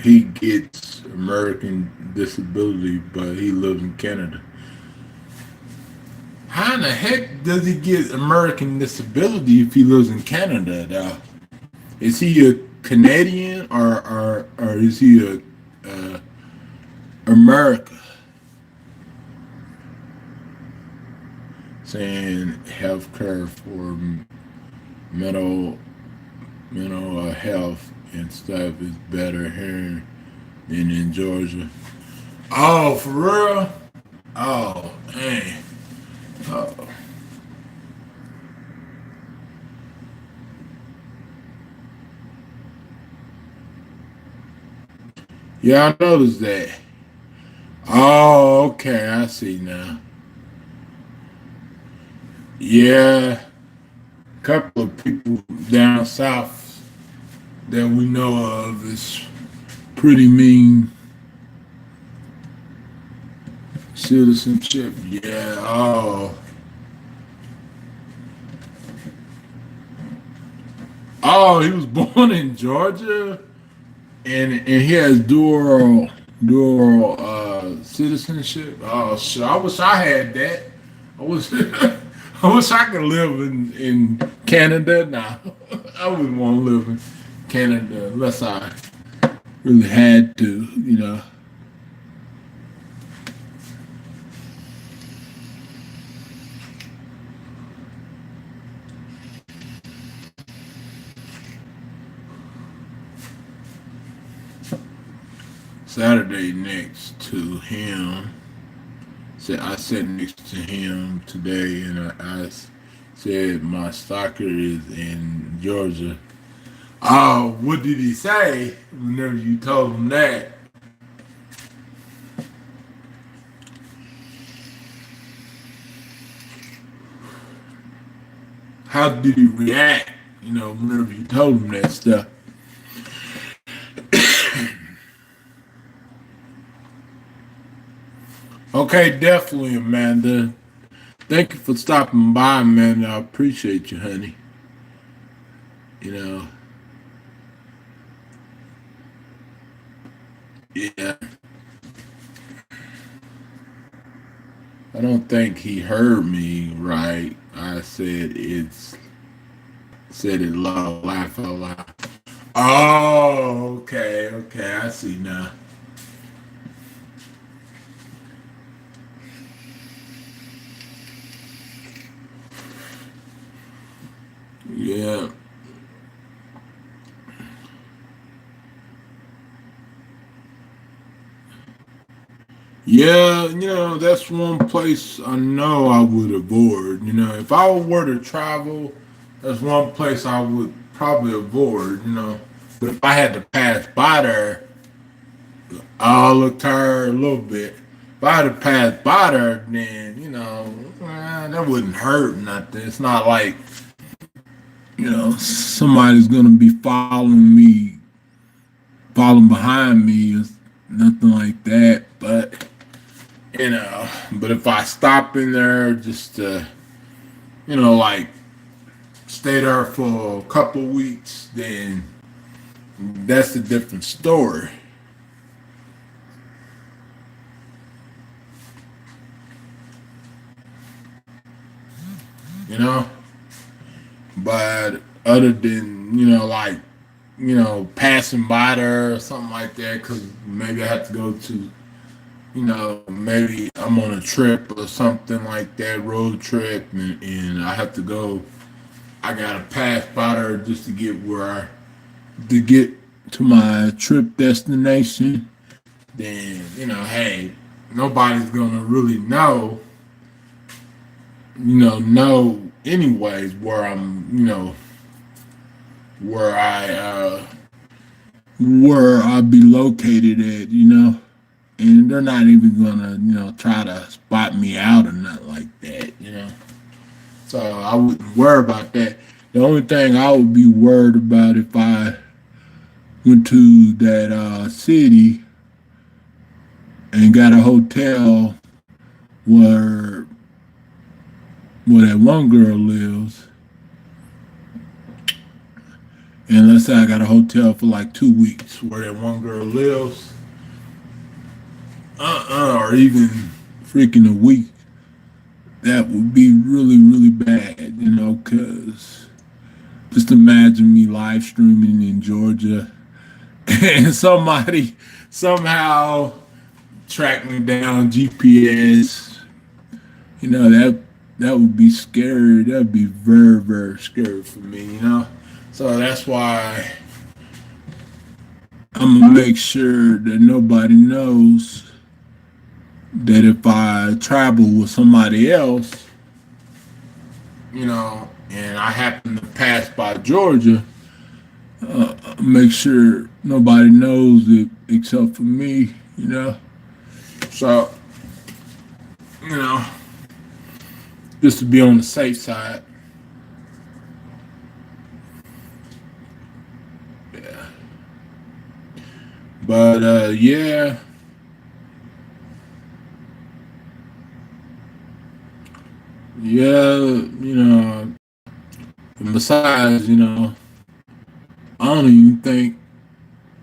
He gets American disability, but he lives in Canada. How in the heck does he get American disability if he lives in Canada? Though? Is he a Canadian or is he a America? Saying healthcare for mental health and stuff is better here than in Georgia. Oh, for real? Oh, man. Oh. Yeah, I noticed that. Oh, okay, I see now. Yeah, a couple of people down south that we know of is pretty mean citizenship. Yeah. Oh. Oh, he was born in Georgia, and he has dual citizenship. Oh shit! I wish I had that. I wish I wish I could live in Canada now. I wouldn't want to live in Canada unless I really had to. You know. Saturday next to him. I sat next to him today, and said my stalker is in Georgia. Oh, what did he say whenever you told him that? How did he react? You know, whenever you told him that stuff. Okay, definitely, Amanda. Thank you for stopping by, man. I appreciate you, honey. You know, yeah. I don't think he heard me right. I said it loud, laugh out loud. Oh, okay, okay. I see now. Yeah. Yeah, that's one place I know I would avoid. If I were to travel, that's one place I would probably avoid. But if I had to pass by there, I'll look tired a little bit. If I had to pass by there, then, that wouldn't hurt nothing. It's not like, somebody's going to be following behind me or nothing like that. But if I stop in there just to, like stay there for a couple weeks, then that's a different story, you know. But other than, like, passing by there or something like that, because maybe I have to go to, maybe I'm on a trip or something like that, road trip, and I have to go. I gotta pass by there just to get to my trip destination. Then hey, nobody's gonna really know anyways where where I uh, where I'll be located at. And they're not even gonna try to spot me out or nothing like that. So I wouldn't worry about that. The only thing I would be worried about if I went to that city and got a hotel where that one girl lives, and let's say I got a hotel for like 2 weeks where that one girl lives, or even freaking a week, that would be really, really bad, because just imagine me live streaming in Georgia and somebody somehow track me down GPS. That would be scary. That would be very, very scary for me. So that's why I'm gonna make sure that nobody knows that if I travel with somebody else, and I happen to pass by Georgia, make sure nobody knows it except for me. So, you know, just to be on the safe side. Yeah. But yeah, and besides, I don't even think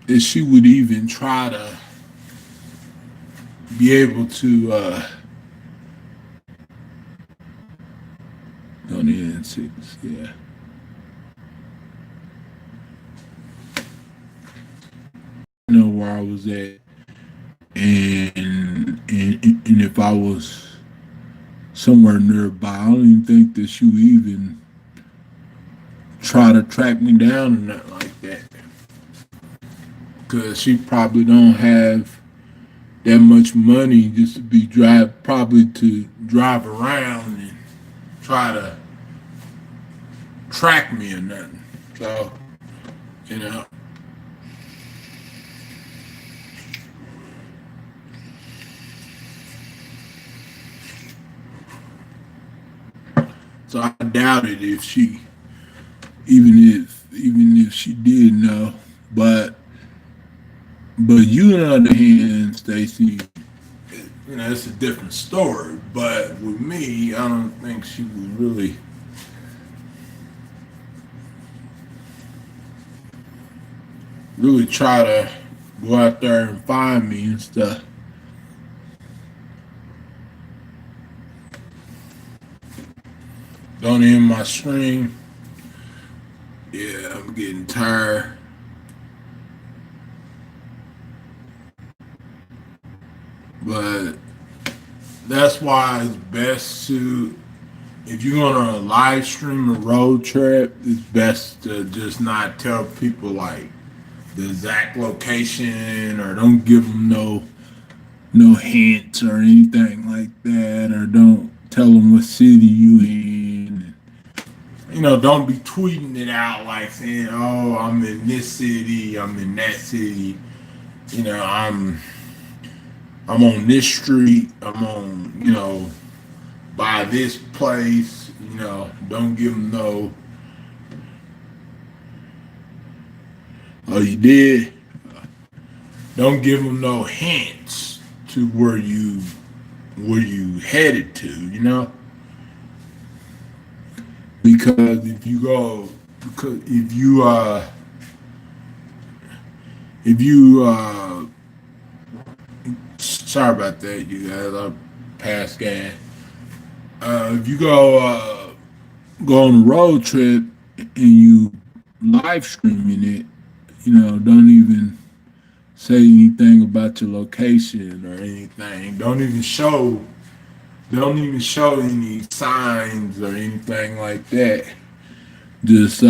that she would even try to be able to on the N6, yeah. Know where I was at, and if I was somewhere nearby, I don't even think that she would even try to track me down or nothing like that, because she probably don't have that much money just to be probably to drive around and try to track me or nothing. So, you know, so I doubted if she, even if she did know, but you on the other hand, Stacy, it's a different story. But with me, I don't think she would really try to go out there and find me and stuff. Don't end my stream. Yeah, I'm getting tired. But that's why it's best to, if you're gonna live stream a road trip, it's best to just not tell people like the exact location, or don't give them no hints or anything like that, or don't tell them what city you in. Don't be tweeting it out like saying, "Oh, I'm in this city, I'm in that city." You know, I'm on this street, I'm on, by this place. Don't give them no. Oh, you did. Don't give them no hints to where you headed to. Because if you sorry about that, you guys. I passed gas. If you go on a road trip and you live streaming it, don't even say anything about your location or anything. Don't even show any signs or anything like that. Just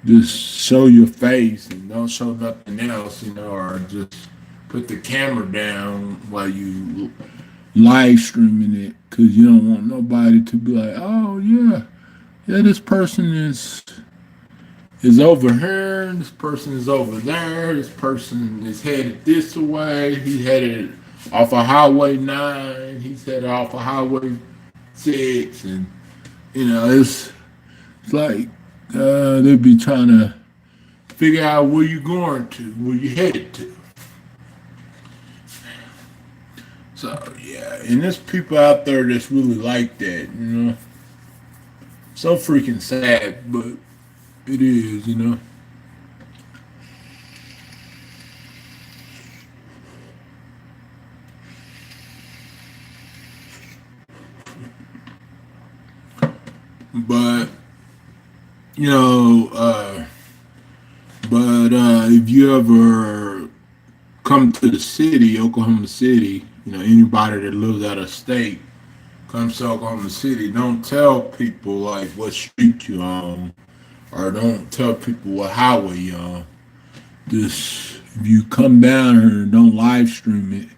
just show your face and don't show nothing else, or just put the camera down while you live streaming it, because you don't want nobody to be like, oh yeah, yeah, this person is over here, this person is over there, this person is headed this way, he's headed off of Highway 9, he's headed off of Highway 6, and it's like they be trying to figure out where you're going to, where you headed to. So yeah, and there's people out there that's really like that. So freaking sad, but it is. But you know, if you ever come to the city, Oklahoma City, anybody that lives out of state comes to Oklahoma City, don't tell people like what street you on, or don't tell people what highway you on. Just if you come down here, don't live stream it.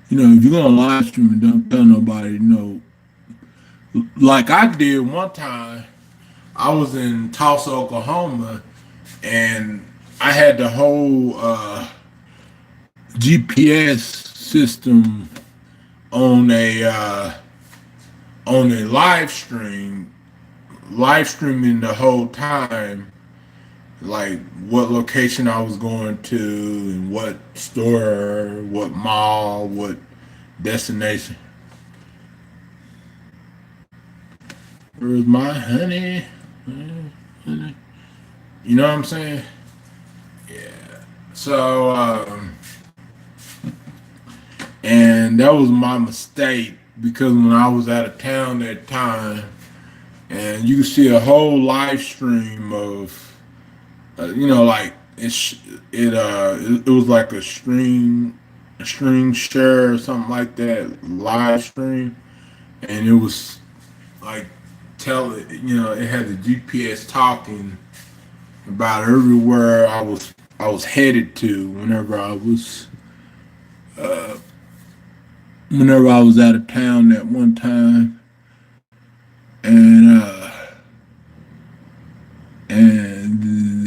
If you're gonna live stream it, don't tell nobody. Like I did one time. I was in Tulsa, Oklahoma, and I had the whole GPS system on a live streaming the whole time, like what location I was going to, and what store, what mall, what destination. Where's my honey? Honey? You know what I'm saying? Yeah. So, and that was my mistake, because when I was out of town that time, and you can see a whole live stream of, like it was like a stream share or something like that, live stream, and it was like it had the GPS talking about everywhere I was headed to uh, whenever I was out of town that one time, and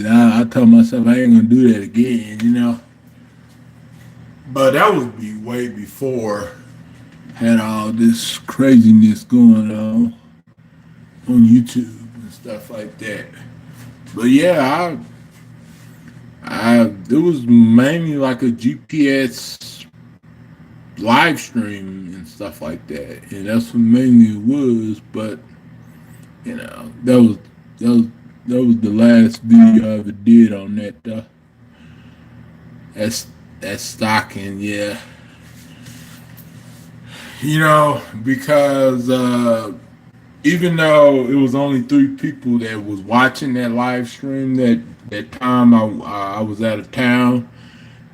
I told myself I ain't gonna do that again. But that would be way before had all this craziness going on YouTube and stuff like that. But yeah, it was mainly like a GPS live stream and stuff like that, and that's what mainly it was. But that was the last video I ever did on that. That's stocking, yeah. Because even though it was only 3 people that was watching that live stream that time I was out of town,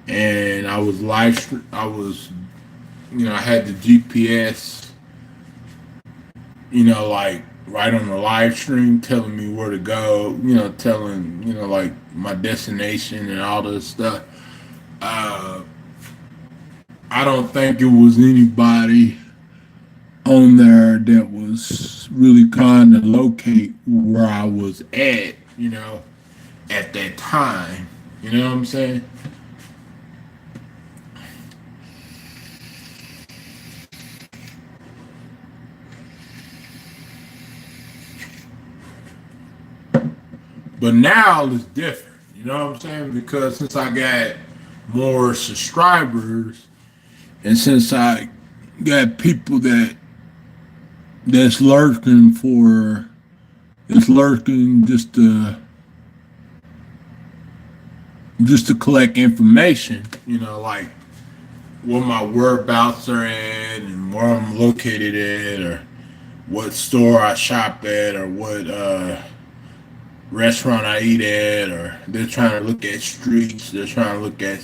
and I was I had the GPS, like right on the live stream telling me where to go, telling, like my destination and all this stuff. Uh, I don't think it was anybody on there that was really trying to locate where I was at, at that time. You know what I'm saying? But now it's different. You know what I'm saying? Because since I got more subscribers, and since I got people that's lurking for, that's lurking just to collect information, like what my whereabouts are at and where I'm located at, or what store I shop at, or what restaurant I eat at, or they're trying to look at streets, they're trying to look at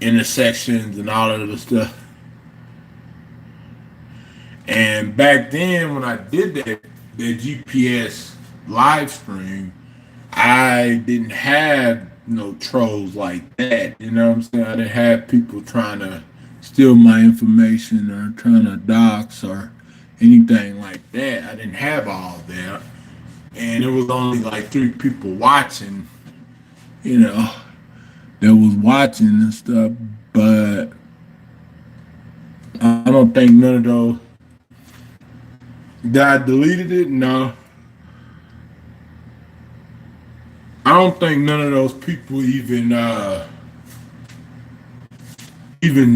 intersections and all of the stuff. And back then, when I did that GPS live stream, I didn't have no trolls like that. You know what I'm saying? I didn't have people trying to steal my information or trying to dox or anything like that. I didn't have all that. And it was only like 3 people watching, you know, that was watching and stuff. But I don't think none of those. Did I deleted it? No. I don't think none of those people even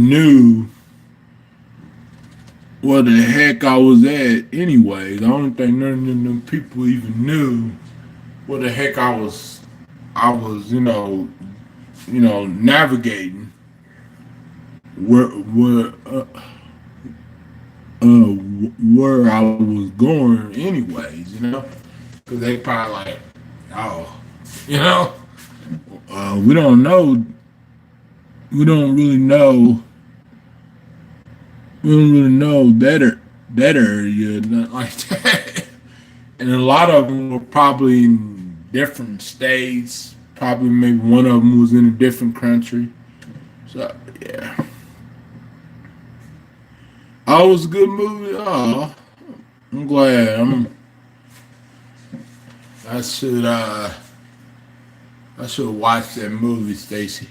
knew where the heck I was at anyways. I don't think none of them people even knew where the heck I was, navigating where I was going anyways, because they probably like, oh, you know, we don't know, we don't really know, we don't really know that area, nothing like that. And a lot of them were probably in different states. Probably maybe one of them was in a different country. So yeah. Oh, it was a good movie. Oh, I'm glad. I should uh I should watch that movie, Stacy.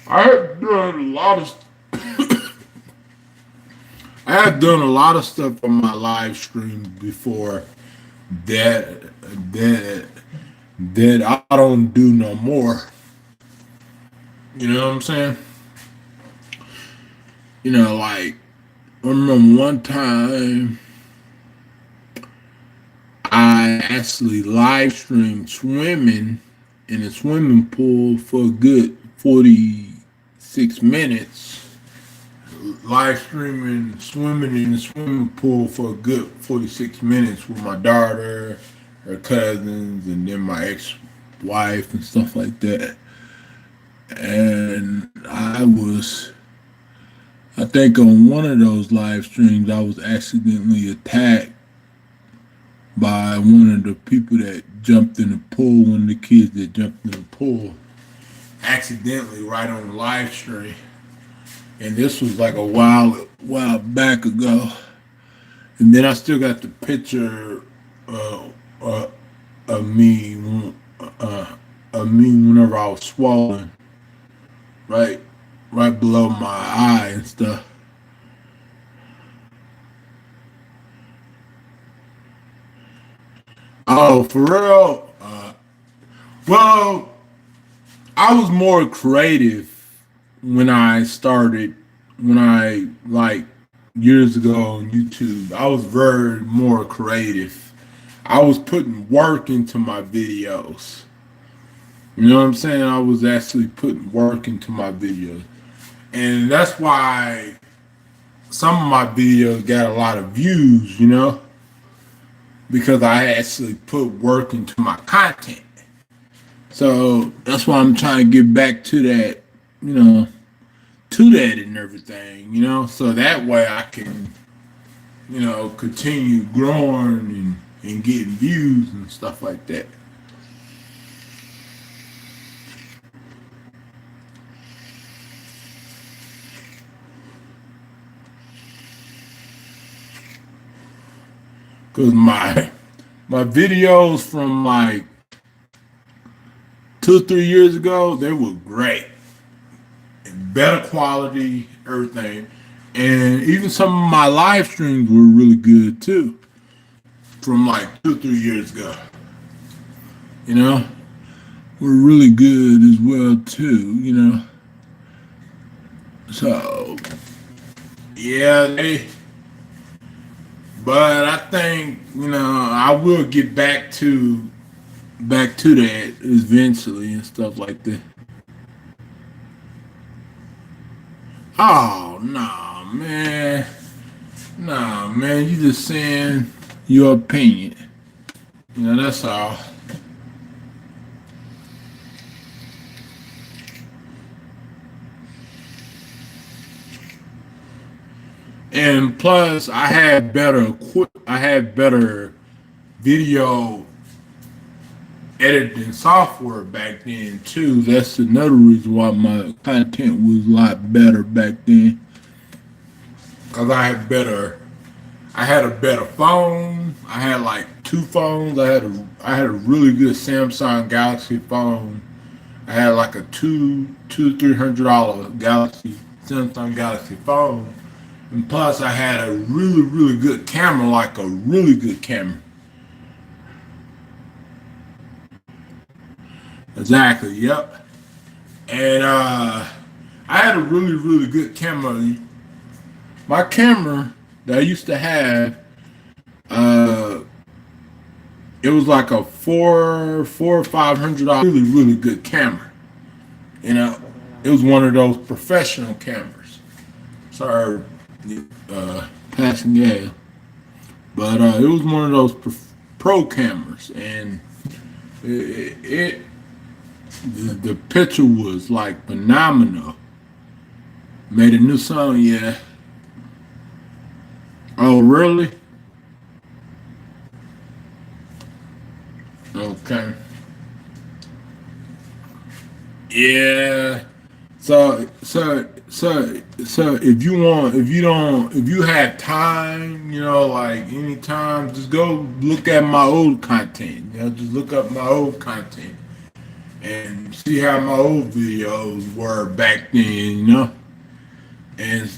I have done a lot of I have done a lot of stuff on my live stream before that that that I don't do no more. You know what I'm saying? Like I remember one time I actually live streamed swimming in a swimming pool for a good 46 minutes. Live streaming swimming in the swimming pool for a good 46 minutes with my daughter, her cousins, and then my ex-wife and stuff like that. And I think on one of those live streams, I was accidentally attacked by one of the people that jumped in the pool, one of the kids that jumped in the pool, accidentally right on the live stream. And this was like a while back ago. And then I still got the picture of me, whenever I was swollen, right, right below my eye and stuff. Oh, for real? Well, I was more creative when I started, when I like years ago on YouTube. I was very more creative. I was putting work into my videos. You know what I'm saying? I was actually putting work into my videos. And that's why some of my videos got a lot of views, because I actually put work into my content. So that's why I'm trying to get back to that, to that and everything, so that way I can, continue growing and getting views and stuff like that. Cause my videos from like 2 or 3 years ago, they were great, better quality, everything, and even some of my live streams were really good too, from like 2 or 3 years ago. You know, were really good as well too. So yeah, but I think I will get back to that eventually and stuff like that. Oh nah, man, you just saying your opinion. That's all. And plus, I had better video editing software back then too. That's another reason why my content was a lot better back then. Cause I had a better phone. I had like two phones. I had a really good Samsung Galaxy phone. I had like a $300 Galaxy Samsung Galaxy phone. And plus I had a really, really good camera, like a really good camera. Exactly, yep. And I had a really, really good camera. My camera that I used to have, uh, it was like a four or $500 really, really good camera. You know, it was one of those professional cameras. Sorry, passing gas, but it was one of those pro cameras, and it the picture was like phenomenal. Made a new song, yeah. Oh, really? Okay. Yeah. So if you have time, like anytime, just go look at my old content. Just look up my old content and see how my old videos were back then. And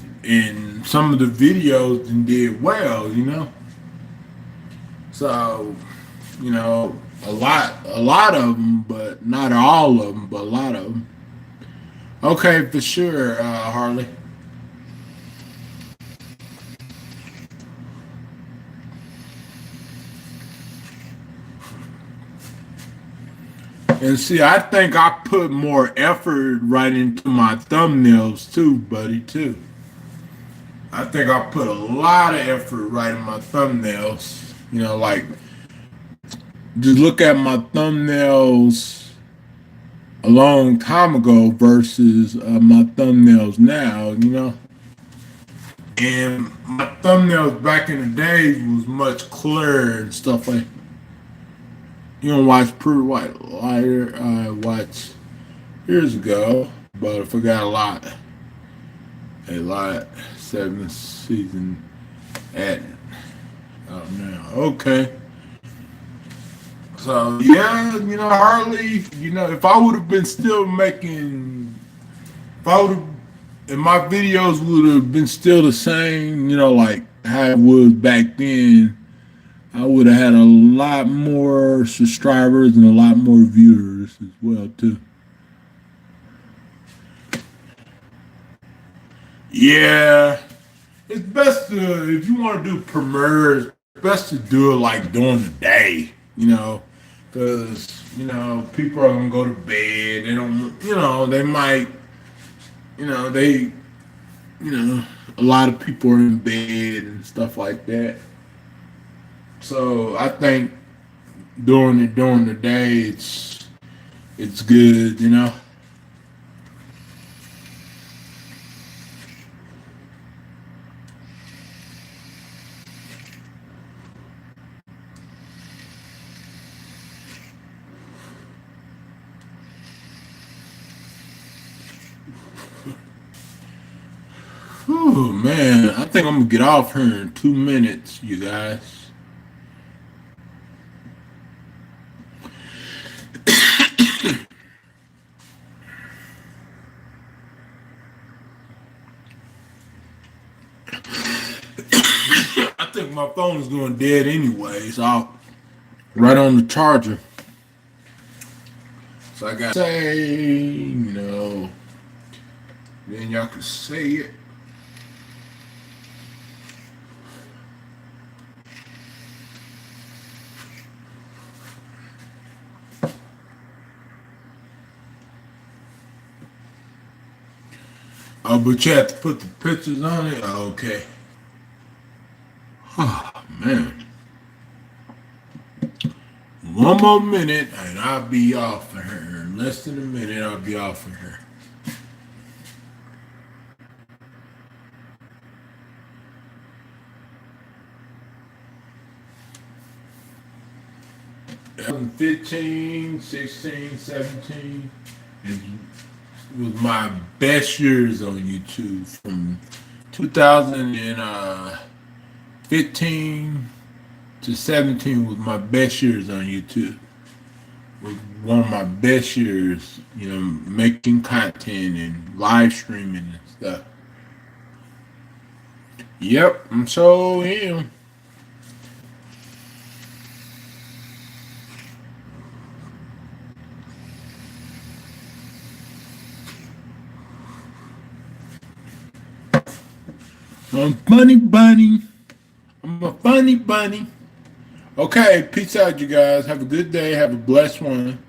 some of the videos did well. So a lot of them, but not all of them, but a lot of them. Okay, for sure, Harley. And see, I think I put more effort right into my thumbnails too, buddy, too. I think I put a lot of effort right in my thumbnails. Like just look at my thumbnails a long time ago versus my thumbnails now, And my thumbnails back in the days was much clearer and stuff like. You don't watch Pretty White Liar. I watched years ago, but I forgot a lot. Seventh season at now. Okay. So yeah, Harley, if I would have been still making, if I would have, if my videos would have been still the same, like how it was back then, I would have had a lot more subscribers and a lot more viewers as well too. Yeah, it's best to if you want to do premieres, best to do it like during the day, because people are gonna go to bed. They don't, they might, they, you know, a lot of people are in bed and stuff like that. So I think doing it during the day, it's good. Oh man, I think I'm gonna get off here in 2 minutes, you guys. I think my phone is going dead anyway, so I'll right on the charger. So I got to say, then y'all can say it. Oh, but you have to put the pictures on it? Oh, okay. Oh, man. One more minute and I'll be off of her. In less than a minute, I'll be off of her. 15, 16, 17 was my best years on YouTube. From 2015 to 17 was my best years on YouTube. Was one of my best years, making content and live streaming and stuff. Yep, I'm so am. I'm funny bunny. I'm a funny bunny. Okay, peace out, you guys. Have a good day. Have a blessed one.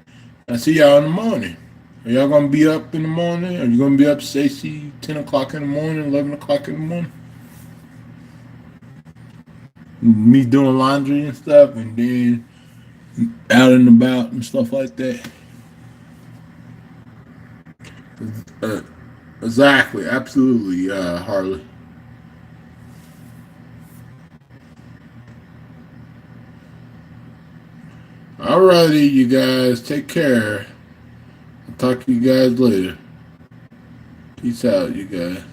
I'll see y'all in the morning. Are y'all gonna be up in the morning? Are you gonna be up, Stacy, 10 o'clock in the morning, 11 o'clock in the morning? Me doing laundry and stuff, and then out and about and stuff like that. Uh, exactly, absolutely, Harley. Alrighty, you guys, take care. I'll talk to you guys later. Peace out, you guys.